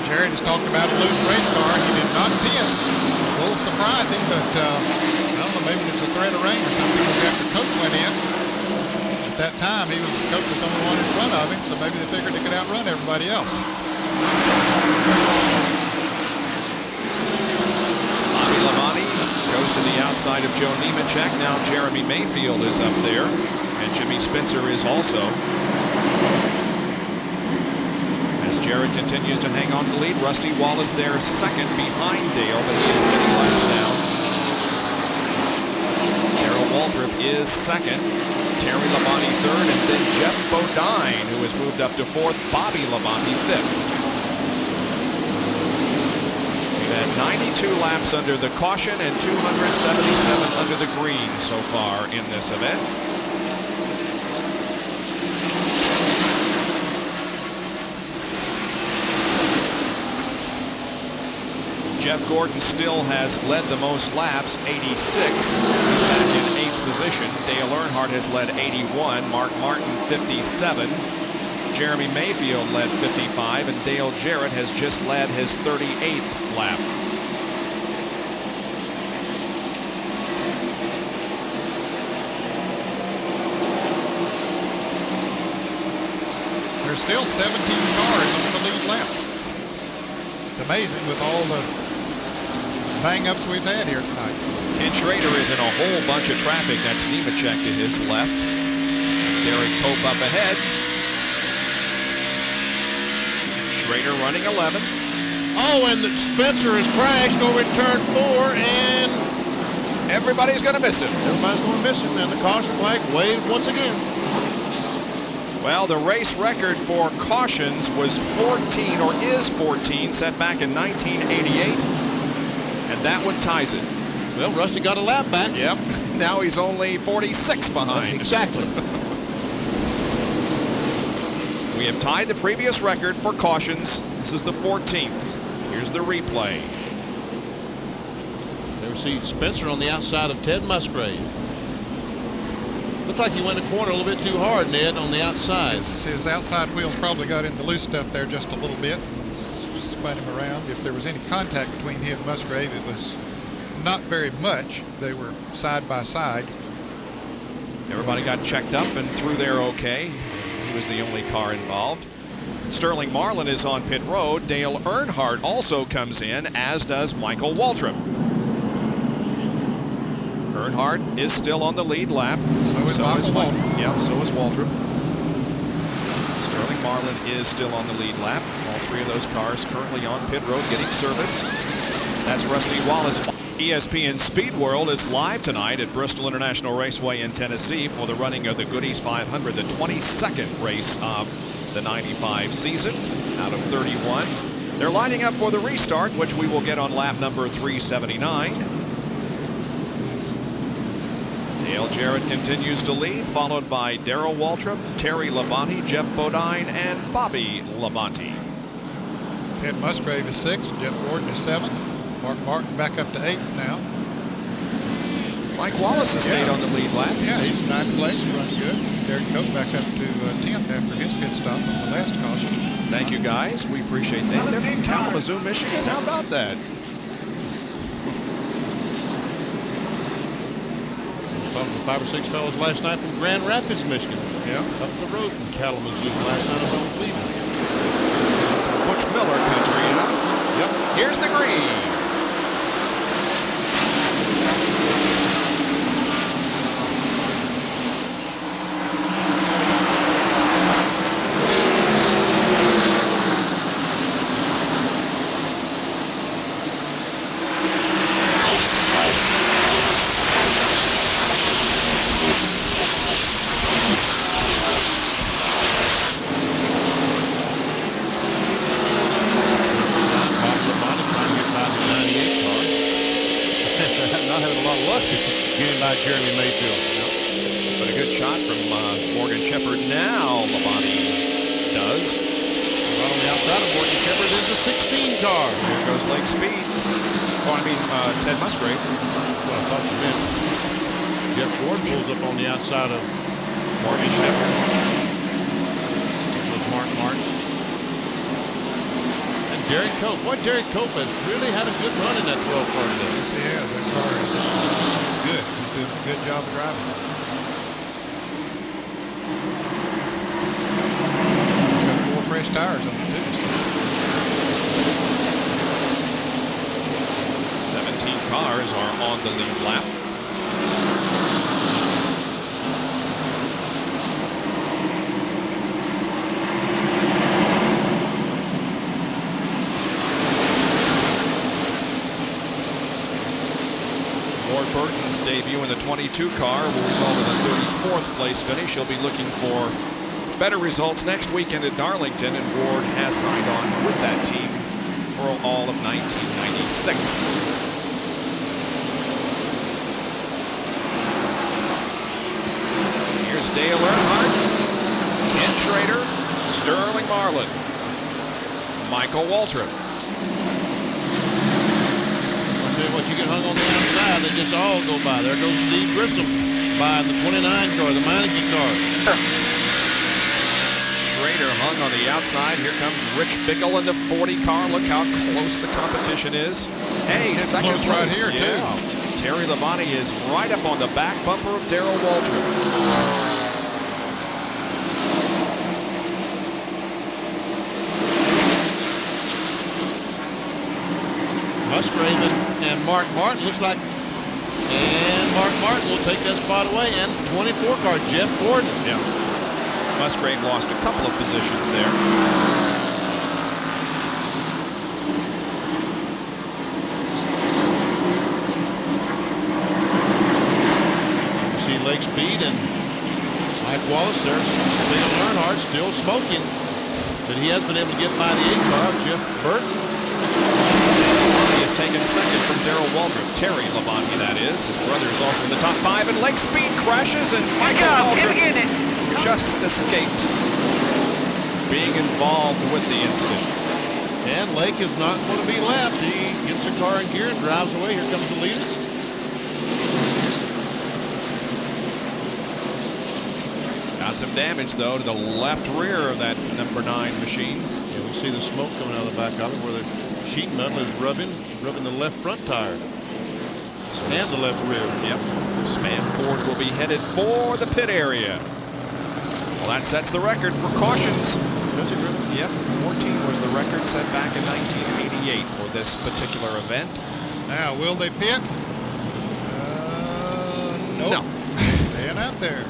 Jarrett has talked about a loose race car. He did not pit. A little surprising, but I don't know, maybe there's a threat of rain or something because after Coke went in, at that time, Coke was the only one in front of him, so maybe they figured they could outrun everybody else. Bobby Labonte goes to the outside of Joe Nemechek. Now Jeremy Mayfield is up there, and Jimmy Spencer is also. As Jarrett continues to hang on to lead, Rusty Wallace there second behind Dale, but he is many laps down. Darrell Waltrip is second. Terry Labonte third, and then Jeff Bodine, who has moved up to fourth. Bobby Labonte fifth. We've had 92 laps under the caution and 277 under the green so far in this event. Jeff Gordon still has led the most laps, 86. He's back in 8th position. Dale Earnhardt has led 81. Mark Martin, 57. Jeremy Mayfield led 55. And Dale Jarrett has just led his 38th lap. There's still 17 cars on the lead lap. It's amazing with all the bang-ups we've had here tonight. Ken Schrader is in a whole bunch of traffic. That's Nemechek to his left. Derek Cope up ahead. Schrader running 11. Oh, and Spencer has crashed over at turn 4, and everybody's going to miss him. Everybody's going to miss him, and the caution flag waved once again. Well, the race record for cautions was 14, or is 14, set back in 1988. And that one ties it. Well, Rusty got a lap back. Yep. Now he's only 46 behind. Exactly. We have tied the previous record for cautions. This is the 14th. Here's the replay. There we see Spencer on the outside of Ted Musgrave. Looks like he went a corner a little bit too hard, Ned, on the outside. His outside wheels probably got in the loose stuff there just a little bit. Spun him around. If there was any contact between him and Musgrave, it was not very much. They were side by side. Everybody got checked up and through there okay. He was the only car involved. Sterling Marlin is on pit road. Dale Earnhardt also comes in, as does Michael Waltrip. Earnhardt is still on the lead lap. So is Waltrip. Yeah, so is Waltrip. Sterling Marlin is still on the lead lap. All three of those cars currently on pit road getting service. That's Rusty Wallace. ESPN Speed World is live tonight at Bristol International Raceway in Tennessee for the running of the Goodies 500, the 22nd race of the 95 season out of 31. They're lining up for the restart, which we will get on lap number 379. Dale Jarrett continues to lead, followed by Darrell Waltrip, Terry Labonte, Jeff Bodine, and Bobby Labonte. Ted Musgrave is 6th, Jeff Gordon is 7th. Mark Martin back up to 8th now. Mike Wallace has stayed on the lead lap. Yeah, he's in 9th place, running good. Derek Cope back up to 10th after his pit stop on the last caution. Thank you, guys. We appreciate that. They're from Kalamazoo, Michigan. How about that? Talking to 5 or 6 fellows last night from Grand Rapids, Michigan. Yeah. Up the road from Kalamazoo last night as I was leaving. Butch Miller country, you know? Yep. Here's the green. Jeremy Mayfield. But a good shot from Morgan Shepherd. Now Labonte does. does. Right on the outside of Morgan Shepherd is the 16 car. Here goes Lake Speed. Oh, I mean Ted Musgrave. Well, I thought you meant Jeff Gordon pulls up on the outside of Morgan Shepherd. With Mark Martin. And Derek Cope. Boy, Derek Cope has really had a good run in that 12 car today. Yes, he has. That car is good. He's doing a good job of driving. He's got 4 fresh tires on it, too. So. 17 cars are on the lead lap. Burton's debut in the 22 car will result in a 34th place finish. He'll be looking for better results next weekend at Darlington, and Ward has signed on with that team for all of 1996. Here's Dale Earnhardt, Ken Schrader, Sterling Marlin, Michael Waltrip. What you get hung on the outside, they just all go by. There goes Steve Grissom by the 29 car, the Meineke car. Schrader hung on the outside. Here comes Rich Bickle in the 40 car. Look how close the competition is. Hey, second place right here, too. Terry Labonte is right up on the back bumper of Darrell Waltrip. Musgrave and Mark Martin looks like, and Mark Martin will take that spot away, and 24 car Jeff Gordon. Yeah. Musgrave lost a couple of positions there. You see Lake Speed and Mike Wallace there. Dale Earnhardt still smoking, but he has been able to get by the 8 car, Jeff Burton. He has taken second from Darrell Waltrip. Terry Labonte, that is. His brother is also in the top 5, and Lake Speed crashes, and Michael Waltrip just escapes being involved with the incident. And Lake is not going to be lapped. He gets the car in gear and drives away. Here comes the leader. Got some damage, though, to the left rear of that number 9 machine. Yeah, we see the smoke coming out of the back of it where the sheet metal is rubbing the left front tire. So and the left rear. Yep. Span Ford will be headed for the pit area. Well, that sets the record for cautions. Does it really? Yep. 14 was the record set back in 1988 for this particular event. Now, will they pit? Nope. No. Staying out there.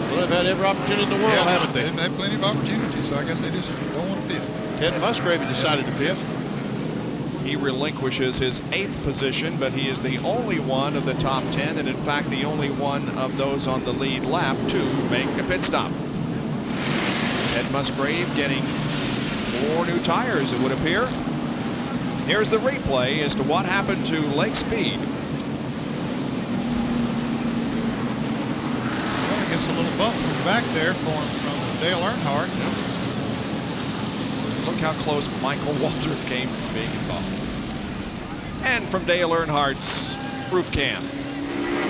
Well, they've had every opportunity in the world, haven't they? They've had plenty of opportunities, so I guess they just don't want to pit. Ted Musgrave decided to pit. He relinquishes his 8th position, but he is the only one of the top 10, and in fact the only one of those on the lead lap to make a pit stop. Ted Musgrave getting more new tires, it would appear. Here's the replay as to what happened to Lake Speed. Well, he gets a little bump from back there from Dale Earnhardt. Look how close Michael Waltrip came to being involved. And from Dale Earnhardt's roof cam. Okay.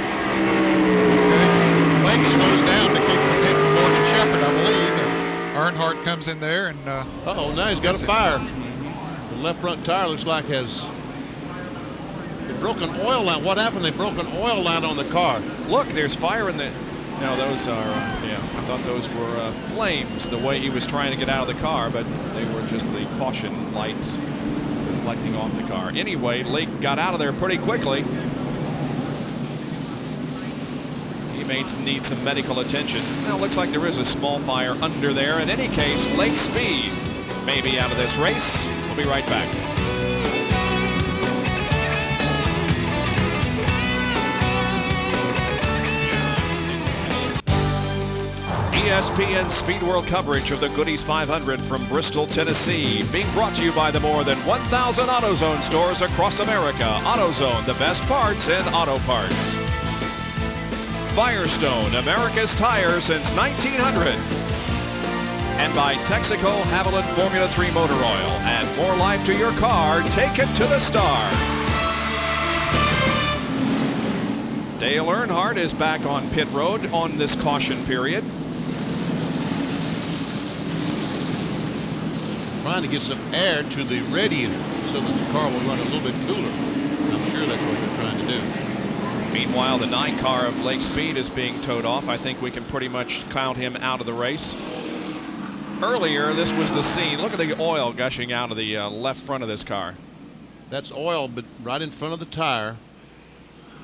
Lake slows down to keep from hitting Morgan Shepherd, I believe, and Earnhardt comes in there and uh-oh, now he's got a fire. The left front tire looks like they broke an oil line. What happened? They broke an oil line on the car. Look, there's fire in the... No, those are, yeah, I thought those were flames the way he was trying to get out of the car, but they were just the caution lights reflecting off the car. Anyway, Lake got out of there pretty quickly. He may need some medical attention. Now, it looks like there is a small fire under there. In any case, Lake Speed may be out of this race. We'll be right back. ESPN Speed World coverage of the Goodies 500 from Bristol, Tennessee, being brought to you by the more than 1,000 AutoZone stores across America. AutoZone, the best parts in auto parts. Firestone, America's tire since 1900. And by Texaco Haviland Formula 3 Motor Oil. Add more life to your car. Take it to the star. Dale Earnhardt is back on pit road on this caution period. Trying to get some air to the radiator so that the car will run a little bit cooler. I'm sure that's what they're trying to do. Meanwhile, the 9 car of Lake Speed is being towed off. I think we can pretty much count him out of the race. Earlier, this was the scene. Look at the oil gushing out of the left front of this car. That's oil, but right in front of the tire.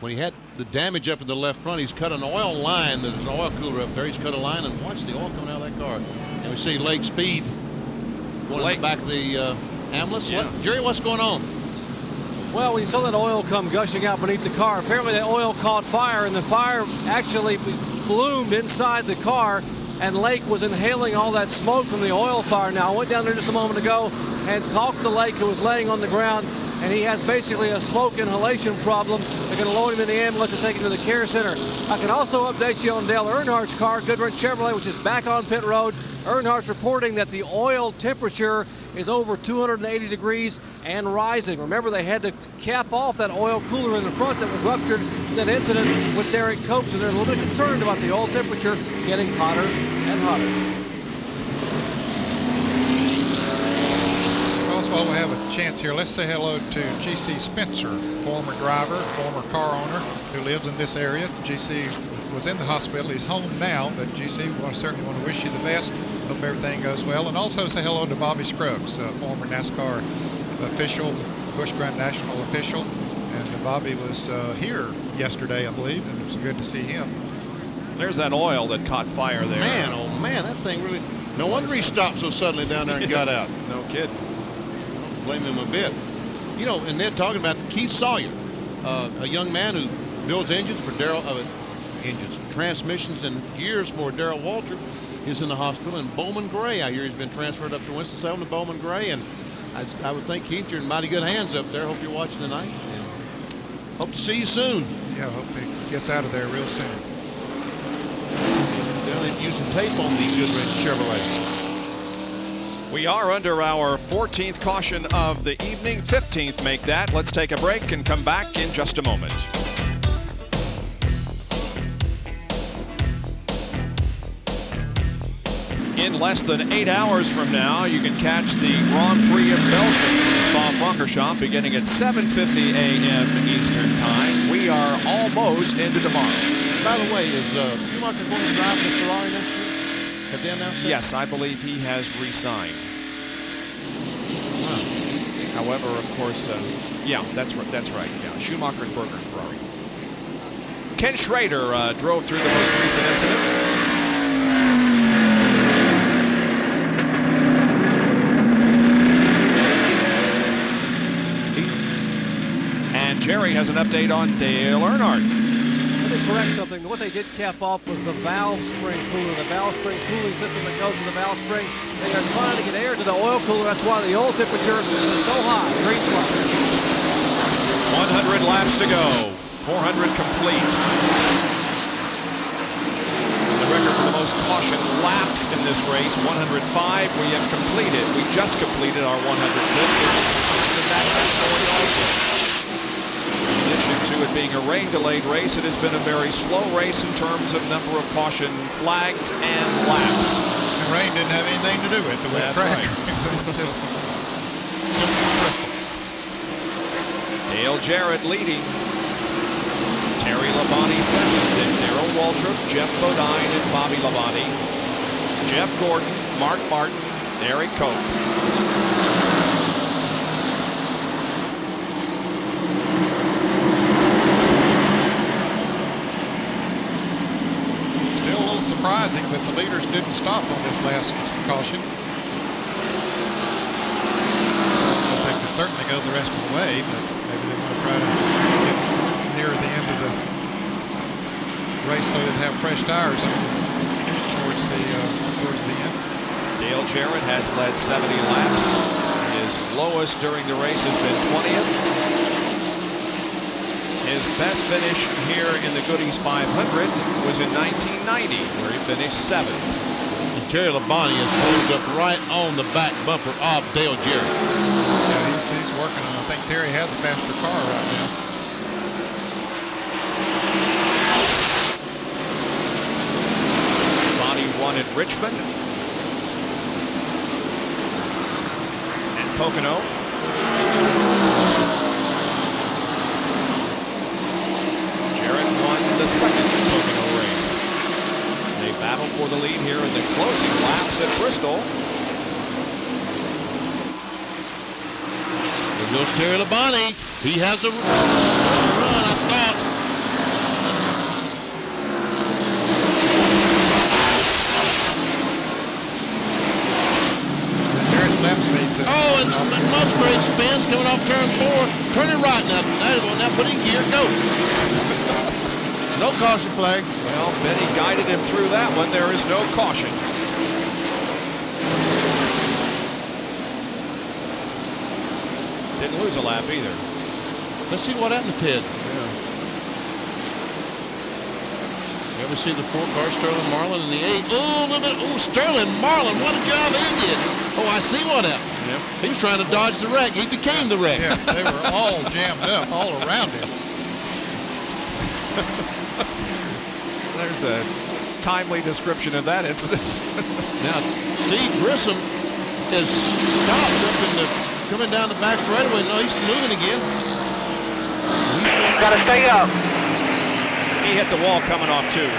When he had the damage up in the left front, he's cut an oil line. There's an oil cooler up there. He's cut a line, and watch the oil coming out of that car. And we see Lake Speed going in the back of the ambulance. Yeah. Jerry, what's going on? Well, when you saw that oil come gushing out beneath the car, apparently that oil caught fire, and the fire actually bloomed inside the car, and Lake was inhaling all that smoke from the oil fire. Now, I went down there just a moment ago and talked to Lake, who was laying on the ground, and he has basically a smoke inhalation problem. They're going to load him in the ambulance and take him to the care center. I can also update you on Dale Earnhardt's car, Goodwrench Chevrolet, which is back on pit road. Earnhardt's reporting that the oil temperature is over 280 degrees and rising. Remember, they had to cap off that oil cooler in the front that was ruptured in that incident with Derek Cope, so they're a little bit concerned about the oil temperature getting hotter and hotter. While we have a chance here, let's say hello to GC Spencer, former driver, former car owner who lives in this area. GC was in the hospital. He's home now, but GC, we certainly want to wish you the best. Hope everything goes well. And also say hello to Bobby Scruggs, former NASCAR official, Busch Grand National official. And Bobby was here yesterday, I believe, and it's good to see him. There's that oil that caught fire there. Man, oh man, that thing really, no wonder he stopped so suddenly down there and got out. No kidding. Blame him a bit. You know, and they're talking about Keith Sawyer, a young man who builds engines for transmissions and gears for Darrell Waltrip, is in the hospital. And Bowman Gray, I hear he's been transferred up to Winston-Salem to Bowman Gray. And I would think, Keith, you're in mighty good hands up there. Hope you're watching tonight. And hope to see you soon. Yeah, hope he gets out of there real soon. They're using tape on the Goodwrench Chevrolet. We are under our 14th caution of the evening, 15th make that. Let's take a break and come back in just a moment. In less than 8 hours from now, you can catch the Grand Prix of Belgium in Spa-Francorchamps beginning at 7:50 a.m. Eastern Time. We are almost into tomorrow. By the way, is Schumacher going to drive the Ferrari next year? Have they announced that? Yes, I believe he has re-signed. However, of course, yeah, that's right. Yeah, Schumacher and Berger and Ferrari. Ken Schrader drove through the most recent incident. And Jerry has an update on Dale Earnhardt. Let me correct something. What they did cap off was the valve spring cooler, the valve spring cooling system that goes to the valve spring. They are trying to get air to the oil cooler. That's why the oil temperature is so high. Green flag. 100 laps to go. 400 complete. The record for the most caution laps in this race, 105. We have completed. We just completed our 100 laps. In addition to it being a rain-delayed race, it has been a very slow race in terms of number of caution flags and laps. The rain didn't have anything to do with the wet track. Right. just Bristol. Dale Jarrett leading. Terry Labonte second. Then Darrell Waltrip, Jeff Bodine, and Bobby Labonte. Jeff Gordon, Mark Martin, Derek Cope. Surprising that the leaders didn't stop on this last caution. They could certainly go the rest of the way, but maybe they want to try to get near the end of the race so they'd have fresh tires on towards the end. Dale Jarrett has led 70 laps. His lowest during the race has been 20th. His best finish here in the Goodies 500 was in 1990, where he finished 7th. And Terry Labonte has closed up right on the back bumper of Dale Jarrett. Yeah, he's working on it. I think Terry has a faster car right now. Labonte won at Richmond and Pocono. The second Pocono race. They battle for the lead here in the closing laps at Bristol. There goes Terry Labonte. He has a run, I thought. Oh, and Musgrave spins coming off turn 4. Turn it right now. Now put in gear, go. No caution flag. Well, Benny guided him through that one. There is no caution. Didn't lose a lap either. Let's see what happened to Ted. Yeah. You ever see the 4-car Sterling Marlin in the 8? Oh, look at Sterling Marlin. What a job he did. Oh, I see what happened. Yep. He was trying to dodge the wreck. He became the wreck. Yeah, they were all jammed up all around him. There's a timely description of that incident. Now, Steve Grissom is stopped up in the coming down the back straightaway. No, he's moving again. Got to stay up. He hit the wall coming off too.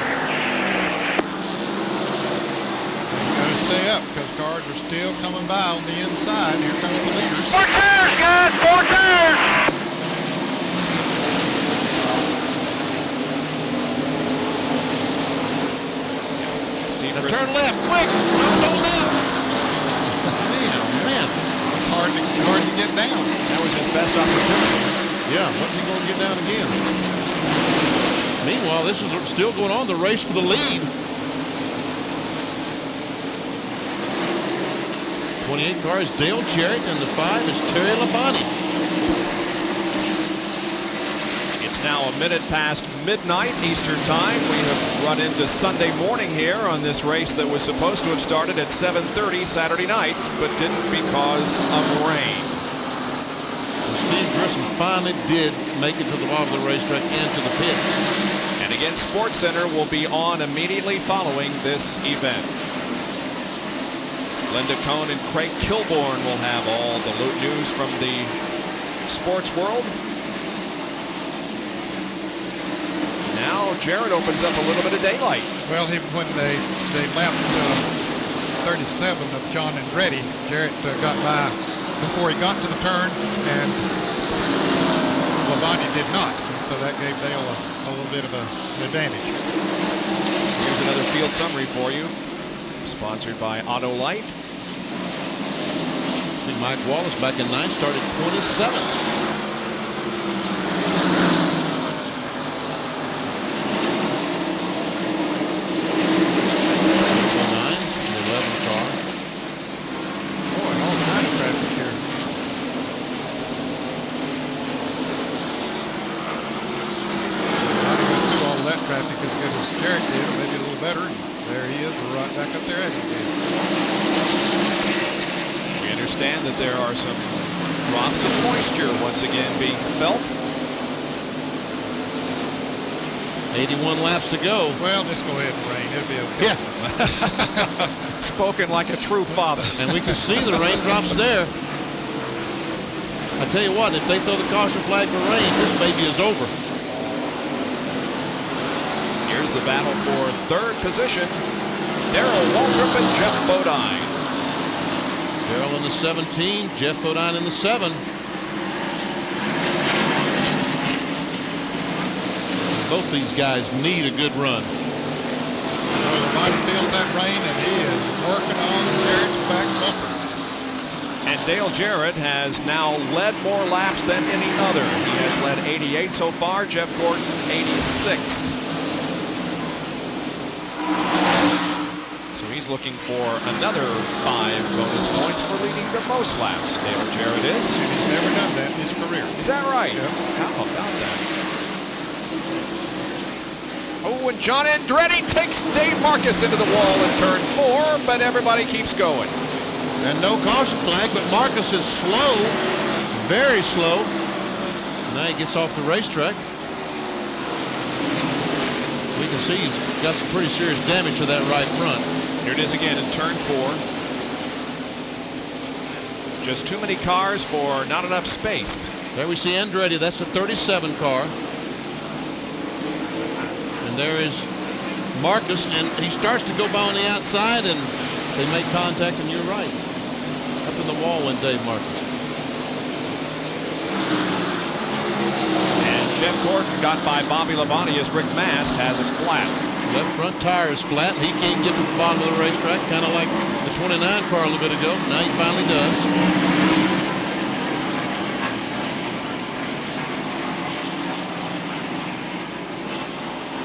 Got to stay up because cars are still coming by on the inside. Here comes the leaders. 4 tires, guys. 4 tires. Turn left, quick! Don't left! Man, it's hard to get down. That was his best opportunity. Yeah, what's he going to get down again? Meanwhile, this is still going on, the race for the lead. 28 car is Dale Jarrett, and the 5 is Terry Labonte. It's now a minute past midnight Eastern time. We have run into Sunday morning here on this race that was supposed to have started at 7:30 Saturday night, but didn't because of rain. Well, Steve Grissom finally did make it to the bottom of the racetrack and to the pits. And again, SportsCenter will be on immediately following this event. Linda Cohn and Craig Kilborn will have all the news from the sports world. Now Jarrett opens up a little bit of daylight. Well, when they lapped 37 of John Andretti, Jarrett got by before he got to the turn, and Labonte did not. And so that gave Dale a little bit of an advantage. Here's another field summary for you, sponsored by Autolite. See, Mike Wallace back in 9 started 27th. Traffic as good as Jarrett did, maybe a little better. There he is. We're right back up there at him again. We understand that there are some drops of moisture once again being felt. 81 laps to go. Well, just go ahead and rain. It'll be okay. Yeah. Spoken like a true father. And we can see the raindrops there. I tell you what, if they throw the caution flag for rain, this baby is over. Here's the battle for third position. Darrell Waltrip and Jeff Bodine. Darrell in the 17, Jeff Bodine in the 7. Both these guys need a good run. Well, the body feels that rain, and he is working on Jarrett's back bumper. And Dale Jarrett has now led more laps than any other. He has led 88 so far. Jeff Gordon 86. So he's looking for another 5 bonus points for leading the most laps. Dale Jarrett is. And he's never done that in his career. Is that right? Yep. How about that? Oh, and John Andretti takes Dave Marcus into the wall in turn 4, but everybody keeps going. And no caution flag, but Marcus is slow, very slow. Now he gets off the racetrack. We can see he's got some pretty serious damage to that right front. Here it is again in turn 4. Just too many cars for not enough space. There we see Andretti. That's a 37 car. And there is Marcus, and he starts to go by on the outside, and they make contact, and you're right. Up in the wall went Dave Marcus. And Jeff Gordon got by Bobby Labonte as Rick Mast has it flat. Left front tire is flat, and he can't get to the bottom of the racetrack, kind of like the 29 car a little bit ago. Now he finally does.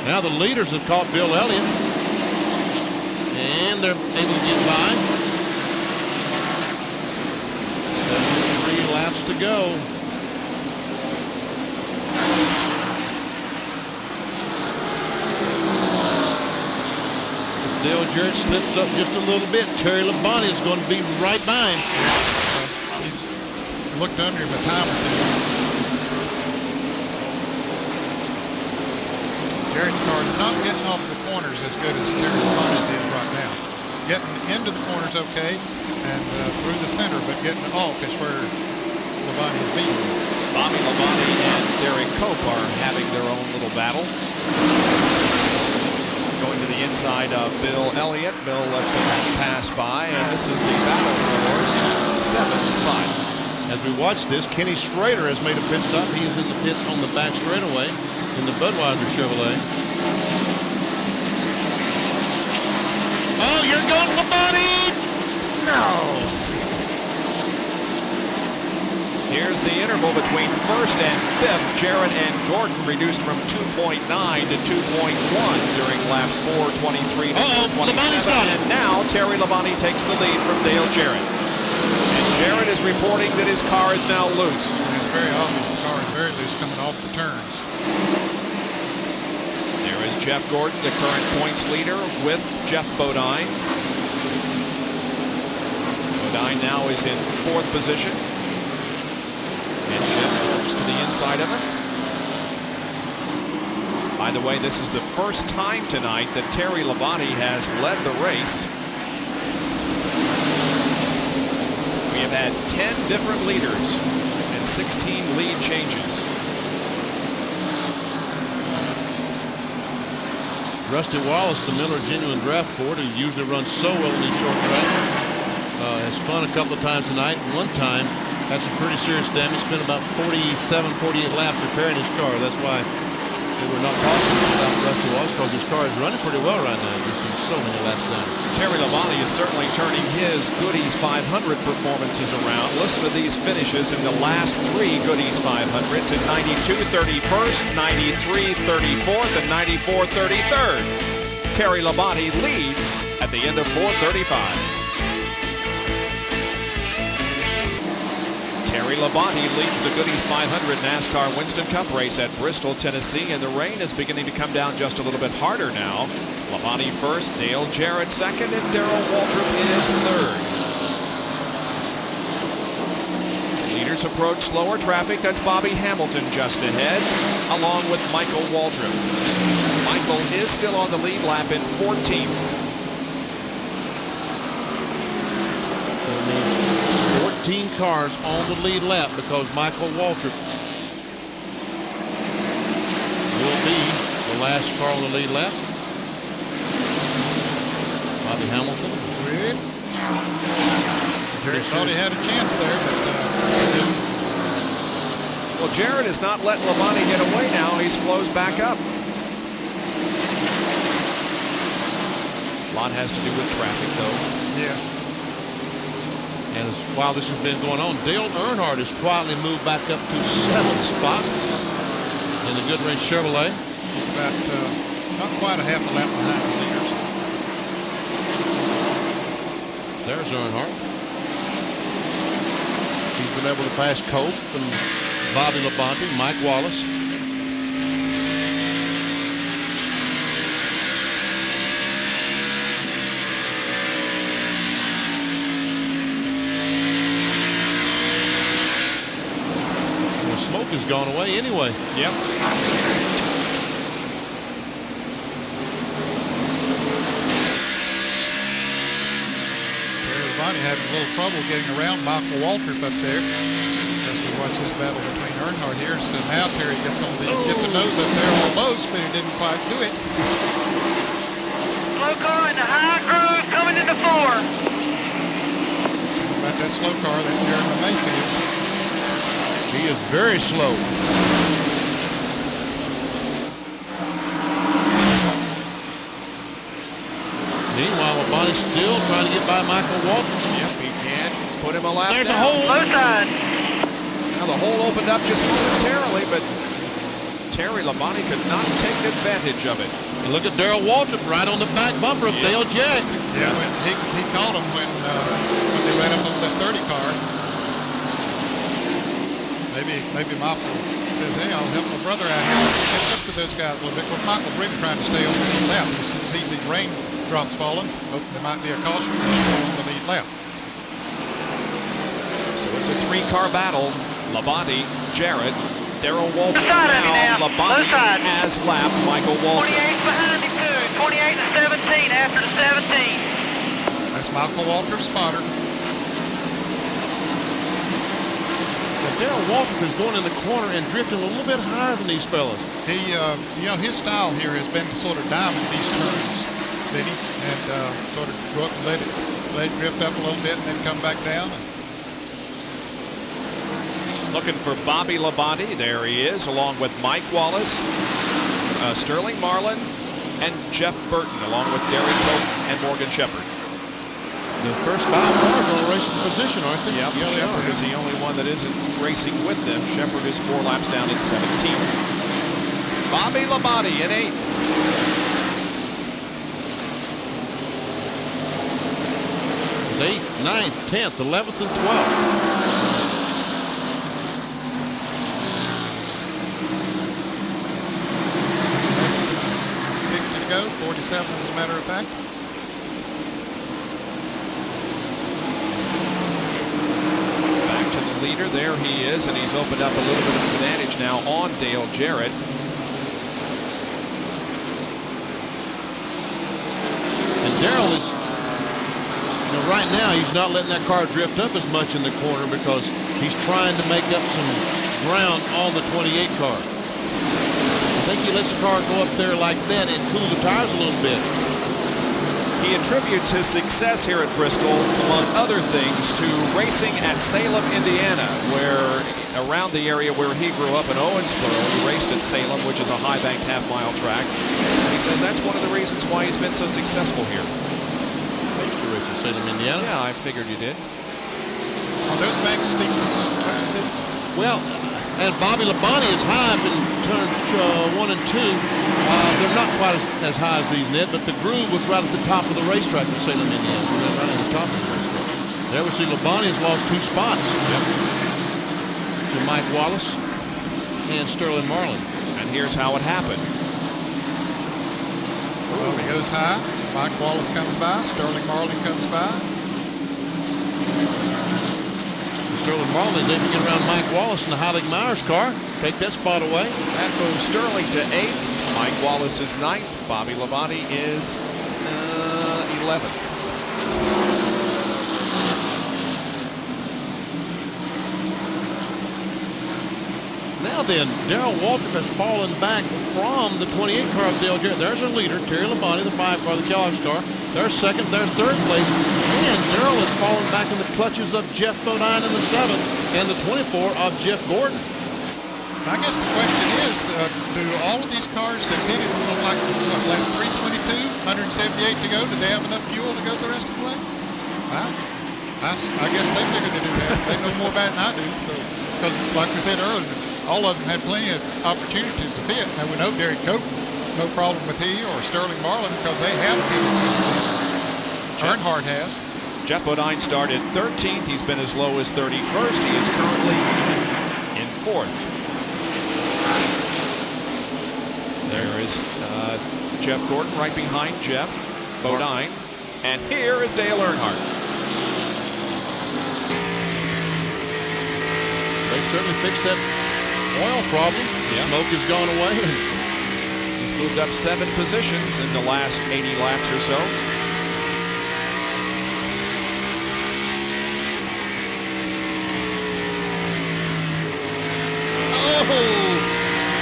Now the leaders have caught Bill Elliott, and they're able to get by. 73 laps to go. Dale Jarrett slips up just a little bit. Terry Labonte is going to be right by him. He's looked under him a time or two. Jarrett's car is not getting off the corners as good as Terry Labonte's is right now. Getting into the corners okay, and through the center, but getting off is where Labonte is beating. Bobby Labonte and Derek Cope are having their own little battle. Going to the inside of Bill Elliott. Bill lets him pass by, and this is the battle for 7th spot. As we watch this, Kenny Schrader has made a pit stop. He is in the pits on the back straightaway in the Budweiser Chevrolet. Oh, here goes Labonte! No! Here's the interval between 1st and 5th. Jarrett and Gordon reduced from 2.9 to 2.1 during laps 4, 23 to 27. And now Terry Labonte takes the lead from Dale Jarrett. And Jarrett is reporting that his car is now loose. It's very obvious the car is very loose coming off the turns. There is Jeff Gordon, the current points leader, with Jeff Bodine. Bodine now is in 4th position. And Jeff works to the inside of it. By the way, this is the first time tonight that Terry Labonte has led the race. We have had 10 different leaders and 16 lead changes. Rusty Wallace, the Miller Genuine Draft Ford, who usually runs so well in these short tracks, has spun a couple of times tonight. One time had some pretty serious damage. Spent about 47, 48 laps repairing his car. That's why they were not talking about Rusty Wallace, because his car is running pretty well right now. Just so many laps down. Terry Labonte is certainly turning his Goodies 500 performances around. Listen to these finishes in the last 3 Goodies 500s in 92 31st, 93 34th, and 94 33rd. Terry Labonte leads at the end of 4:35. Terry Labonte leads the Goodies 500 NASCAR Winston Cup race at Bristol, Tennessee, and the rain is beginning to come down just a little bit harder now. Labonte first, Dale Jarrett second, and Darrell Waltrip is third. Leaders approach slower traffic. That's Bobby Hamilton just ahead, along with Michael Waltrip. Michael is still on the lead lap in 14th. 14 cars on the lead lap because Michael Waltrip will be the last car on the lead lap. Bobby Hamilton. Jarrett thought he had a chance there, but well, Jarrett is not letting Labonte get away now. He's closed back up. A lot has to do with traffic, though. Yeah. And while this has been going on, Dale Earnhardt has quietly moved back up to 7th spot in the Goodwrench Chevrolet. He's about not quite a half a lap behind the leaders. There's Earnhardt. He's been able to pass Cope and Bobby Labonte, Mike Wallace. has gone away anyway. Yep. Labonte having a little trouble getting around Michael Waltrip up there as we watch this battle between Earnhardt here. So now Terry gets a nose up there almost, but he didn't quite do it. Slow car in the high groove coming into 4. About that slow car that Jeremy Mayfield. He is very slow. Meanwhile, Labonte still trying to get by Michael Waltrip. Yep, he can put him a lap There's down. a hole. Low side. Now the hole opened up just momentarily, but Terry Labonte could not take advantage of it. And look at Darrell Waltrip right on the back bumper of Dale Jett. Yeah, he caught him when they ran up on the 30 car. Maybe Michael says, hey, I'll help my brother out here. Catch up to those guys a little bit. Because Michael's really trying to stay on the lead lap. As soon as he sees raindrops falling, there might be a caution on the lead lap. So it's a 3-car battle. Labonte, Jarrett, Darrell Waltrip now. Labonte has lapped Michael Waltrip. 28 behind him too. 28 to 17 after the 17. That's Michael Waltrip's spotter. Darrell Waltrip is going in the corner and drifting a little bit higher than these fellas. He, his style here has been to sort of diamond these turns, Vinny, and sort of go up and let it drift up a little bit and then come back down. Looking for Bobby Labonte. There he is, along with Mike Wallace, Sterling Marlin, and Jeff Burton, along with Derek Cope and Morgan Shepherd. The first 5 cars are in racing position, aren't they? Yep, Yeah, Shepherd is the only one that isn't racing with them. Shepherd is 4 laps down at 17. Bobby Labonte in 8th. It's 8th, 9th, 10th, 11th, and 12th. To go, 47 as a matter of fact. Leader, there he is, and he's opened up a little bit of advantage now on Dale Jarrett. And Darrell is, right now he's not letting that car drift up as much in the corner because he's trying to make up some ground on the 28 car. I think he lets the car go up there like that and cool the tires a little bit. He attributes his success here at Bristol, among other things, to racing at Salem, Indiana, where around the area where he grew up in Owensboro, he raced at Salem, which is a high-banked half-mile track. He says that's one of the reasons why he's been so successful here. I used to race at Salem, Indiana. Yeah, I figured you did. Are those bank steepness? Well, and Bobby Labonte is high up in turns 1 and 2. They're not quite as high as these, Ned, but the groove was right at the top of the racetrack in Salem, Indiana. Right at the top of the racetrack. There we see Labonte has lost 2 spots. Yep. To Mike Wallace and Sterling Marlin. And here's how it happened. Well, he goes high. Mike Wallace comes by. Sterling Marlin comes by. Sterling Marlin is able to get around Mike Wallace in the Heilig Myers car. Take that spot away. That moves Sterling to 8th. Mike Wallace is 9th. Bobby Labonte is 11th. Now then, Darrell Waltrip has fallen back from the 28 car of Dale Jarrett. There's our leader, Terry Labonte, the 5 car, the Kellogg's car. There's 2nd, there's 3rd place. And Darrell has fallen back in the clutches of Jeff Bodine in the 7th and the 24 of Jeff Gordon. I guess the question is, do all of these cars that pitted like 322, 178 to go, do they have enough fuel to go the rest of the way? Well, I guess they figure they do that. They know more about it than I do. So, because like we said earlier, all of them had plenty of opportunities to pit. Now we know Derek Cope, no problem with he or Sterling Marlin because they have pitted systems. Earnhardt has. Jeff Bodine started 13th. He's been as low as 31st. He is currently in 4th. There is Jeff Gordon right behind Jeff Bodine. And here is Dale Earnhardt. They certainly fixed that oil problem. The smoke has gone away. He's moved up 7 positions in the last 80 laps or so. Oh!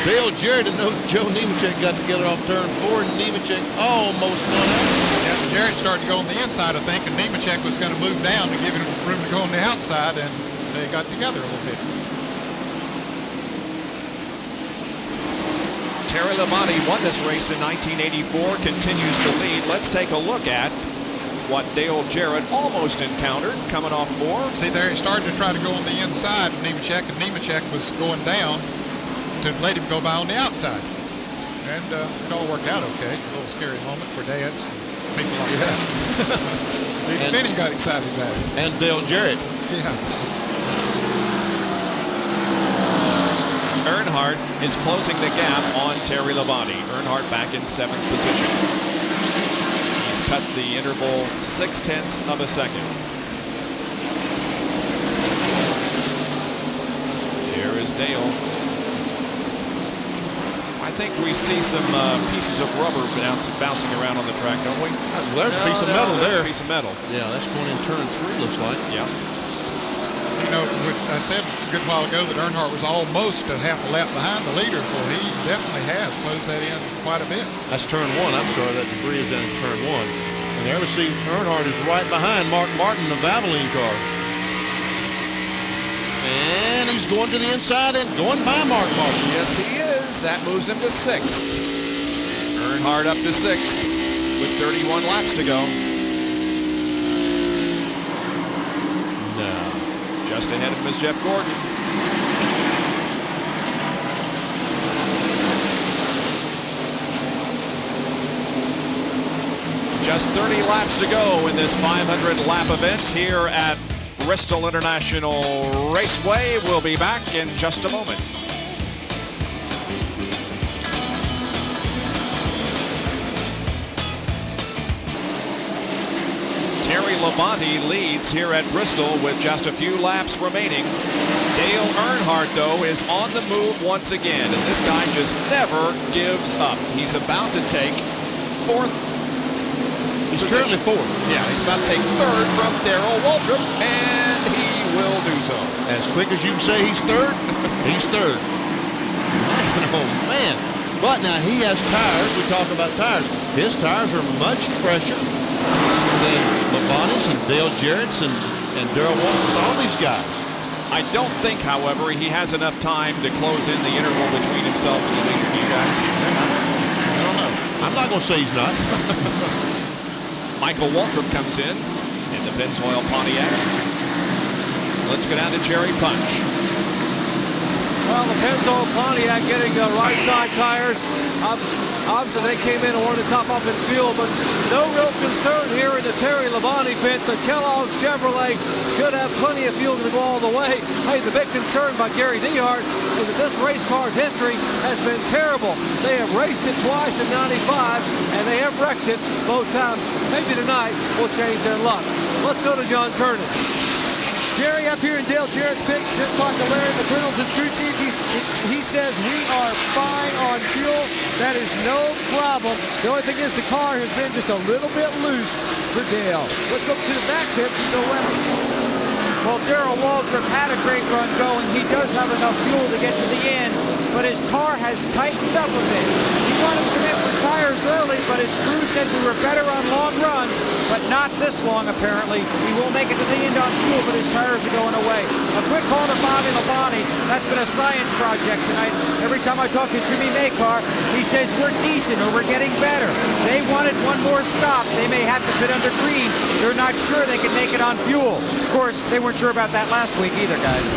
Dale Jarrett and Joe Nemechek got together off turn 4, and Nemechek almost won out. Yeah, Jarrett started to go on the inside, I think, and Nemechek was going to move down to give him room to go on the outside, and they got together a little bit. Terry Labonte won this race in 1984, continues to lead. Let's take a look at what Dale Jarrett almost encountered coming off 4. See there, he started to try to go on the inside of Nemechek, and Nemechek was going down to let him go by on the outside. And it all worked out okay. A little scary moment for dads and people like that. Even Benny got excited about it. And Dale Jarrett. Yeah. Earnhardt is closing the gap on Terry Labonte. Earnhardt back in 7th position. He's cut the interval 0.6 of a second. Here is Dale. I think we see some pieces of rubber bouncing around on the track, don't we? Well, there's a piece of metal there. A piece of metal. Yeah, that's going in turn 3, looks like. Yeah. You know, which I said a good while ago that Earnhardt was almost a half a lap behind the leader. Well, he definitely has closed that in quite a bit. That's turn 1. I'm sorry, that debris is down in turn 1. And there we see Earnhardt is right behind Mark Martin, the Valvoline car. And he's going to the inside and going by Mark Martin. Yes, he is. That moves him to 6th. Earnhardt up to 6th with 31 laps to go. Just ahead of him is Jeff Gordon. Just 30 laps to go in this 500-lap event here at Bristol International Raceway. We'll be back in just a moment. Terry Labonte leads here at Bristol with just a few laps remaining. Dale Earnhardt, though, is on the move once again, and this guy just never gives up. He's about to take 4th. He's currently 4th. Yeah, he's about to take 3rd from Darrell Waltrip, and he will do so. As quick as you can say he's 3rd, he's 3rd. Man, oh man. But now he has tires. We talk about tires. His tires are much fresher than Labonte's and Dale Jarrett's and Darrell Waltrip, all these guys. I don't think, however, he has enough time to close in the interval between himself and the leader. Do you guys? I don't know. I'm not going to say he's not. Michael Waltrip comes in the Pennzoil Pontiac. Let's go down to Jerry Punch. Well, the Pennzoil Pontiac getting right side tires. Obviously, they came in and wanted to top off in fuel, but no real concern here in the Terry Labonte pit. The Kellogg Chevrolet should have plenty of fuel to go all the way. Hey, the big concern by Gary Dehart is that this race car's history has been terrible. They have raced it twice in '95, and they have wrecked it both times. Maybe tonight will change their luck. Let's go to John Kernan. Jerry up here in Dale Jarrett's pit, just talked to Larry McReynolds, his crew chief. He says we are fine on fuel. That is no problem. The only thing is the car has been just a little bit loose for Dale. Let's go to the back pits and go left. Well, Darrell Waltrip had a great run going. He does have enough fuel to get to the end, but his car has tightened up a bit. He wanted to commit with tires early, but his crew said we were better on long runs, but not this long, apparently. He will make it to the end on fuel, but his tires are going away. A quick call to Bobby Labonte. That's been a science project tonight. Every time I talk to Jimmy Maycar, he says we're decent or we're getting better. They wanted one more stop. They may have to pit under green. They're not sure they can make it on fuel. Of course, they weren't sure about that last week either, guys.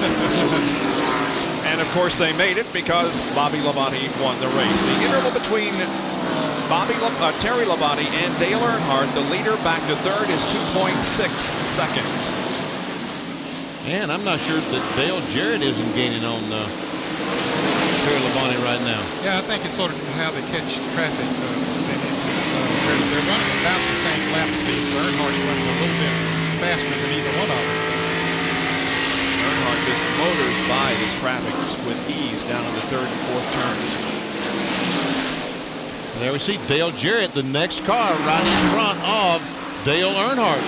And of course they made it because Bobby Labonte won the race. The interval between Terry Labonte and Dale Earnhardt, the leader back to 3rd, is 2.6 seconds. And I'm not sure that Dale Jarrett isn't gaining on Terry Labonte right now. Yeah, I think it's sort of how they catch traffic. They're running about the same lap speeds. Earnhardt's running a little bit faster than either one of them. Earnhardt just motors by this traffic with ease down in the third and fourth turns. And there we see Dale Jarrett, the next car right in front of Dale Earnhardt.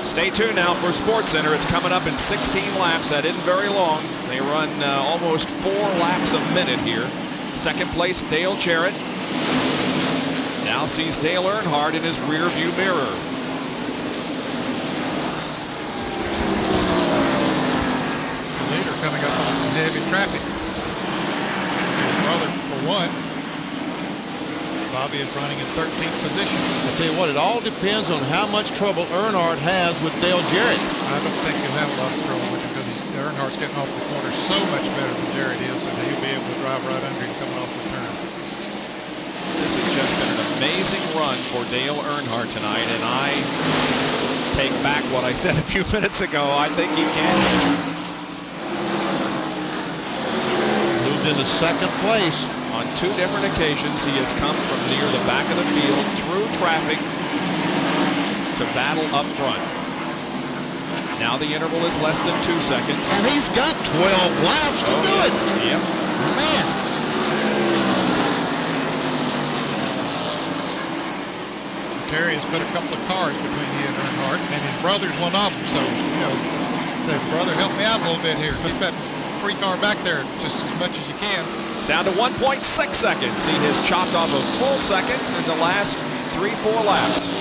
Stay tuned now for SportsCenter. It's coming up in 16 laps. That isn't very long. They run almost 4 laps a minute here. Second place, Dale Jarrett. Now sees Dale Earnhardt in his rear view mirror. Leader coming up on some heavy traffic. His brother for one. Bobby is running in 13th position. I'll tell you what, it all depends on how much trouble Earnhardt has with Dale Jarrett. I don't think he'll have a lot of trouble with him because Earnhardt's getting off the corner so much better than Jarrett is, and he'll be able to drive right under him coming off the turn. This has just been an amazing run for Dale Earnhardt tonight, and I take back what I said a few minutes ago. I think he can. Moved into second place. On 2 different occasions, he has come from near the back of the field through traffic to battle up front. Now the interval is less than 2 seconds. And he's got 12 laps to do it. Yep. Man. Terry has put a couple of cars between he and Earnhardt, and his brother's one of them. So, you know, say, brother, help me out a little bit here. Keep that free car back there just as much as you can. It's down to 1.6 seconds. He has chopped off a full second in the last 3-4 laps.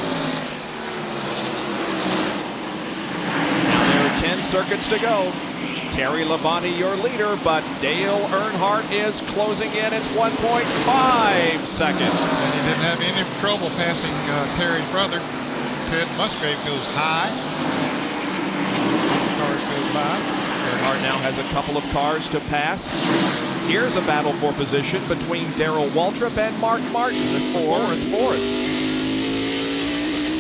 Now there are 10 circuits to go. Terry Labonte, your leader, but Dale Earnhardt is closing in. It's 1.5 seconds. And he didn't have any trouble passing Terry's brother. Ted Musgrave goes high. Cars go by. Earnhardt now has a couple of cars to pass. Here's a battle for position between Darrell Waltrip and Mark Martin, the fourth.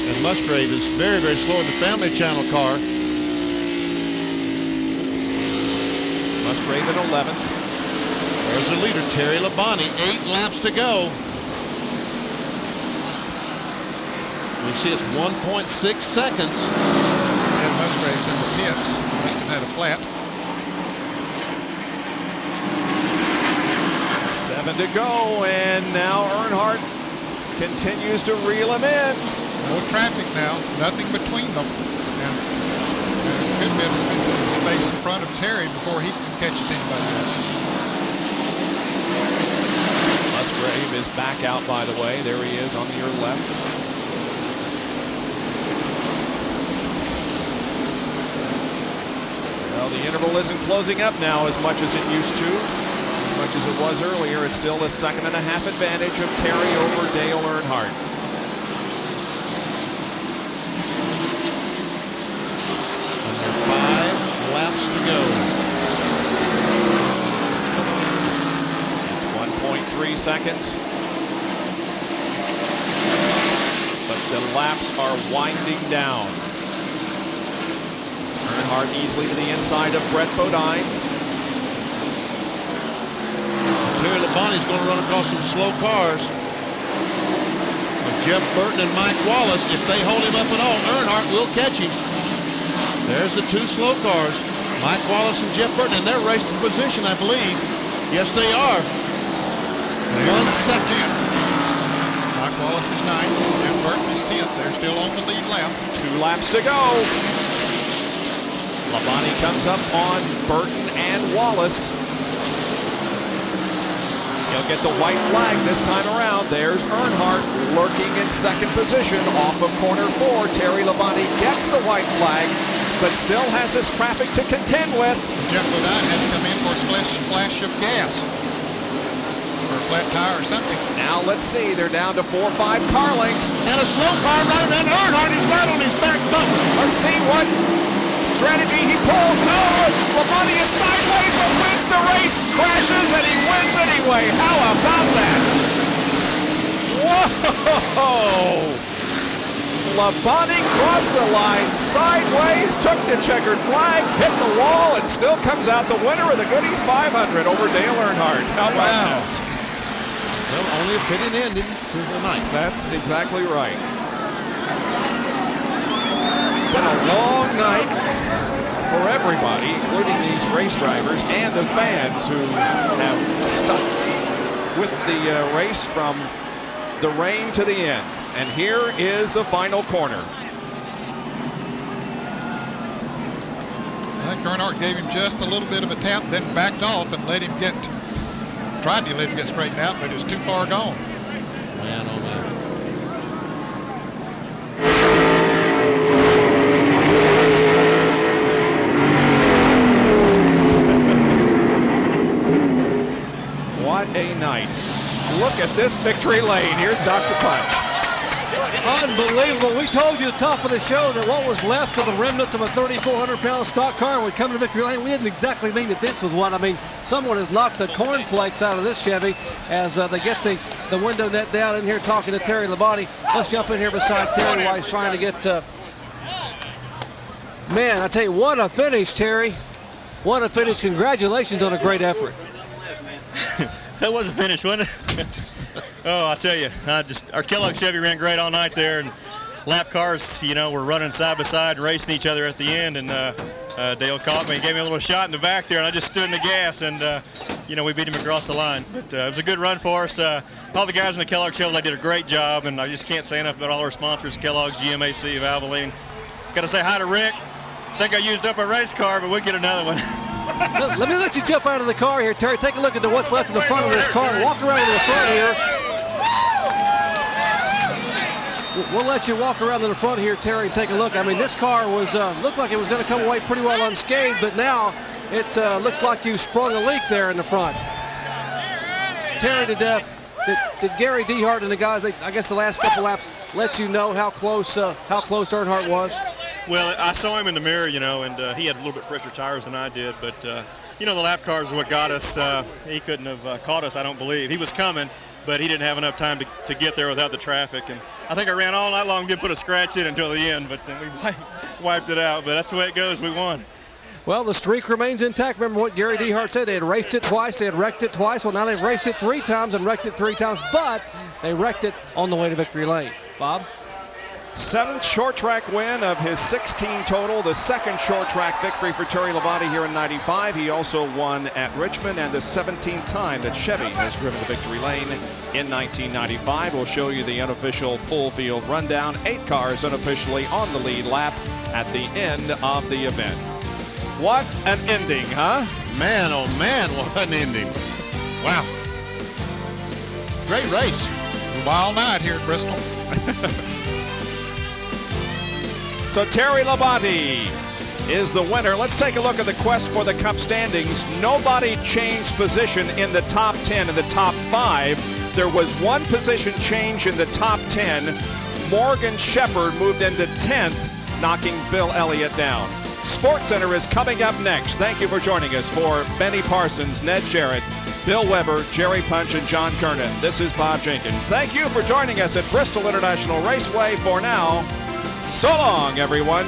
And Musgrave is very, very slow in the Family Channel car. Musgrave at 11th. There's the leader, Terry Labonte. 8 laps to go. You see it's 1.6 seconds. And Musgrave's in the pits. Must have had a flat. 7 to go, and now Earnhardt continues to reel him in. No traffic now, nothing between them. And a good bit of space in front of Terry before he catches anybody else. Musgrave is back out, by the way. There he is on your left. Well, the interval isn't closing up now as much as it used to. Much as it was earlier, it's still a 1.5 second advantage of Terry over Dale Earnhardt. Under 5 laps to go. It's 1.3 seconds. But the laps are winding down. Earnhardt easily to the inside of Brett Bodine. Terry Labonte's going to run across some slow cars. Jeff Burton and Mike Wallace, if they hold him up at all, Earnhardt will catch him. There's the 2 slow cars. Mike Wallace and Jeff Burton, and they're racing for position, I believe. Yes, they are. 1 second. Mike Wallace is 9th. Jeff Burton is 10th. They're still on the lead lap. 2 laps to go. Labonte comes up on Burton and Wallace. He'll get the white flag this time around. There's Earnhardt lurking in second position off of corner 4. Terry Labonte gets the white flag, but still has this traffic to contend with. Jeff Bodine had to come in for a splash of gas. Or a flat tire or something. Now let's see. They're down to 4 or 5 car lengths. And a slow car right around Earnhardt. He's right on his back bumper. Let's see what strategy he pulls. Oh, Labonte is sideways but wins the race, crashes, and he wins anyway. How about that? Whoa! Labonte crossed the line sideways, took the checkered flag, hit the wall, and still comes out the winner of the Goodies 500 over Dale Earnhardt. How about that? Well, only a fitting ending to the night. That's exactly right. Been a long night. for everybody, including these race drivers and the fans who have stuck with the race from the rain to the end. And here is the final corner. I think Earnhardt gave him just a little bit of a tap, then backed off and let him get, tried to let him get straightened out, but it was too far gone. Man, oh man. What a night. Look at this victory lane. Here's Dr. Punch. Unbelievable. We told you at the top of the show that what was left of the remnants of a 3,400-pound stock car would come to victory lane. We didn't exactly mean that this was one. I mean, someone has knocked the cornflakes out of this Chevy as they get the window net down in here talking to Terry Labonte. Let's jump in here beside Terry while he's trying to get man, I tell you, what a finish, Terry. What a finish. Congratulations on a great effort. That was a finish, wasn't it? Oh, I tell you, our Kellogg Chevy ran great all night there, and lap cars, you know, were running side by side, racing each other at the end, and Dale caught me and gave me a little shot in the back there, and I just stood in the gas, and, you know, we beat him across the line. But it was a good run for us. All the guys in the Kellogg Chevrolet did a great job, and I just can't say enough about all our sponsors, Kellogg's, GMAC, Valvoline. Got to say hi to Rick. I think I used up a race car, but we'll get another one. Let me let you jump out of the car here, Terry. Take a look at what's left of the front of this car. Walk around to the front here. We'll let you walk around to the front here, Terry, and take a look. I mean, this car was looked like it was going to come away pretty well unscathed, but now it looks like you sprung a leak there in the front. Terry, did Gary Dehart and the guys, I guess the last couple laps, let you know how close Earnhardt was? Well, I saw him in the mirror, you know, and he had a little bit fresher tires than I did. But, you know, the lap cars are what got us. He couldn't have caught us, I don't believe. He was coming, but he didn't have enough time to get there without the traffic. And I think I ran all night long, didn't put a scratch in until the end, but then we wiped it out. But that's the way it goes. We won. Well, the streak remains intact. Remember what Gary Dehart said. They had raced it twice. They had wrecked it twice. Well, now they've raced it 3 times and wrecked it 3 times, but they wrecked it on the way to victory lane. Bob? 7th short track win of his 16 total, the 2nd short track victory for Terry Labonte here in '95. He also won at Richmond, and the 17th time that Chevy has driven the victory lane in 1995. We'll show you the unofficial full field rundown. 8 cars unofficially on the lead lap at the end of the event. What an ending, huh? Man, oh man, what an ending. Wow. Great race. Wild night here at Bristol. So Terry Labonte is the winner. Let's take a look at the quest for the Cup standings. Nobody changed position in the top 10 and the top 5. There was 1 position change in the top 10. Morgan Shepherd moved into 10th, knocking Bill Elliott down. SportsCenter is coming up next. Thank you for joining us. For Benny Parsons, Ned Jarrett, Bill Weber, Jerry Punch, and John Kernan, this is Bob Jenkins. Thank you for joining us at Bristol International Raceway. For now, so long, everyone.